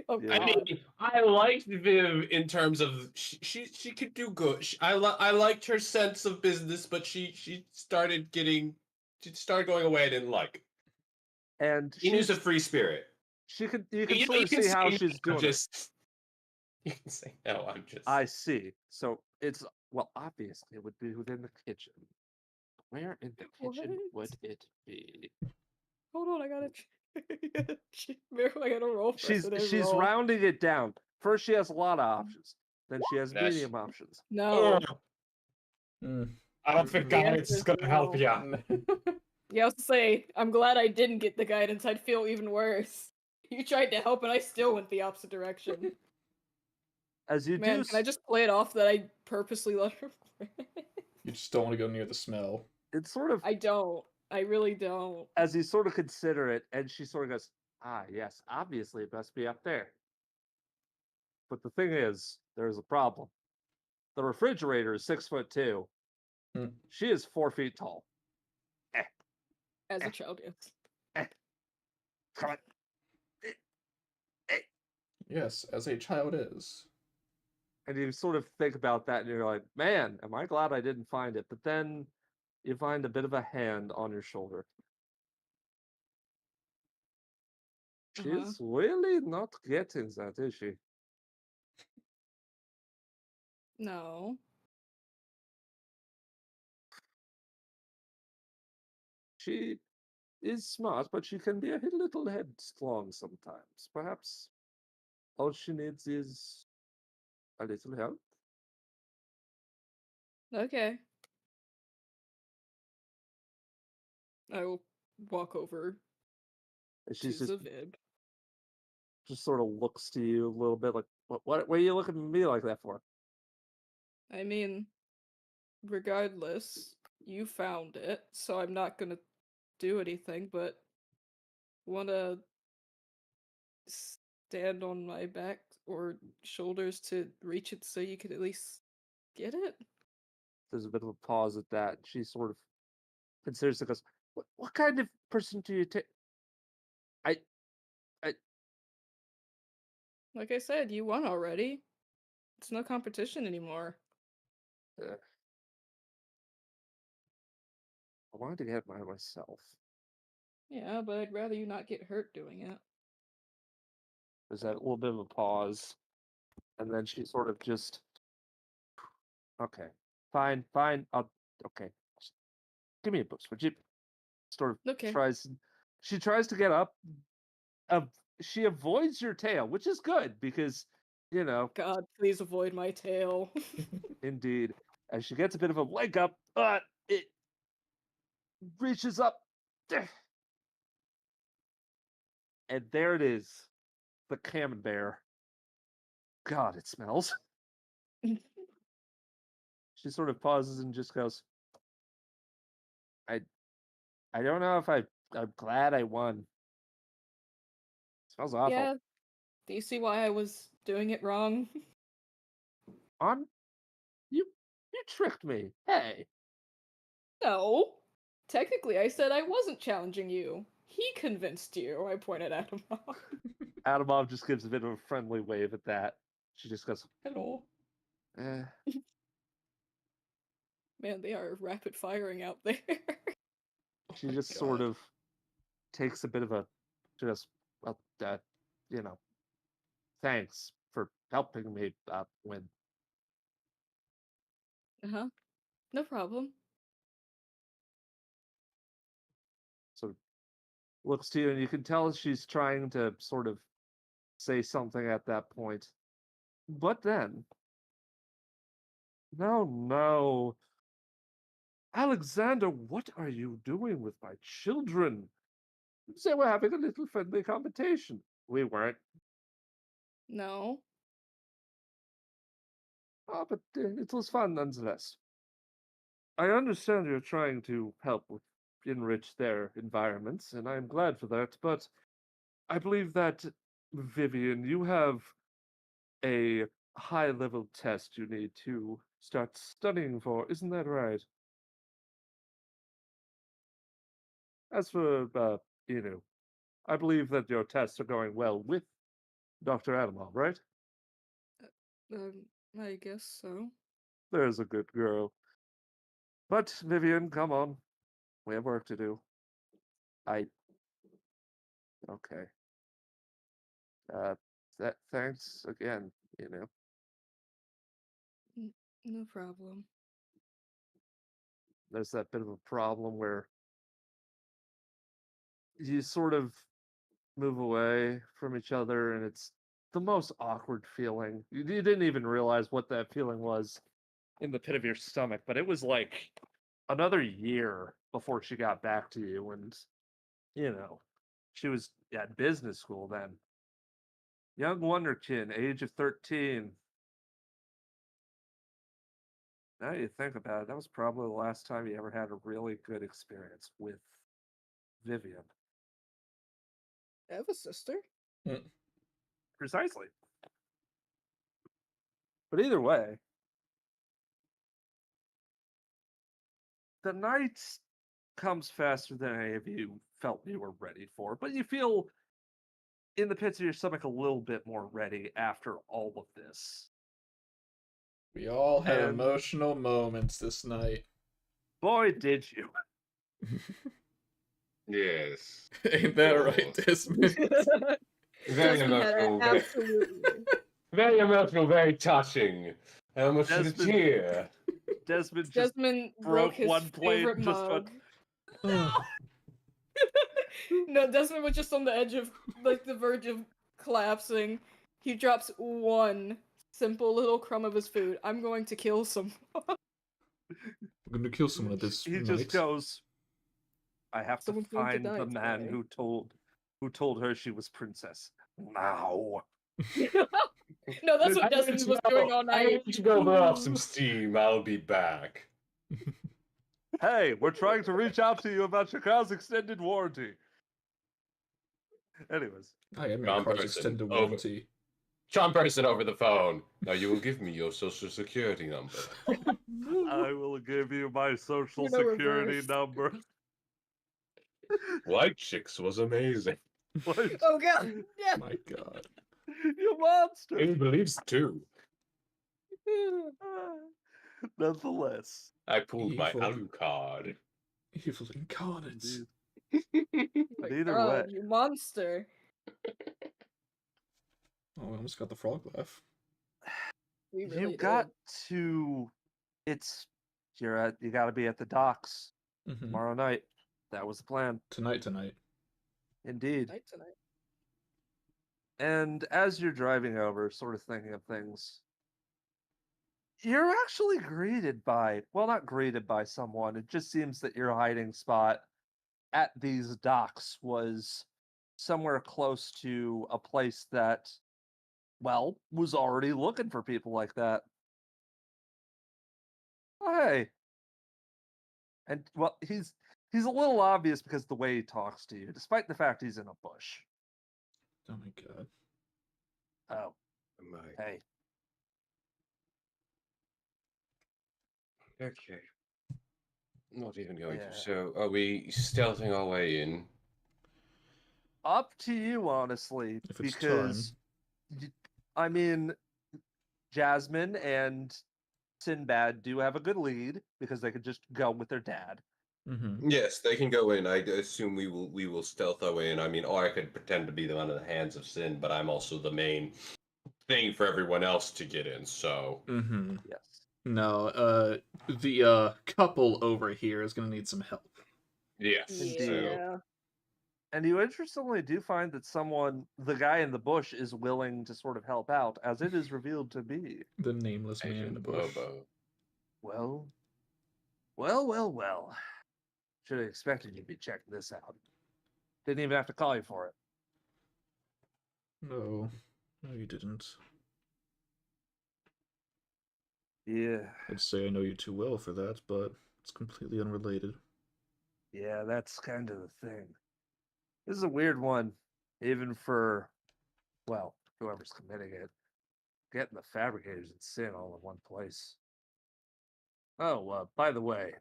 Oh Yeah. god. I mean, I liked Viv in terms of she could do good. I liked her sense of business, but she started going away I didn't like. And She's a free spirit. you can You sort of can see how say she's no, doing it. You can say no. I'm just. I see. So it's... Well, obviously, it would be within the kitchen. Where in the kitchen What? would it be? Hold on, I gotta roll for She's rounding it down. First, she has a lot of options. Then she has That's- medium options. No. I don't think The guidance answer is is gonna help no. you. Yeah, I was to say, I'm glad I didn't get the guidance. I'd feel even worse. You tried to help and I still went the opposite direction. As you Man, do... can I just play it off that I purposely let her play? You just don't want to go near the smell. It's sort of... I don't. I really don't. As you sort of consider it, and she sort of goes, yes, obviously it must be up there. But the thing is, there's a problem. The refrigerator is 6'2". Hmm. She is 4 feet tall. As a child, yes. Come on. Yes, as a child is. And you sort of think about that and you're like, man, am I glad I didn't find it. But then you find a bit of a hand on your shoulder. She's really not getting that, is she? No. She is smart, but she can be a little headstrong sometimes. Perhaps all she needs is a little help. Okay. I will walk over And to she's the Vib. just sort of looks to you a little bit like, what are you looking at me like that for? I mean, regardless, you found it, so I'm not gonna do anything, but wanna stand on my back or shoulders to reach it so you could at least get it? There's a bit of a pause at that. She sort of considers it, goes, what kind of person do you take? Like I said, you won already. It's no competition anymore. I wanted to get it by myself. Yeah, but I'd rather you not get hurt doing it. There's that little bit of a pause. And then she sort of just, okay, fine, okay. Give me a boost, would you? Sort of Okay. she tries to get up. She avoids your tail, which is good because, God, please avoid my tail. indeed, as she gets a bit of a leg up, it reaches up. And there it is, the camembert. God, it smells. She sort of pauses and just goes, I don't know if I'm glad I won. It smells awful. Yeah. Do you see why I was doing it wrong? You tricked me. Hey. No. Technically, I said I wasn't challenging you. He convinced you. I pointed at him. Atomov just gives a bit of a friendly wave at that. She just goes, Hello. eh. Man, they are rapid firing out there. She just sort of takes a bit of a, just, well, thanks for helping me win. Uh-huh. No problem. So looks to you, and you can tell she's trying to sort of say something at that point. But then, no. Alexander, what are you doing with my children? You say we're having a little friendly competition. We weren't. No. Oh, but it was fun nonetheless. I understand you're trying to help enrich their environments, and I'm glad for that, but I believe that, Vivian, you have a high-level test you need to start studying for. Isn't that right? As for, I believe that your tests are going well with Dr. Atomov, right? I guess so. There's a good girl. But, Vivian, come on. We have work to do. Okay. Thanks again, No problem. There's that bit of a problem where you sort of move away from each other, and it's the most awkward feeling. You didn't even realize what that feeling was in the pit of your stomach, but it was like another year before she got back to you, and she was at business school then. Young wonderkin, age of 13. Now you think about it, that was probably the last time you ever had a really good experience with Vivian. I have a sister? Precisely. But either way, the night comes faster than any of you felt you were ready for, but you feel in the pits of your stomach a little bit more ready after all of this. We all had And- emotional moments this night. Boy, did you. Yes. Ain't that Oh. right, Desmond? Very Desmond had emotional. absolutely. Very emotional, very touching. I almost shed a Desmond- tear. Desmond just Desmond broke broke his one plate favorite and just went, mug. No, Desmond was just on the edge of, like, the verge of collapsing. He drops one simple little crumb of his food. I'm going to kill someone. We're gonna kill someone at this he night. just goes, I have Someone's to going to find die the man today." who told her she was princess. Now. No, that's what Desmond was doing all I night. need to go blow off some steam. I'll be back. Hey, we're trying to reach out to you about your car's extended warranty. Anyways. I am Wrong your car's person. extended Over. warranty. Charm person over the phone. Now you will give me your social security number. I will give you my social You know, security reverse. number. White Chicks was amazing. What? Oh god, yeah. My god. You monster. He believes too. Nonetheless. I pulled my Evil. Alucard. Evil incarnates. But either way, You monster. Oh, I almost got the frog laugh. We really you did. got to. You got to be at the docks Mm-hmm. tomorrow night. That was the plan. Tonight. Indeed. Tonight. And as you're driving over, sort of thinking of things, you're actually greeted by, well, not greeted by someone. It just seems that your hiding spot at these docks was somewhere close to a place that, well, was already looking for people like that. Oh, hey. And, well, he's a little obvious because of the way he talks to you, despite the fact he's in a bush. Oh my god. Oh, Am I- hey. Okay. Not even going Yeah. to. So, are we stealthing our way in? Up to you, honestly, If it's because I mean, Jasmine and Sinbad do have a good lead because they could just go with their dad. Mm-hmm. Yes, they can go in. I assume we will stealth our way in. I mean, or I could pretend to be the one in the hands of Sin, but I'm also the main thing for everyone else to get in. So, Mm-hmm. Yes. No, the couple over here is gonna need some help. yes. Indeed. So, And you interestingly do find that the guy in the bush, is willing to sort of help out, as it is revealed to be. The nameless man in the Agent bush. Lobo. Well. Should have expected you to be checking this out. Didn't even have to call you for it. No, you didn't. Yeah. I'd say I know you too well for that, but it's completely unrelated. Yeah, that's kind of the thing. This is a weird one, even for, well, whoever's committing it. Getting the fabricators and Sin all in one place. Oh, by the way,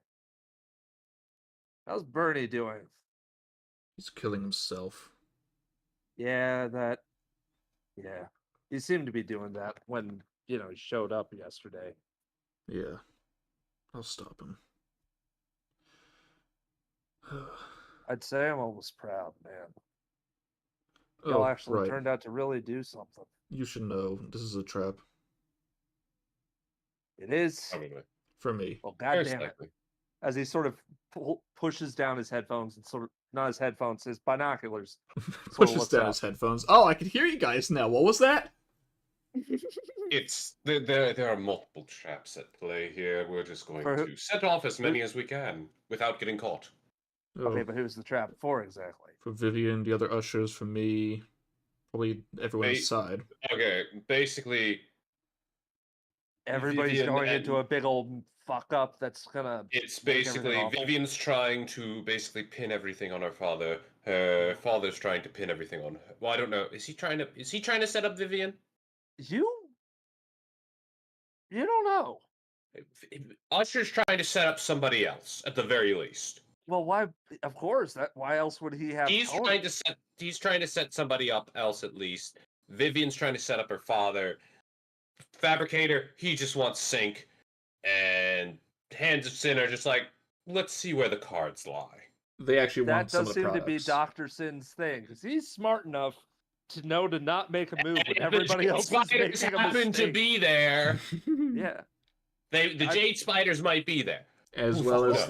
how's Bernie doing? He's killing himself. Yeah, he seemed to be doing that when, he showed up yesterday. Yeah. I'll stop him. I'd say I'm almost proud, man. Y'all actually turned out to really do something. You should know, this is a trap. It is. Probably. For me. Well, goddamn it. As he sort of pushes down his headphones and sort of, not his headphones, his binoculars. Pushes down his headphones. Oh, I can hear you guys now. What was that? It's there are multiple traps at play here. We're just going to set off as many as we can without getting caught. Oh, Okay, but who's the trap for exactly? for Vivian, the other ushers, for me, probably everyone inside. Okay, basically, Everybody's Vivian going and- into a big old fuck up that's gonna. it's make everything basically awful. Vivian's trying to basically pin everything on her father. Her father's trying to pin everything on her. Well, I don't know. Is he trying to set up Vivian? You don't know. Usher's trying to set up somebody else at the very least. Well, why? Of course. Why else would he have? He's trying to set somebody up else at least. Vivian's trying to set up her father. Fabricator, he just wants Sync, and Hands of Sin are just like, let's see where the cards lie. They actually That want some does of the seem to products. be Dr. Sin's thing, because he's smart enough to know to not make a move when And everybody else is spiders making a happen mistake. to be there. Yeah. The Jade Spiders might be there. As Who well fuck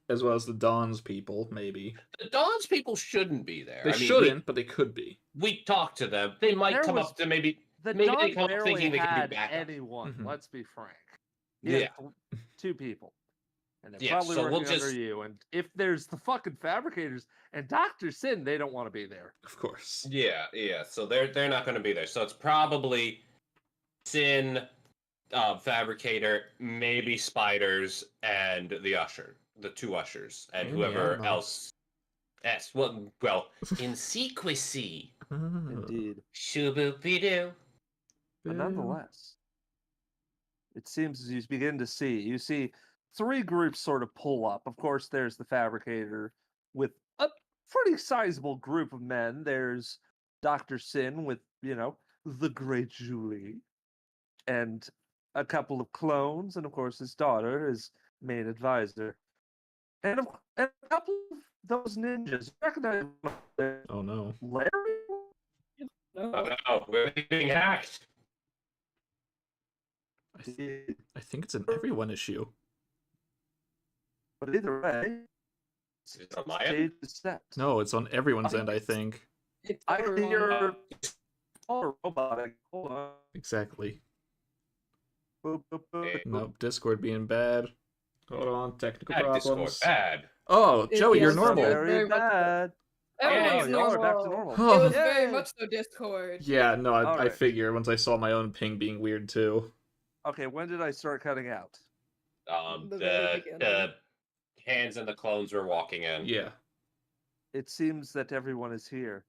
as knows? the Dawn's people, maybe. The Dawn's people shouldn't be there. They shouldn't, but they could be. We talked to them. They might There come was- up to maybe The they Dawn come up barely thinking they can had do backup. anyone, Mhm. let's be frank. Yeah. Two people. And they're Yeah, probably so we'll working under just- you. And if there's the fucking fabricators and Dr. Sin, they don't want to be there. Of course. Yeah. So they're not going to be there. So it's probably Sin, Fabricator, maybe Spiders, and the Usher, the two Ushers, and And whoever Yamaha. else. Yes. Well, in secrecy. Indeed. Shoo-boo-be-doo. But nonetheless, it seems as you begin to see, you see three groups sort of pull up. Of course, there's the fabricator with a pretty sizable group of men. There's Dr. Sin with, the great Julie, and a couple of clones, and of course his daughter, his main advisor. And a couple of those ninjas. Recognize one of them, Oh no. Larry? Oh no, we're being hacked. I Indeed. I think it's an everyone issue. But either way, Is it on my end? stage is set. No, it's on everyone's I end, I think think. It's I everyone. hear all robotic. Hold on. Exactly. Boop, boop, boop, Hey. boop. Nope, Discord being bad. Hold on, technical Bad Discord, problems. bad. Oh, Joey, you're Yes, normal. very Very much so. bad. Everyone's Oh, y'all are back to normal. normal. It was very Yay! much so Discord. Yeah, no, I Alright. figure once I saw my own ping being weird too. Okay, when did I start cutting out? The very The beginning. hands and the clones were walking in. Yeah. It seems that everyone is here.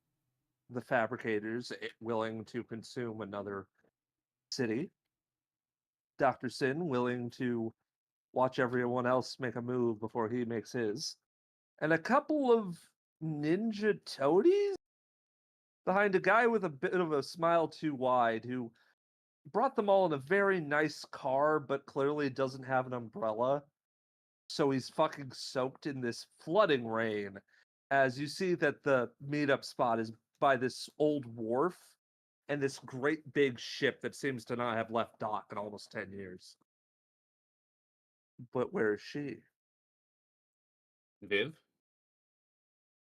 The fabricators willing to consume another city. Dr. Sin willing to watch everyone else make a move before he makes his. And a couple of ninja toadies behind a guy with a bit of a smile too wide who brought them all in a very nice car, but clearly doesn't have an umbrella. So he's fucking soaked in this flooding rain. As you see that the meetup spot is by this old wharf and this great big ship that seems to not have left dock in almost 10 years. But where is she? Viv,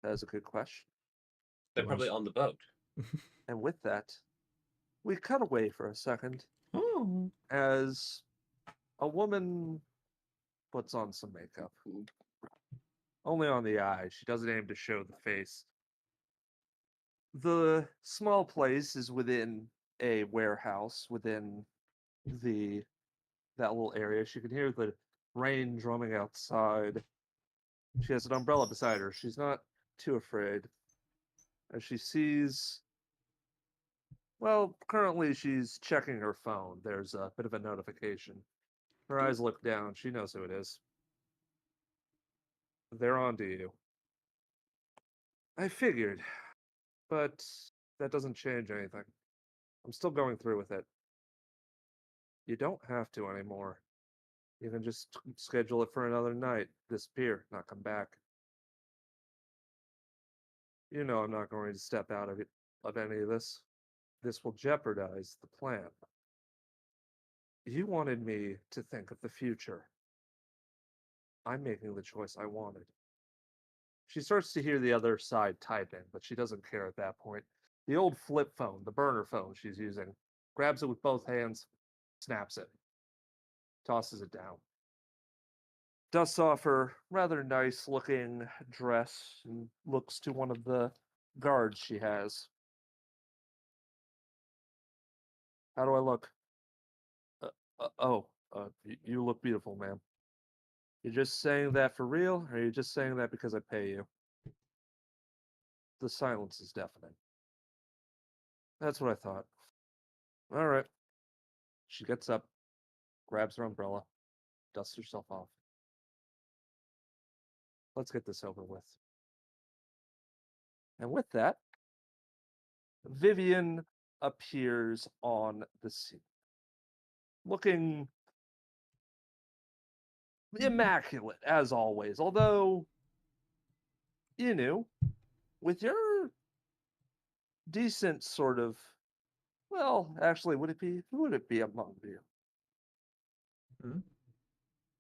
That's a good question. they're probably on the boat. And with that, we cut away for a second Oh. as a woman puts on some makeup. Only on the eyes. She doesn't aim to show the face. The small place is within a warehouse within that little area. She can hear the rain drumming outside. She has an umbrella beside her. She's not too afraid. As she sees, well, currently she's checking her phone. There's a bit of a notification. Her eyes look down. She knows who it is. They're on to you. I figured, but that doesn't change anything. I'm still going through with it. You don't have to anymore. You can just schedule it for another night, disappear, not come back. You know I'm not going to step out of any of this. This will jeopardize the plan. You wanted me to think of the future. I'm making the choice I wanted. She starts to hear the other side typing, but she doesn't care at that point. The old flip phone, the burner phone she's using, grabs it with both hands, snaps it, tosses it down. Dusts off her rather nice looking dress and looks to one of the guards she has. How do I look? You look beautiful, ma'am. You're just saying that for real, or are you just saying that because I pay you? The silence is deafening. That's what I thought. All right. She gets up, grabs her umbrella, dusts herself off. Let's get this over with. And with that, Vivian appears on the scene, looking immaculate as always. Although, you know, with your decent sort of, well, actually, who would it be among you? Hmm?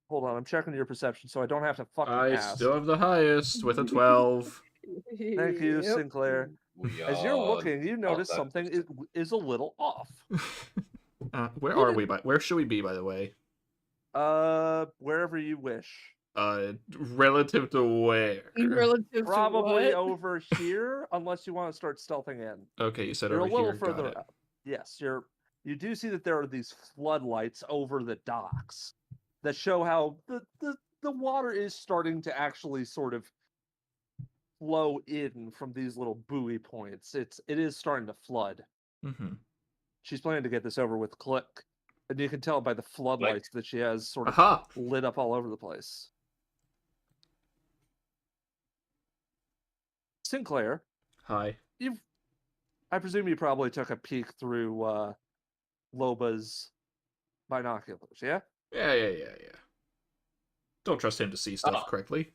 Hold on, I'm checking your perception so I don't have to fucking I ask. still have the highest with a 12. Thank you, Yep. Sinclair. We As you're are looking, you notice that something is a little off. Where are we? Where should we be, by the way? Wherever you wish. Relative to where? Relative to Probably what? over here, unless you want to start stealthing in. Okay, you said You're a over little here. Got further it. up. Yes, you do see that there are these floodlights over the docks that show how the water is starting to actually sort of flow in from these little buoy points. It is starting to flood. Mm-hmm. She's planning to get this over with click. And you can tell by the floodlights that she has sort of Aha! lit up all over the place. Sinclair, Hi. I presume you probably took a peek through Loba's binoculars, yeah? Yeah. Don't trust him to see stuff Oh. correctly.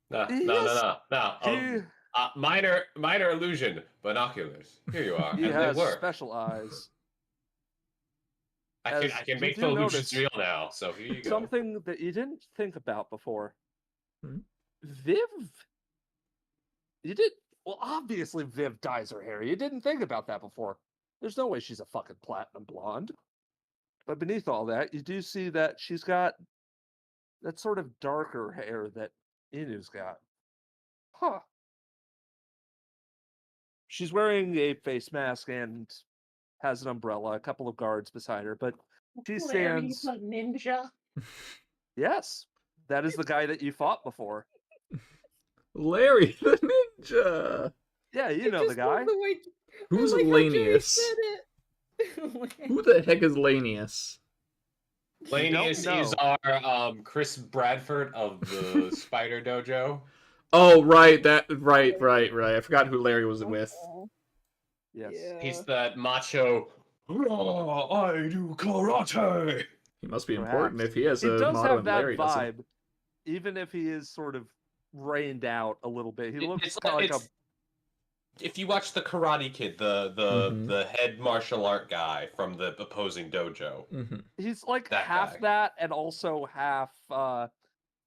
No. He, Minor illusion. Binoculars. Here you are. he and has they work. special eyes. I As can you make do the illusions notice, real now. So here you go. something that you didn't think about before. Hmm? Viv, you did. Well, obviously Viv dyes her hair. You didn't think about that before. There's no way she's a fucking platinum blonde. But beneath all that, you do see that she's got that sort of darker hair that Inu's got. Huh. She's wearing a face mask and has an umbrella, a couple of guards beside her, but she stands. a ninja. Yes, that is the guy that you fought before. Larry the Ninja! Yeah, you know the just love guy. the way- Who's I like how Jay Lanius? said it. Who the heck is Lanius? Lanius don't is know. our Chris Bradford of the Spider Dojo. Oh, right, right. I forgot who Larry was with. Aw. Yes. Yeah. He's that macho. "Hurrah, I do karate. He must be Perhaps. important if he has He a does motto have and that Larry doesn't. vibe, even if he is sort of rained out a little bit. He looks It's kind of like a. it's if you watch the Karate Kid, Mhm. the head martial art guy from the opposing dojo. Mm-hmm. He's like That half guy. that and also half.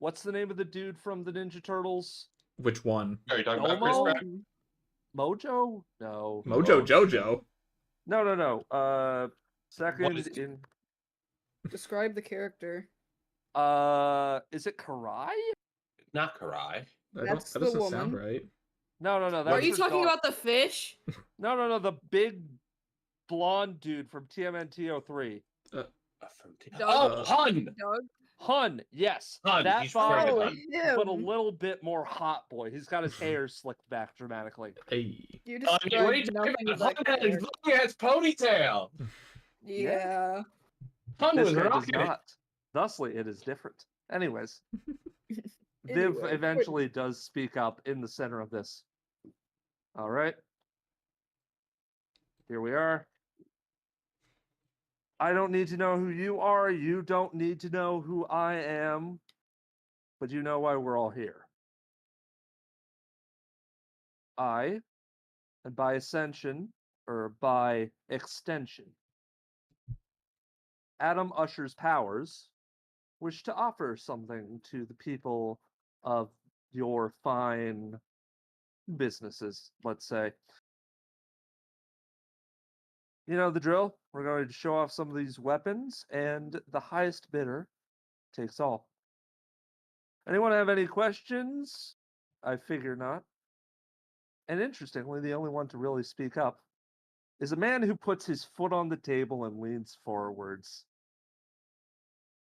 What's the name of the dude from the Ninja Turtles? Which one? Are you talking about Chris Domo? Pratt? Mojo? No. Mojo Jojo. No. Second is- in. Describe the character. Is it Karai? Not Karai. That's That the doesn't sound woman. right. No. Are That's you her talking dog. about the fish? No. The big blonde dude from TMNT03. Oh, Hun! Doug? Hun, yes. Hun, That he's vibe, friggin' Oh, Hun. him. but a little bit more hot boy. He's got his hair slicked back dramatically. Hey. You What are you described talking nothing about? of that Hun had character. a long-ass ponytail. Yeah. Hun This was guy does rocking it. not. Thusly, it is different. Anyways, Viv Anyway, eventually does speak up in the center of this. All right. Here we are. I don't need to know who you are. You don't need to know who I am. But you know why we're all here. I, and by ascension, or by extension, Atom Usher's powers wish to offer something to the people of your fine businesses, let's say. You know the drill. We're going to show off some of these weapons, and the highest bidder takes all. Anyone have any questions? I figure not. And interestingly, the only one to really speak up is a man who puts his foot on the table and leans forwards.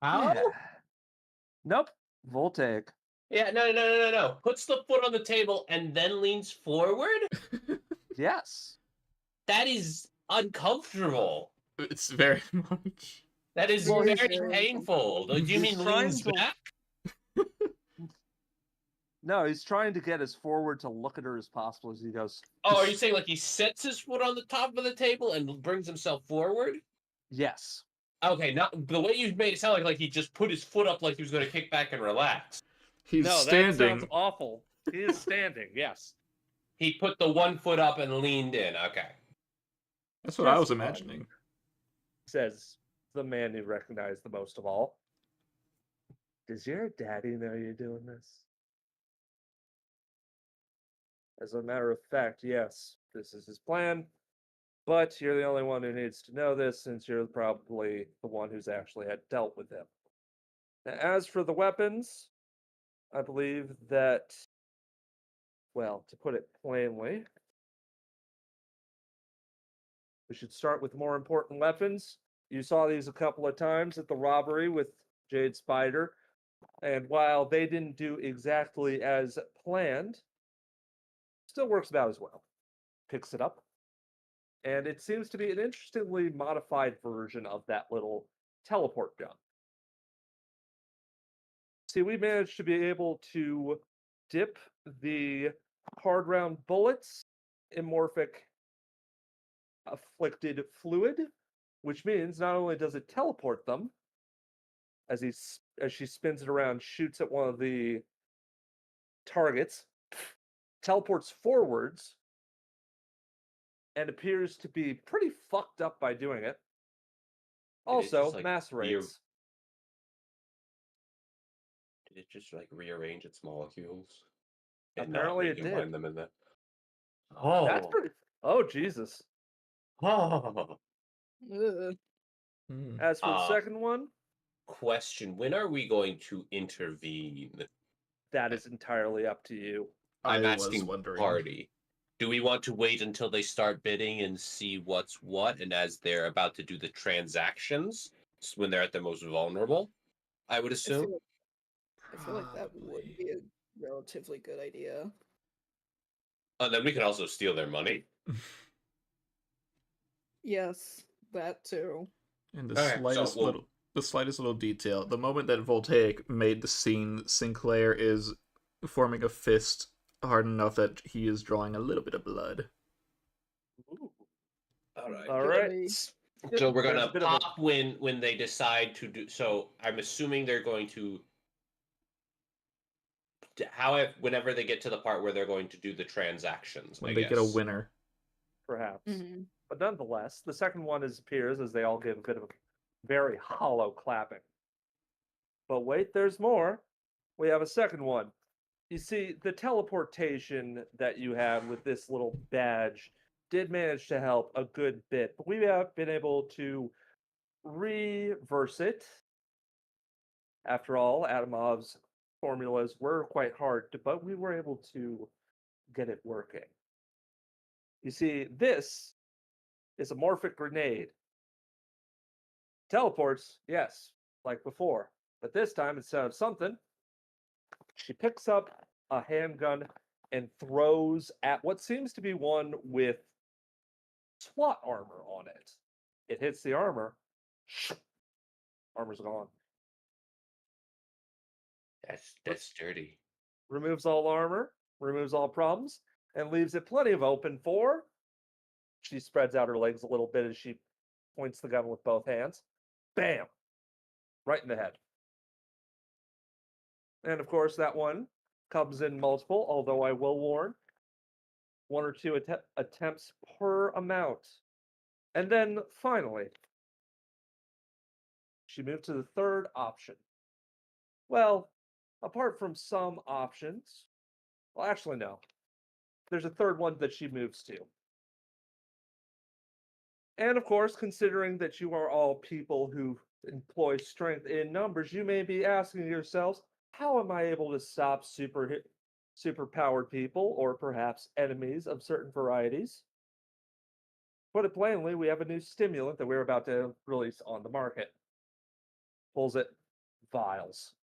How? Yeah. Nope. Voltaic. Yeah, no. Puts the foot on the table and then leans forward? Yes. That is uncomfortable. It's very much. That is Well, very he's- painful. Do you he's mean trying leans to- back? No, he's trying to get as forward to look at her as possible as he goes. Oh, are you saying like he sets his foot on the top of the table and brings himself forward? Yes. Okay, not the way you made it sound like he just put his foot up like he was going to kick back and relax. He's no, standing. that sounds awful. He is standing, yes. He put the one foot up and leaned in. Okay. That's what I was Just fine. imagining. Says the man you recognize the most of all. Does your daddy know you're doing this? As a matter of fact, yes, this is his plan. But you're the only one who needs to know this since you're probably the one who's actually had dealt with him. Now, as for the weapons, I believe that, well, to put it plainly, we should start with more important weapons. You saw these a couple of times at the robbery with Jade Spider, and while they didn't do exactly as planned, still works about as well. Picks it up, and it seems to be an interestingly modified version of that little teleport gun. See, we managed to be able to dip the hard round bullets in morphic afflicted fluid, which means not only does it teleport them, as she spins it around, shoots at one of the targets, teleports forwards, and appears to be pretty fucked up by doing it. Also, like, macerates. Did it just like rearrange its molecules? And Apparently not it did. recombine them in that. That's Oh, pretty. Oh, Jesus. oh. Ugh. Hmm. As for the second one, Question: when are we going to intervene? that is entirely up to you. I'm I was asking wondering. party. Do we want to wait until they start bidding and see what's what, and as they're about to do the transactions, when they're at their most vulnerable, I would assume. I feel like that would Probably. be a relatively good idea. And then we can also steal their money. Yes, that too. And Okay, so the slightest little detail, the moment that Voltaic made the scene, Sinclair is forming a fist hard enough that he is drawing a little bit of blood. Ooh. all right. All Gotta right. be. So we're There's gonna a bit of a- pop when they decide to do. So I'm assuming they're going to. However, whenever they get to the part where they're going to do the transactions, When I they guess. get a winner. perhaps. Mm-hmm. But nonetheless, the second one appears as they all give a bit of a very hollow clapping. But wait, there's more. We have a second one. You see, the teleportation that you had with this little badge did manage to help a good bit, but we have been able to reverse it. After all, Atomov's formulas were quite hard, but we were able to get it working. You see, this is a morphic grenade. Teleports, yes, like before, but this time instead of something, she picks up a handgun and throws at what seems to be one with SWAT armor on it. It hits the armor. Armor's gone. That's dirty. Removes all armor, removes all problems, and leaves it plenty of open for. She spreads out her legs a little bit as she points the gun with both hands. Bam! Right in the head. And of course, that one comes in multiple, although I will warn, one or two attempts per amount. And then finally, she moved to the third option. Well, apart from some options, well, actually, no. There's a third one that she moves to. And of course, considering that you are all people who employ strength in numbers, you may be asking yourselves, how am I able to stop superpowered people, or perhaps enemies of certain varieties? Put it plainly, we have a new stimulant that we're about to release on the market. Pulls it, vials.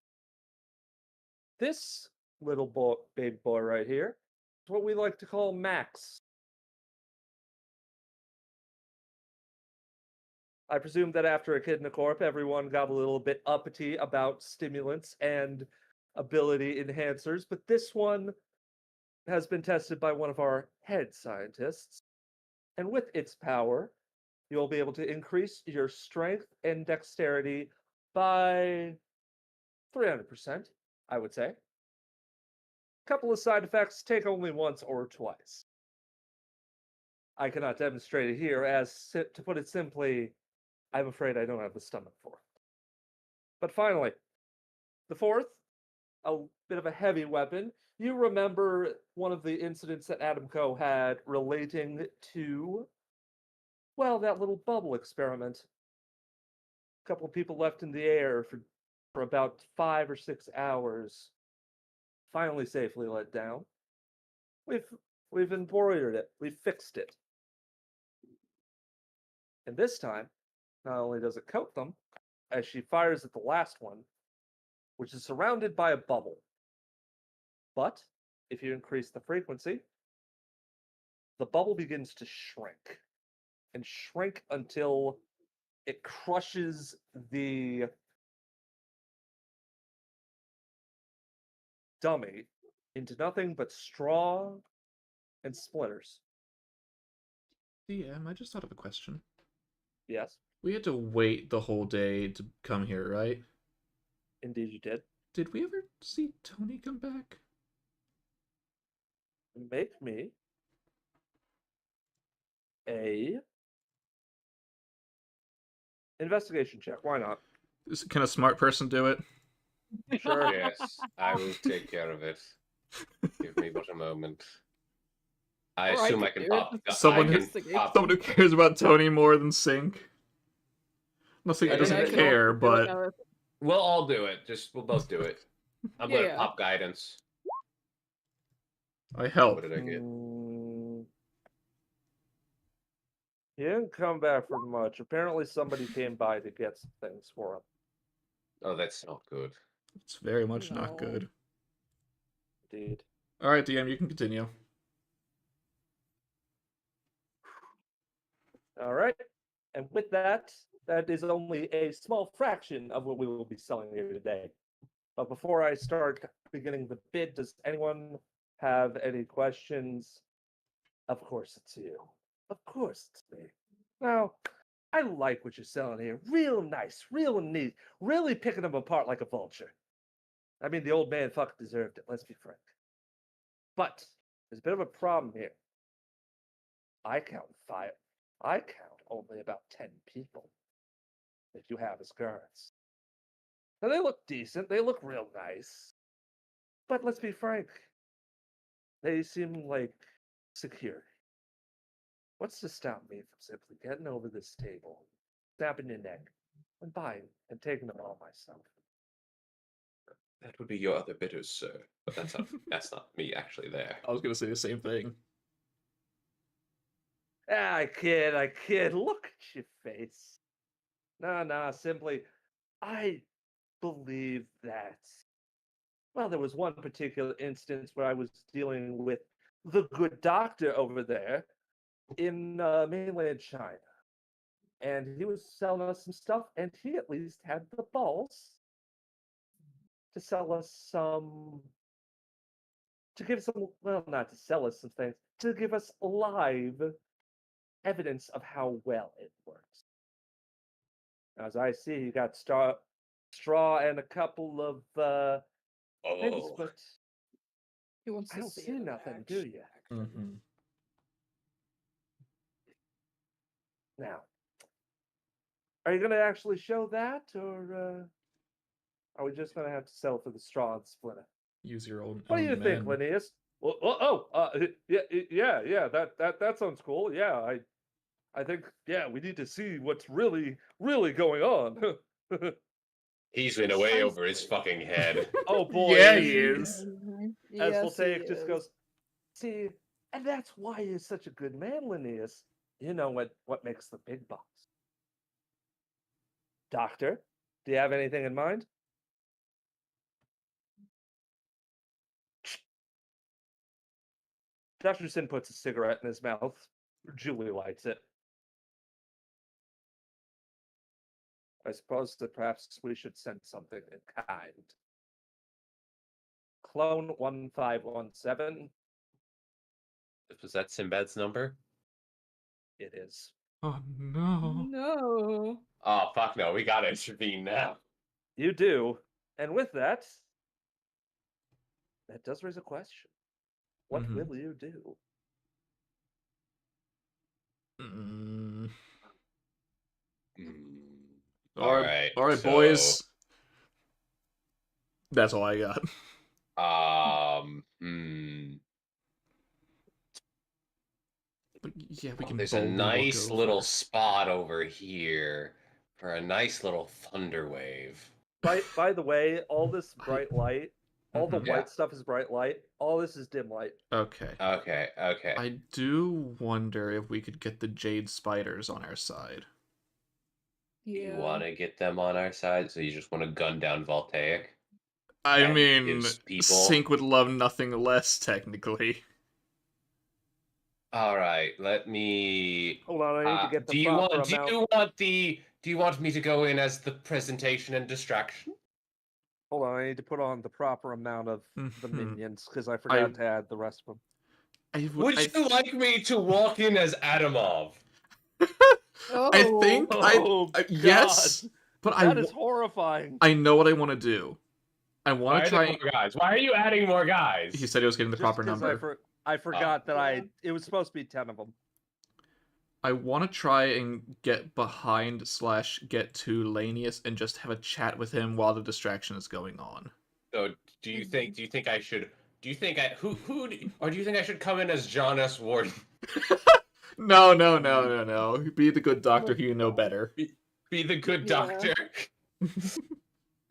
This little baby boy right here is what we like to call Max. I presume that after Echidna Corp, everyone got a little bit uppity about stimulants and ability enhancers, but this one has been tested by one of our head scientists. And with its power, you'll be able to increase your strength and dexterity by 300%, I would say. Couple of side effects, take only once or twice. I cannot demonstrate it here, as to put it simply, I'm afraid I don't have the stomach for it. But finally, the fourth, a bit of a heavy weapon. You remember one of the incidents that AtomCo had relating to, well, that little bubble experiment. A couple of people left in the air for about 5 or 6 hours. Finally safely let down. We've embroidered it. We've fixed it. And this time, not only does it coat them, as she fires at the last one, which is surrounded by a bubble. But if you increase the frequency, the bubble begins to shrink and shrink until it crushes the dummy into nothing but straw and splinters. DM, I just thought of a question. Yes, We had to wait the whole day to come here, right? indeed you did. Did we ever see Tony come back? Make me a Investigation check. Why not? Can a smart person do it? Sure. Yes, I will take care of it. Give me but a moment. I Or I assume I could can do it. pop. Someone I who- can pop. Someone who cares about Tony more than Sync. Not saying he I mean, doesn't I can care, also do it but now. We'll all do it. We'll both do it. I'm gonna Yeah. pop guidance. I help. What did I get? He didn't come back for much. Apparently, somebody came by to get some things for him. Oh, that's not good. It's very much not No. good. Indeed. All right, DM, you can continue. All right. And with that, that is only a small fraction of what we will be selling here today. But before I start beginning the bid, does anyone have any questions? Of course it's you. Of course it's me. Now, I like what you're selling here. Real nice, real neat, really picking them apart like a vulture. I mean, the old man fucking deserved it, let's be frank. But there's a bit of a problem here. I count only about 10 people that you have as guards. Now, they look decent, they look real nice. But let's be frank, they seem like security. What's to stop me from simply getting over this table, snapping your neck, and buying and taking them all myself? That would be your other bidders, sir. But that's not me actually there. I was gonna say the same thing. I kid. Look at your face. Nah, simply, I believe that. Well, there was one particular instance where I was dealing with the good doctor over there in mainland China. And he was selling us some stuff, and he at least had the balls to sell us some. To give some, well, not to sell us some things, to give us live evidence of how well it works. As I see, you got straw and a couple of things, Oh, but He wants I to don't see see it in nothing, do you? action. Mm-hmm. Now, are you going to actually show that, or are we just going to have to sell for the straw and splinter? Use your own. What do you think, men. Linnaeus? Yeah. That sounds cool. Yeah, I think we need to see what's really going on. he's in a way over his fucking head. Oh boy, Yeah, he is. As Yes, Voltaic he just is. goes, see, and that's why you're such a good man, Linnaeus. You know what makes the big bucks. Doctor, do you have anything in mind? Dr. Sin puts a cigarette in his mouth. Julie lights it. I suppose that perhaps we should send something in kind. Clone 1517. Was that Sinbad's number? It is. Oh no. No. Oh fuck no, we gotta intervene now. You do. And with that, that does raise a question. What Mhm. will you do? Mm. All right, All right, so, boys. That's all I got. Yeah, we can. There's a boldly walk nice over. little spot over here for a nice little thunder wave. By the way, all this bright light, all the Mhm. Yeah. white stuff is bright light. All this is dim light. Okay. Okay. I do wonder if we could get the jade spiders on our side. You Yeah. want to get them on our side, so you just want to gun down Voltaic? I And mean, his people? Sync would love nothing less, technically. All right, let me. Hold on, I need to get the do you proper want? amount. Do you want me to go in as the presentation and distraction? Hold on, I need to put on the proper amount of the Mhm. minions because I forgot to add the rest of them. Would you like me to walk in as Atomov? I think Oh, yes, but that is horrifying. I know what I want to do. I Why want are to there try. more guys? Why are you adding more guys? He said he was getting the Just proper 'cause number. I forgot that Yeah. it was supposed to be 10 of them. I want to try and get behind / get to Lanius and just have a chat with him while the distraction is going on. So, do you think I should? Do you think I or do you think I should come in as John S. Warden? No. Be the good doctor who you know better. Be the good Yeah. doctor.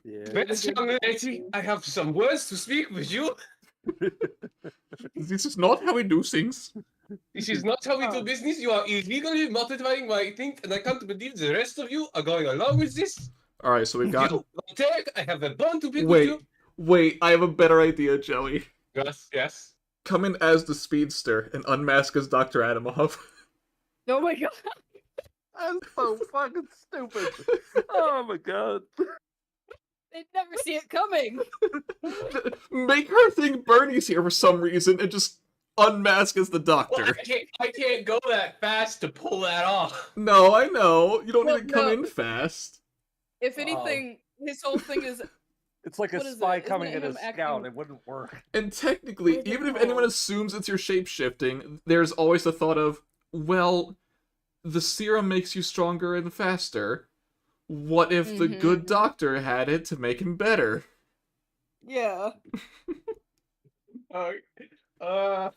Yeah. Miss young lady, I have some words to speak with you. This is not how we do things. This is not how we do business. You are illegally multiplying my things, and I can't believe the rest of you are going along with this. Alright, so we've got... You, take, I have a bone to pick with you. Wait, I have a better idea, Joey. Yes. Come in as the speedster and unmask as Dr. Atomov. Oh my god. That's so fucking stupid. Oh my god. They'd never see it coming. Make her think Bernie's here for some reason and just unmask as the doctor. Well, I can't go that fast to pull that off. No, I know. You don't Well, need to come no. in fast. If anything, his whole thing is It's like a What is spy it? Isn't coming it in him as scout. acting- It wouldn't work. And technically, What is it even if anyone called? assumes it's your shape-shifting, there's always the thought of, well, the serum makes you stronger and faster. What if the good doctor had it to make him better? yeah. Uh,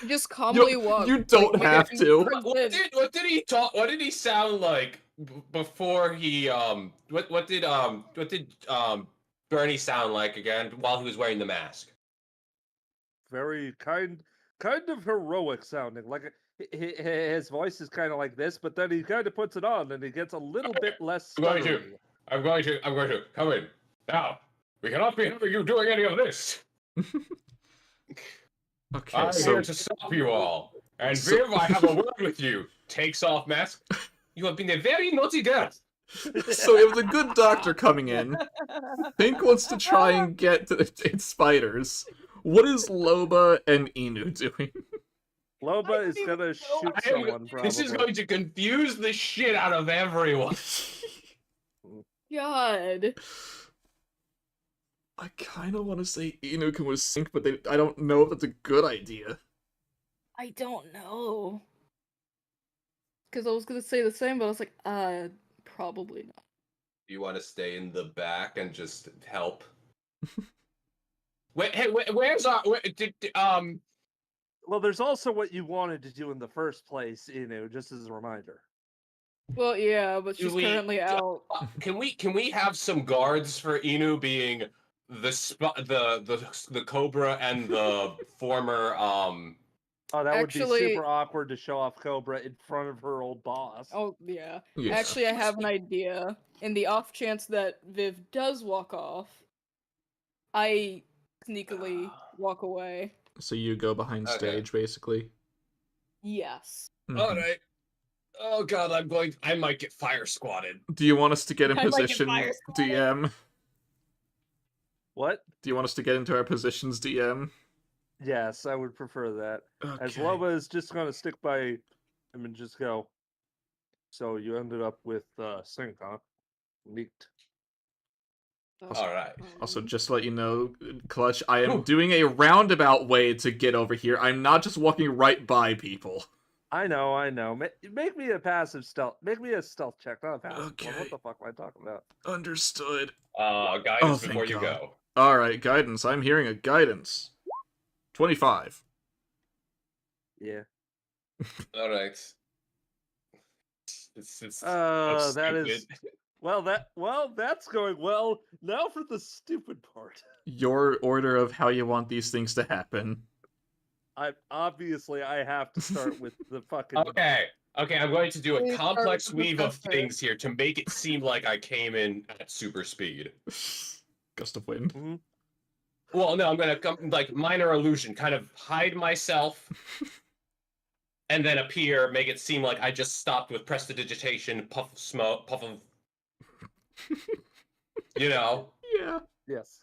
Just calmly walk. You don't have to. what did he talk? What did he sound like before he What did Bernie sound like again while he was wearing the mask? Very kind of heroic sounding. Like his voice is kind of like this, but then he kind of puts it on and he gets a little bit less I'm going to. stuttery. I'm going to come in now. We cannot be having you doing any of this. Okay, I'm so here to stop you all. And So- Viv, I have a word with you. Takes off mask. You have been a very naughty girl. so we have the good doctor coming in. Pink wants to try and get to its spiders. What is Loba and Inu doing? Loba I is don't gonna even shoot know. someone. Probably. This is going to confuse the shit out of everyone. God. I kind of want to say Inu can was sync, but I don't know if that's a good idea. I don't know. Because I was gonna say the same, but I was like, probably not. You want to stay in the back and just help? Wait, hey, where's our? Well, there's also what you wanted to do in the first place, just as a reminder. Well, yeah, but Do she's we- currently out. Can we have some guards for Inu being the Cobra and the former Oh, that would be Actually- super awkward to show off Cobra in front of her old boss. Oh, yeah. Yeah. Actually, I have an idea. In the off chance that Viv does walk off, I sneakily walk away. So you go behind Okay. stage, basically. Yes. Mhm. All right. Oh god, I might get fire squatted. Do you want us to get in I like it position, fire squatted. DM? What? Do you want us to get into our positions, DM? Yes, I would prefer that. As Okay. Loba is just going to stick by him and just go. So you ended up with Sync, huh? Neat. All right. Also, just to let you know, Clutch, I am doing a roundabout way to get over here. I'm not just walking right by people. I know. Make me a passive stealth. Make me a stealth check, not a passive one. Okay. What the fuck am I talking about? Understood. Guidance thank before you God. go. Alright, guidance. I'm hearing a guidance. 25. Yeah. All right. It's That is stupid. that's going well. Now for the stupid part. Your order of how you want these things to happen. I have to start with the fucking. Okay, I'm going to do a Please start complex with the weave of professor. things here to make it seem like I came in at super speed. Gust of wind. Well, no, I'm gonna come like minor illusion, kind of hide myself, and then appear, make it seem like I just stopped with prestidigitation, puff of smoke, puff of, Yeah. Yes.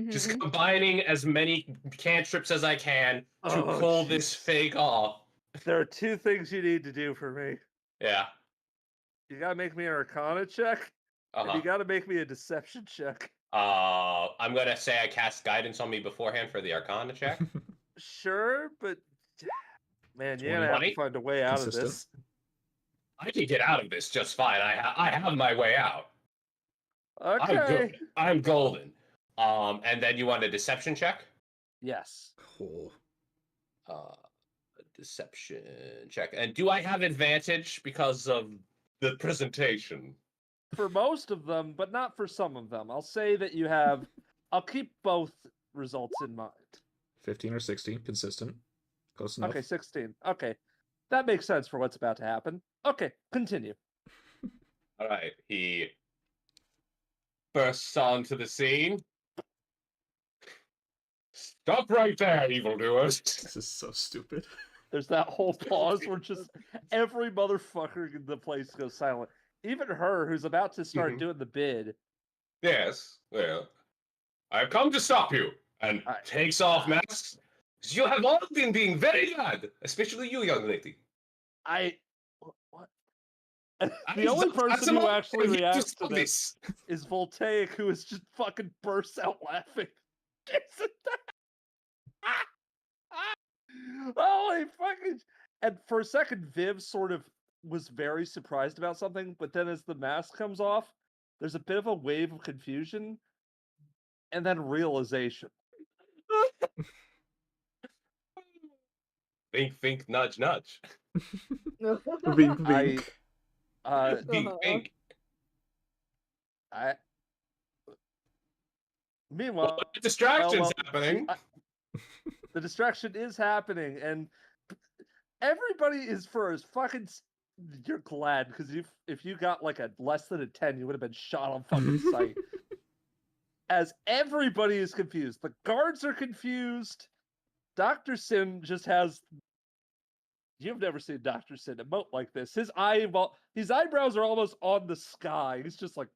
just Mhm. combining as many cantrips as I can to Oh, pull this fake off. There are two things you need to do for me. Yeah. You gotta make me an Arcana check, and you Uh-huh. gotta make me a Deception check. I'm gonna say I cast guidance on me beforehand for the Arcana check. Sure, but man, you're gonna have to 20? find a way out of Consistent. this. I can get out of this just fine. I have my way out. I'm Okay. good. I'm golden. And then you want a deception check? Yes. Oh. Deception check. And do I have advantage because of the presentation? For most of them, but not for some of them. I'll say that you have. I'll keep both results in mind. 15 or 16, consistent. Close enough. Okay, 16. Okay. That makes sense for what's about to happen. Okay, continue. All right. He bursts onto the scene. Stop right there, evildoers. This is so stupid. There's that whole pause where just every motherfucker in the place goes silent. Even her, who's about to start doing the bid. Yes, well, I've come to stop you. And takes off masks. You have all been being very bad, especially you, young lady. What? The only person who actually reacts to this is Voltaic, who is just fucking bursts out laughing. Holy fucking! And for a second, Viv sort of was very surprised about something, but then as the mask comes off, there's a bit of a wave of confusion, and then realization. Think, think, nudge, nudge. Vink, vink. Think. Meanwhile, the distraction's happening. The distraction is happening, and everybody is for as fucking. You're glad because if you got like a less than a 10, you would have been shot on fucking sight. As everybody is confused, the guards are confused. Dr. Sin just has. You've never seen Dr. Sin emote like this. His eyebrows are almost on the sky. He's just like.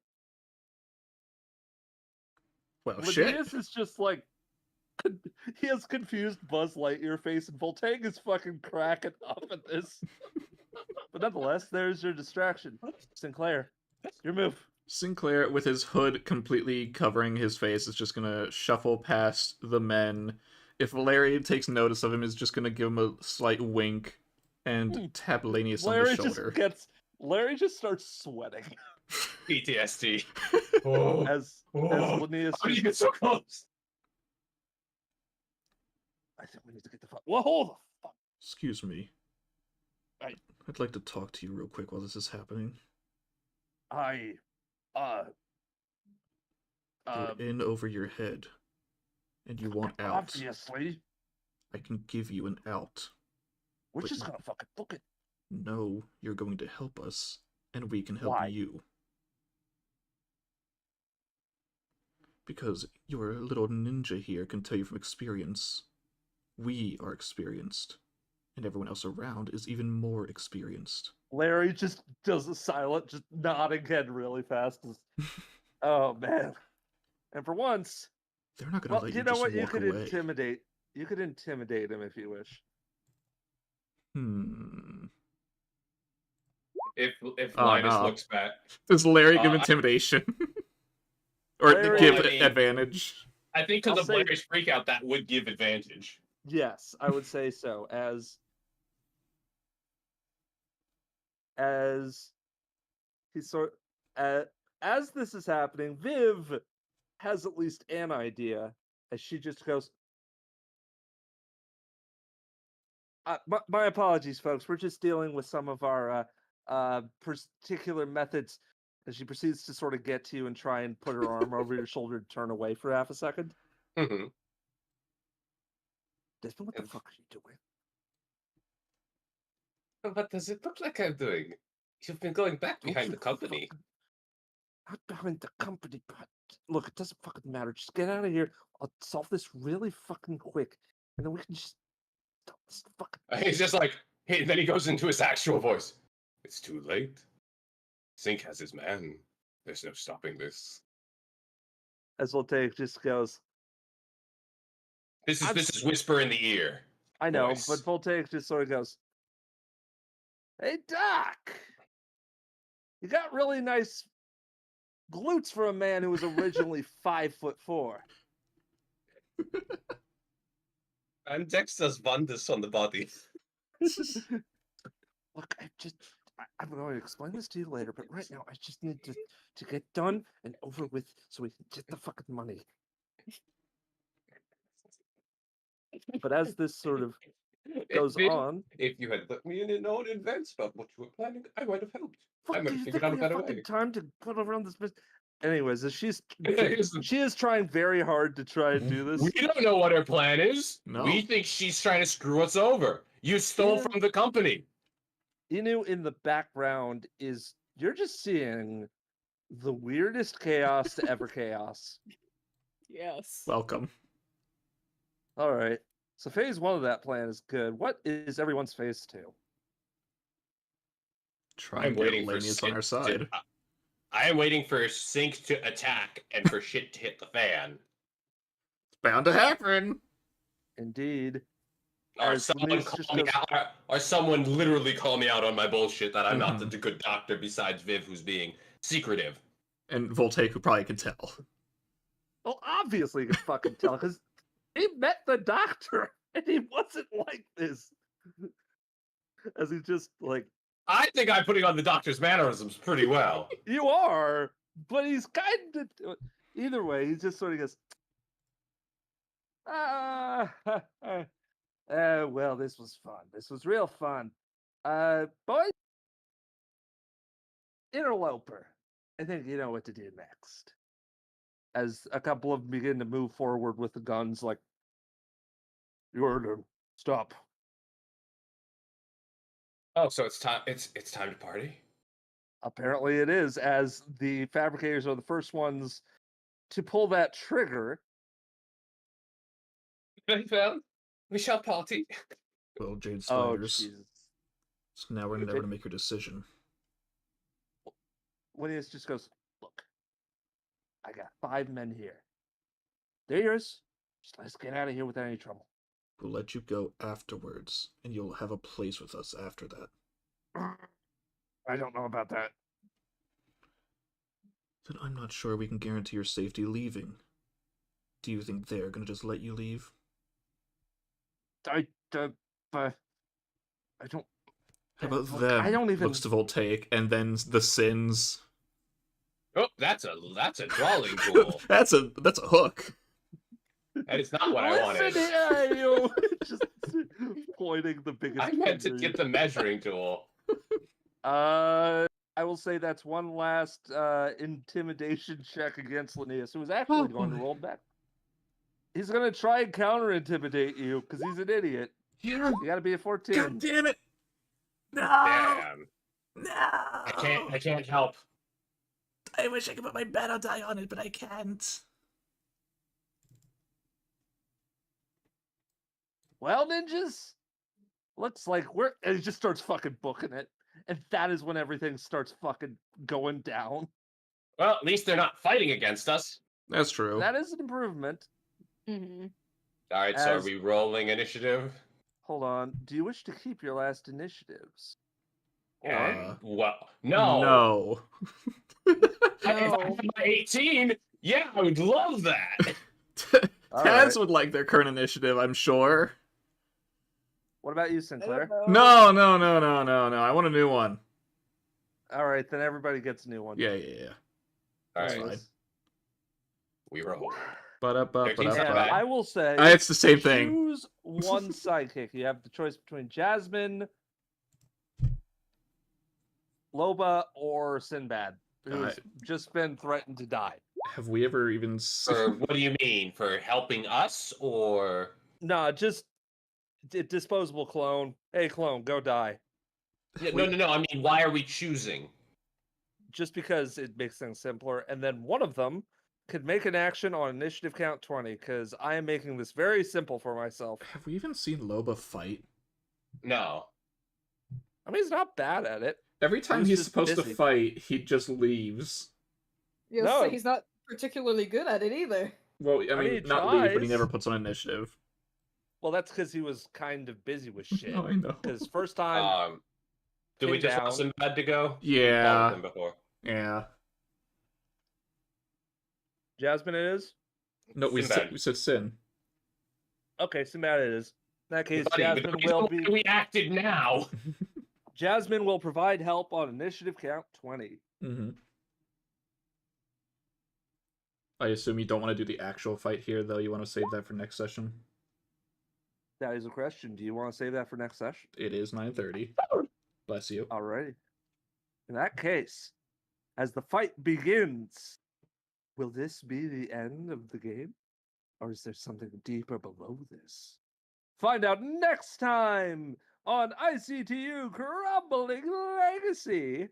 Well, Linnaeus shit. is just like. He has confused Buzz Lightyear face, and Voltaic is fucking cracking up at this. But nonetheless, there's your distraction. Sinclair, your move. Sinclair, with his hood completely covering his face, is just gonna shuffle past the men. If Larry takes notice of him, is just gonna give him a slight wink and tap Lanius on the shoulder. Larry just starts sweating. PTSD. As Linnaeus How do you get so close? I think we need to get the fuck. Well, hold the fuck. Excuse me. I'd like to talk to you real quick while this is happening. You're in over your head, and you want out. Obviously. I can give you an out. We're just gonna fucking book it. No, you're going to help us, and we can help you. Because your little ninja here can tell you from experience. We are experienced, and everyone else around is even more experienced. Larry just does a silent, just nodding head really fast. Oh, man. And for once... They're not going to let you know just what? walk away. Intimidate. You could intimidate him if you wish. If Linus looks back... Does Larry give intimidation? Or Larry, give advantage? I think because of Larry's freakout, that would give advantage. Yes, I would say so. As he's as this is happening, Viv has at least an idea. As she just goes, my apologies, folks. We're just dealing with some of our particular methods. As she proceeds to sort of get to you and try and put her arm over your shoulder to turn away for half a second. Mm-hmm. Desmond, what the fuck are you doing? What does it look like I'm doing? You've been going back behind the company. Not behind the company, but look, it doesn't fucking matter. Just get out of here. I'll solve this really fucking quick, and then we can just stop this fucking. He's just like, hey. Then he goes into his actual voice. It's too late. Zink has his man. There's no stopping this. As Voltaic just goes. This is whisper in the ear. I know, voice. But Voltaic just sort of goes, "Hey, Doc, you got really nice glutes for a man who was originally 5'4". And Dex does wonders on the body. Look, I'm going to explain this to you later, but right now I just need to get done and over with so we can get the fucking money. But as this sort of goes on, if you had let me in and know in advance about what you were planning, I might have helped. I fuck, might do have you figured think out a we have better fucking way. time to put around this business? Anyways, as she Isn't- is trying very hard to try and do this. We don't know what her plan is. No. We think she's trying to screw us over. You stole Yeah. from the company. Inu in the background you're just seeing the weirdest chaos to ever chaos. Yes. Welcome. All right. So phase 1 of that plan is good. What is everyone's phase 2? Try I'm and get waiting for Lanius on our Sync side. to- I am waiting for Sync to attack and for shit to hit the fan. It's bound to happen. Indeed. Or As someone Lanius just call me goes- out, or someone literally call me out on my bullshit that I'm not Mhm. the good doctor besides Viv, who's being secretive. And Voltaic, who probably can tell. Well, obviously you can fucking tell because he met the doctor and he wasn't like this. As he just like, I think I'm putting on the doctor's mannerisms pretty well. you are, but he's kind of. Either way, he just sort of goes, well, this was fun. This was real fun. Boys, interloper. I think you know what to do next. As a couple of them begin to move forward with the guns, like, you're to stop. Oh, so it's time. It's time to party. Apparently, it is. As the fabricators are the first ones to pull that trigger. Very well. We shall party. Well, Jade Oh, Spiders. Jesus. So now we're never to make your decision. When he just goes, look, I got 5 men here. They're yours. Just let's get out of here without any trouble. We'll let you go afterwards, and you'll have a place with us after that. I don't know about that. Then I'm not sure we can guarantee your safety leaving. Do you think they're gonna just let you leave? I don't. How about Look, them? I don't even. Looks to Voltaic, and then the sins. Oh, that's a drawing tool. that's a hook. That is not what I wanted. Listen here, you. Just pointing the biggest. I meant to finger. get the measuring tool. I will say that's one last intimidation check against Linnaeus, who was actually going to roll back. He's going to try and counter-intimidate you, because he's an idiot. Yeah. You got to be a 14. God damn it! No! Damn. No! I can't help. I wish I could put my battle die on it, but I can't. Well, ninjas, looks like and he just starts fucking booking it. And that is when everything starts fucking going down. Well, at least they're not fighting against us. That's true. That is an improvement. Mm-hmm. All right, so are As- we rolling initiative? Hold on. Do you wish to keep your last initiatives? Well, no. No. If I had my 18, yeah, I would love that. All Taz right. would like their current initiative, I'm sure. What about you, Sinclair? No. I want a new one. All right, then everybody gets a new one. Yeah. All That's right, fine. we roll. And I will say, It's the same thing. choose one sidekick. You have the choice between Jasmine, Loba, or Sinbad, who's just been threatened to die. Have we ever even For what do you mean? For helping us, or No, just disposable clone. Hey, clone, go die. yeah, no. I mean, why are we choosing? Just because it makes things simpler. And then one of them could make an action on initiative count 20, because I am making this very simple for myself. Have we even seen Loba fight? No. I mean, he's not bad at it. Every time He's he's just supposed busy. to fight, he just leaves. Yeah, No. so he's not particularly good at it either. Well, I mean, he not leave, but he tries. never puts on initiative. Well, that's because he was kind of busy with shit. Oh, I know. Because first time, Do we pinned just down. want Sinbad to go? Yeah. We've him before. Yeah. Jasmine it is? No, we Sinbad. said Sin. Okay, Sinbad it is. In that case, Buddy, but Jasmine the reason will why be... we acted now. Jasmine will provide help on initiative count 20. Mm-hmm. I assume you don't want to do the actual fight here, though. You want to save that for next session. That is a question. Do you want to save that for next session? It is 9:30. Bless you. Alrighty. In that case, as the fight begins, will this be the end of the game? Or is there something deeper below this? Find out next time on ICTU Crumbling Legacy.